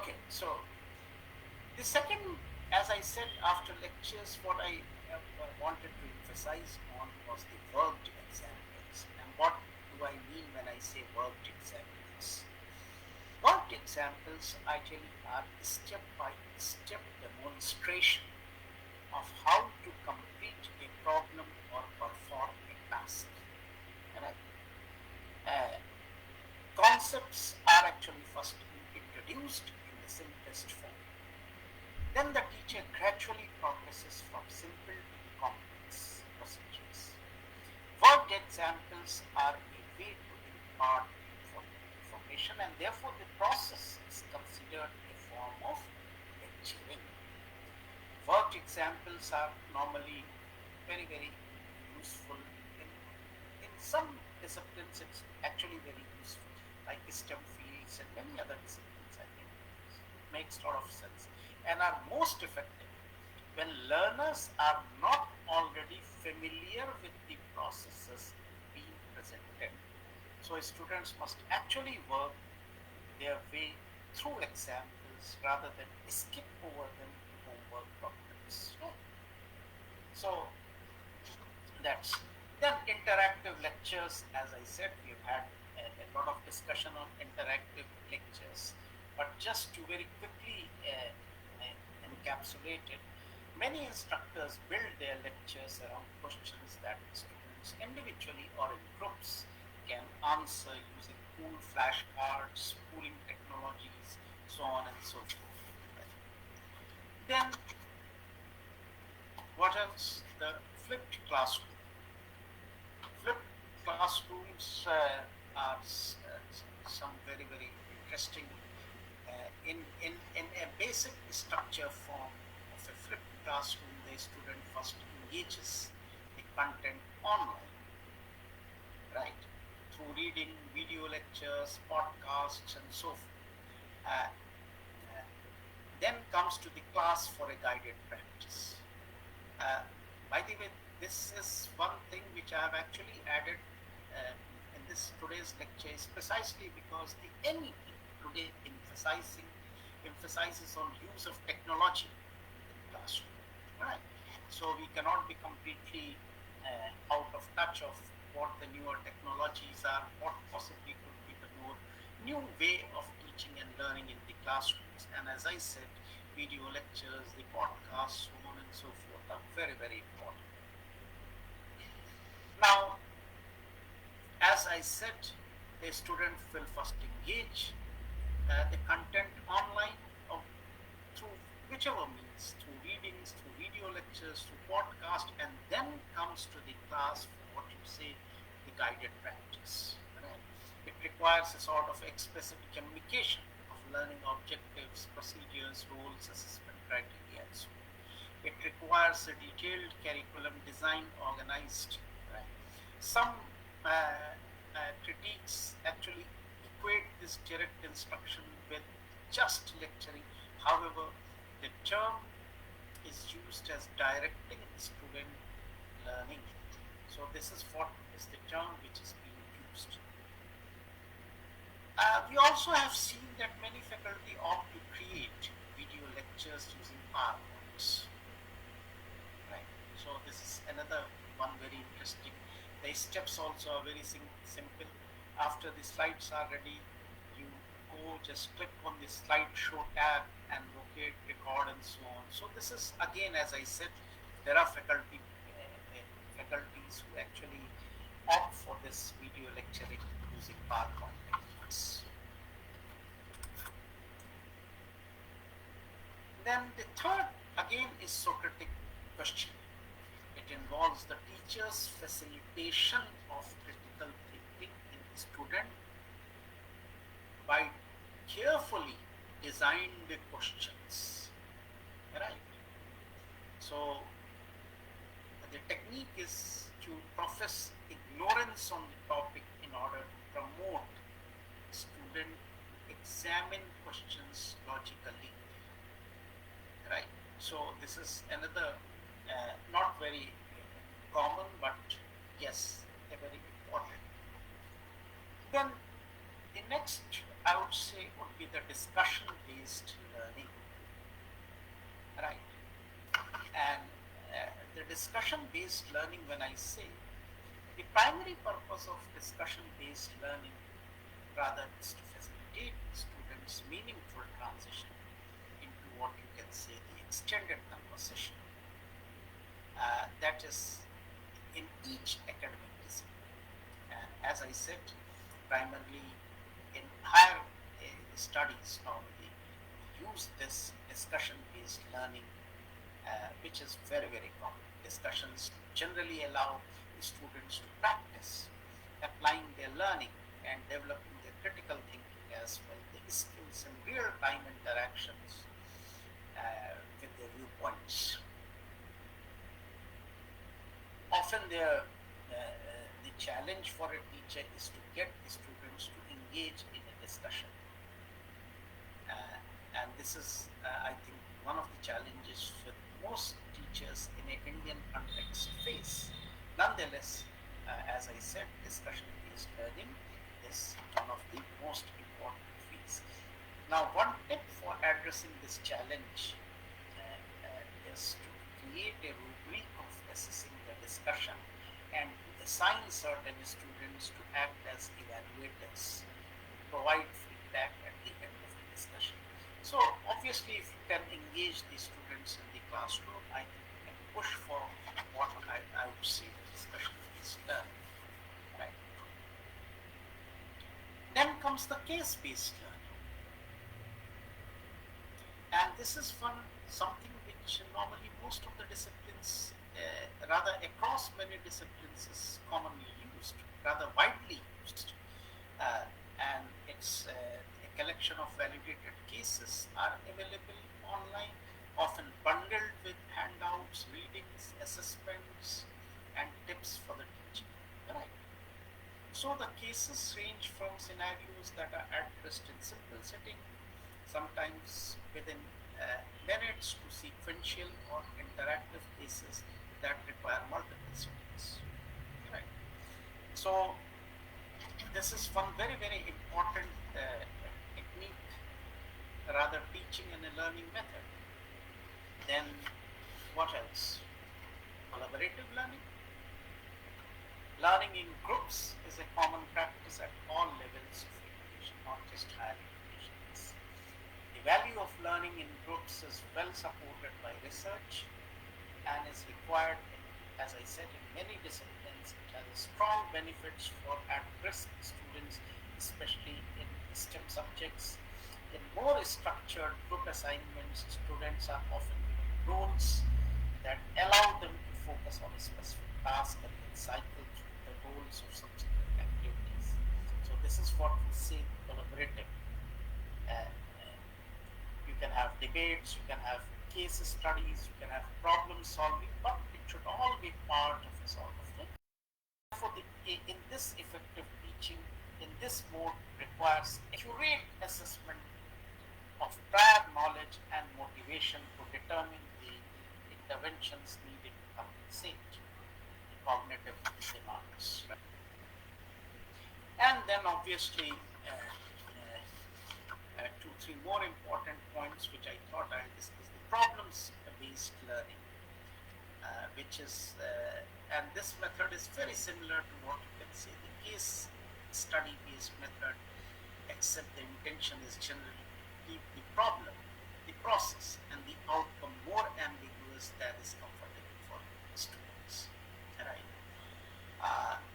Okay, so the second, as I said, after lectures, what I wanted to emphasize on was the worked examples. And what do I mean when I say worked examples? Worked examples actually are step-by-step demonstration of how to complete a problem or perform a task. Right? Concepts are actually first introduced in the simplest form. Then the teacher gradually progresses from simple to complex procedures. Worked examples are a way to impart information, and therefore the process is considered a form of lecturing. Worked examples are normally very, very useful in some disciplines. It's actually very useful, like STEM fields and many other disciplines. I think it makes a lot of sense and are most effective when learners are not already familiar with the processes being presented. So students must actually work their way through examples rather than skip over them to homework problems. So that's then interactive lectures. As I said, we've had a lot of discussion on interactive lectures, but just to very quickly encapsulate it, many instructors build their lectures around questions that students individually or in groups can answer using cool flashcards, pooling technologies, so on and so forth. Then, what else? The flipped classroom. Flipped classrooms are some very, very interesting in a basic structure form of a flipped classroom. The student first engages the content online, right? Through reading, video lectures, podcasts, and so forth. Then comes to the class for a guided practice. By the way, this is one thing which I have actually added in this today's lecture is precisely because the NEP today emphasizes on use of technology in the classroom. Right? So we cannot be completely out of touch of what the newer technologies are, what possibly could be the more new way of teaching and learning in the classrooms. And as I said, video lectures, the podcasts, so on and so forth are very, very important. Now, as I said, the student will first engage the content online through whichever means, through readings, through video lectures, through podcast, and then comes to the class for what you say, the guided practice. Right? It requires a sort of explicit communication of learning objectives, procedures, rules, assessment criteria, and so on. It requires a detailed curriculum design organized. Right? Some critiques actually equate this direct instruction with just lecturing. However, the term is used as directing student learning. So this is what is the term which is being used. We also have seen that many faculty opt to create video lectures using PowerPoints. Right. So this is another one very interesting. The steps also are very simple. After the slides are ready, you go just click on the slideshow tab and locate, record, and so on. So this is again, as I said, there are faculties who actually opt for this video lecturing using PowerPoint techniques. Then the third again is Socratic question. It involves the teacher's facilitation of critical thinking in the student by carefully designed questions. Right? So the technique is to profess ignorance on the topic in order to promote student examine questions logically. Right? So this is another not very common, but yes, a very important. Then the next, I would say, would be the discussion-based learning. Right? And the discussion-based learning, when I say, the primary purpose of discussion-based learning rather is to facilitate students' meaningful transition into what you can say the extended conversation. That is in each academic discipline. And as I said, primarily in higher studies normally use this discussion-based learning, which is very, very common. Discussions generally allow the students to practice applying their learning and developing their critical thinking as well, the skills in real-time interactions with their viewpoints. Often the challenge for a teacher is to get the students to engage in a discussion. And this is, I think, one of the challenges that most teachers in an Indian context face. Nonetheless, as I said, discussion-based learning is one of the most important fields. Now, one tip for addressing this challenge is to create a rubric of assessing the discussion and assign certain students to act as evaluators, provide feedback at the end of the discussion. So obviously, if you can engage the students in the classroom, I think you can push for what I would say the discussion is done. Right. Then comes the case-based learning. And this is something which normally most of the disciplines, rather across many disciplines, is commonly used, rather widely used. And it's a collection of validated cases are available online, often bundled with handouts, readings, assessments, and tips for the teaching. Right. So the cases range from scenarios that are addressed in simple setting, sometimes within minutes, to sequential or interactive cases that require multiple settings. Right. So this is one very, very important technique, rather teaching and a learning method. Then what else? Collaborative learning. Learning in groups is a common practice at all levels of education, not just higher education. The value of learning in groups is well supported by research and is required, as I said, in many disciplines. It has strong benefits for at-risk students, especially in STEM subjects. In more structured group assignments, students are often given roles that allow them to focus on a specific task and then cycle through the roles of subsequent activities. So this is what we say collaborative. You can have debates, you can have case studies, you can have problem solving, but it should all be part of a sort of thing. Therefore, in this effective teaching, in this mode, requires accurate assessment of prior knowledge and motivation to determine the interventions needed to compensate the cognitive demands. And then obviously, 2-3 more important points which I thought I'll discuss: the problems-based learning, which is, and this method is very similar to what you can say the case study-based method, except the intention is generally to keep the problem, the process, and the outcome more ambiguous than is comfortable for students. Right?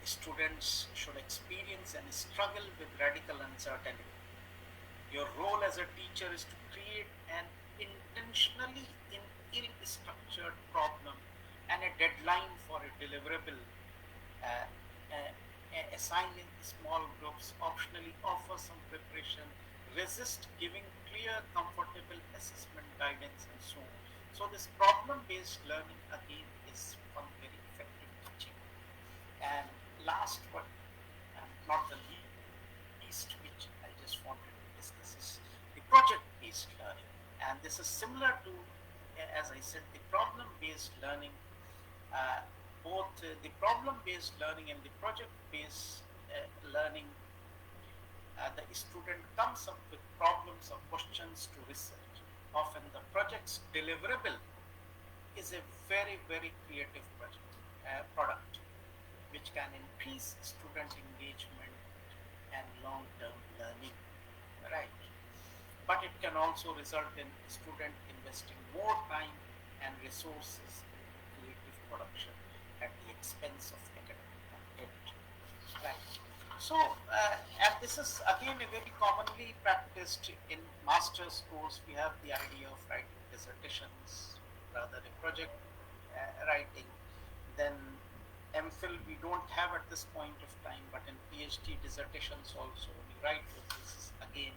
Students should experience and struggle with radical uncertainty. Your role as a teacher is to create an intentional assign in small groups, optionally offer some preparation, resist giving clear, comfortable assessment guidance, and so on. So this problem-based learning again is one very effective teaching. And last but not the least, which I just wanted to discuss, is the project-based learning. And this is similar to, as I said, the problem-based learning. Both the problem-based learning and the project-based learning, the student comes up with problems or questions to research. Often the project's deliverable is a very, very creative product, which can increase student engagement and long-term learning, right? But it can also result in student investing more time and resources in creative production at the expense of academic content, right? So, and this is again a very commonly practiced in master's course. We have the idea of writing dissertations, rather a project writing. Then MPhil we don't have at this point of time, but in PhD dissertations also we write with this again.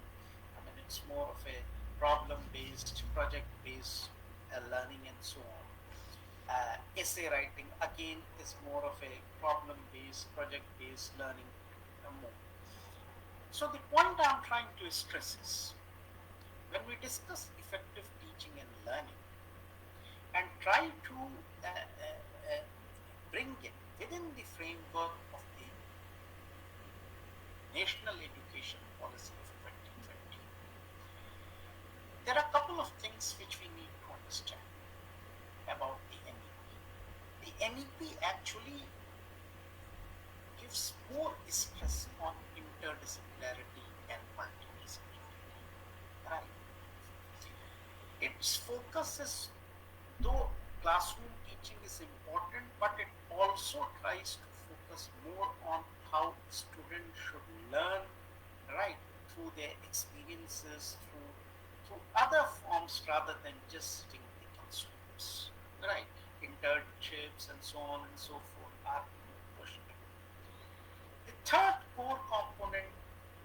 I mean, it's more of a problem-based, project-based learning and so on. Essay writing again is more of a problem-based, project-based learning more. So the point I'm trying to stress is, when we discuss effective teaching and learning and try to bring it within the framework of the National Education Policy of 2020, there are a couple of things which we need to understand about the NEP. The NEP actually gives more stress on interdisciplinarity and multidisciplinarity, right? Its focus is, though classroom teaching is important, but it also tries to focus more on how students should learn, right, through their experiences, through other forms rather than just sitting in the classrooms, right? Internships and so on and so forth are pushed. The third core component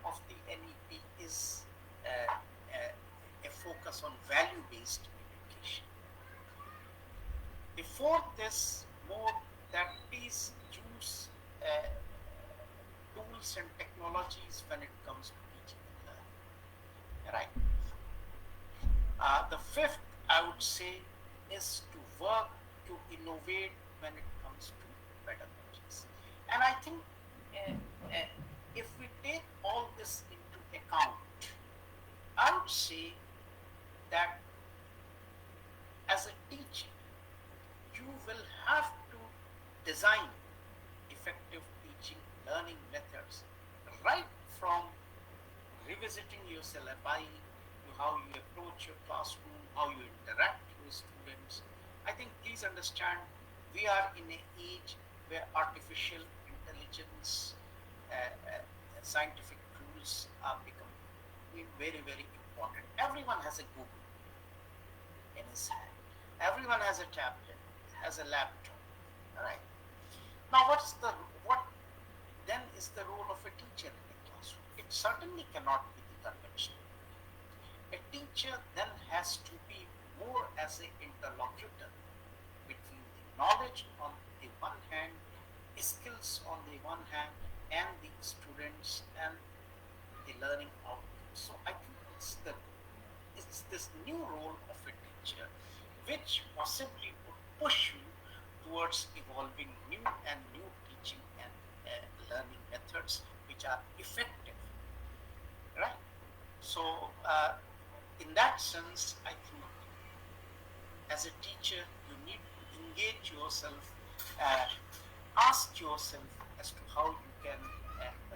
of the NEP is a focus on value-based education. The fourth is more that please use tools and technologies when it comes to teaching and learning, right? The fifth, I would say, is to work to innovate when it comes to pedagogies. And I think if we take all this into account, I would say that as a teacher, you will have to design effective teaching learning methods right from revisiting your syllabi to how you approach your classroom, how you interact with students. I think please understand, we are in an age where artificial intelligence, scientific tools are becoming very, very important. Everyone has a Google in his hand. Everyone has a tablet, has a laptop, right? Now, what then is the role of a teacher in the classroom? It certainly cannot be the conventional. A teacher then has to be more as an interlocutor between the knowledge on the one hand, skills on the one hand, and the students and the learning outcomes. So I think it's this new role of a teacher which possibly would push you towards evolving new teaching and learning methods which are effective, right? So in that sense, I think as a teacher, you need to engage yourself, ask yourself as to how you can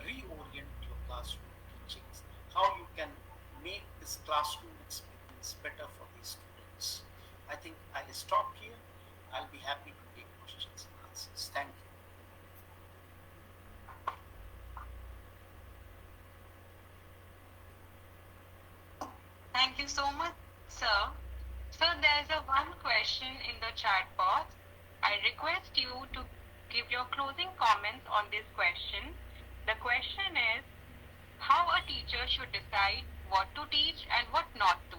reorient your classroom teachings, how you can make this classroom experience better for these students. I think I'll stop here. I'll be happy to take questions and answers. Thank you. Thank you so much, sir. So there's one question in the chat box. I request you to give your closing comments on this question. The question is, how a teacher should decide what to teach and what not to.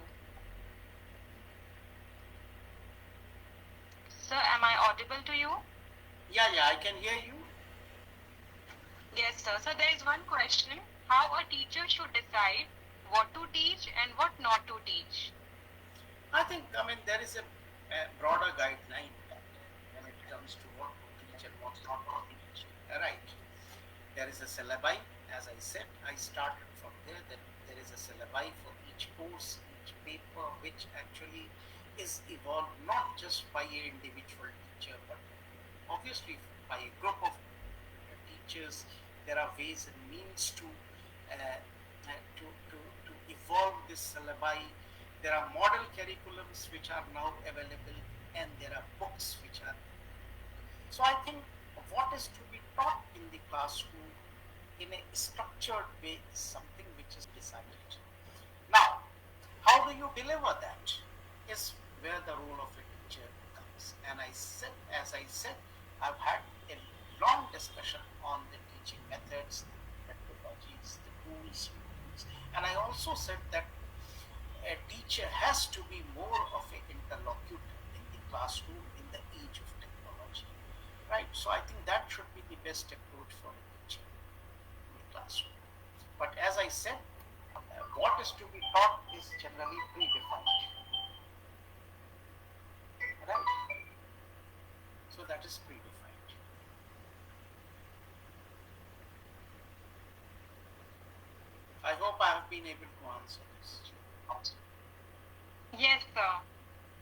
Sir, am I audible to you? Yeah, I can hear you. Yes, sir. So there is one question, how a teacher should decide what to teach and what not to teach. I think, there is a broader guideline when it comes to what to teach and what not to teach. Right. There is a syllabi. As I said, I started from there that there is a syllabi for each course, each paper, which actually is evolved not just by an individual teacher, but obviously by a group of teachers. There are ways and means to evolve this syllabi. There are model curriculums which are now available, and there are books which are. So I think what is to be taught in the classroom in a structured way is something which is decided. Now, how do you deliver that is where the role of a teacher comes. And as I said, I've had a long discussion on the teaching methods, methodologies, the tools, and I also said that a teacher has to be more of an interlocutor in the classroom in the age of technology, right? So I think that should be the best approach for a teacher in the classroom. But as I said, what is to be taught is generally predefined, right? So that is predefined. I hope I have been able to answer this. Yes, sir.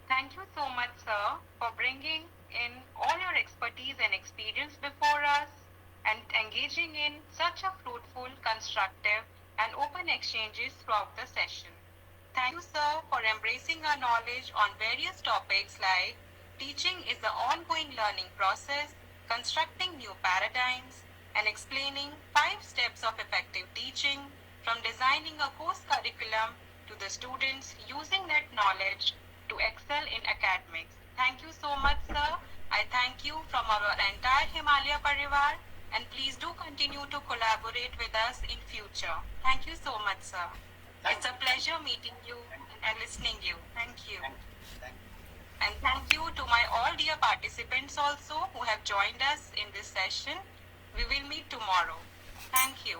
Thank you so much, sir, for bringing in all your expertise and experience before us and engaging in such a fruitful, constructive, and open exchanges throughout the session. Thank you, sir, for embracing our knowledge on various topics like teaching is the ongoing learning process, constructing new paradigms, and explaining 5 steps of effective teaching, from designing a course curriculum to the students using that knowledge to excel in academics. Thank you so much, sir. I thank you from our entire Himalaya Parivar, and please do continue to collaborate with us in future. Thank you so much, sir. It's a pleasure meeting you and listening you. Thank you. Thank you. And thank you to my all dear participants also who have joined us in this session. We will meet tomorrow. Thank you.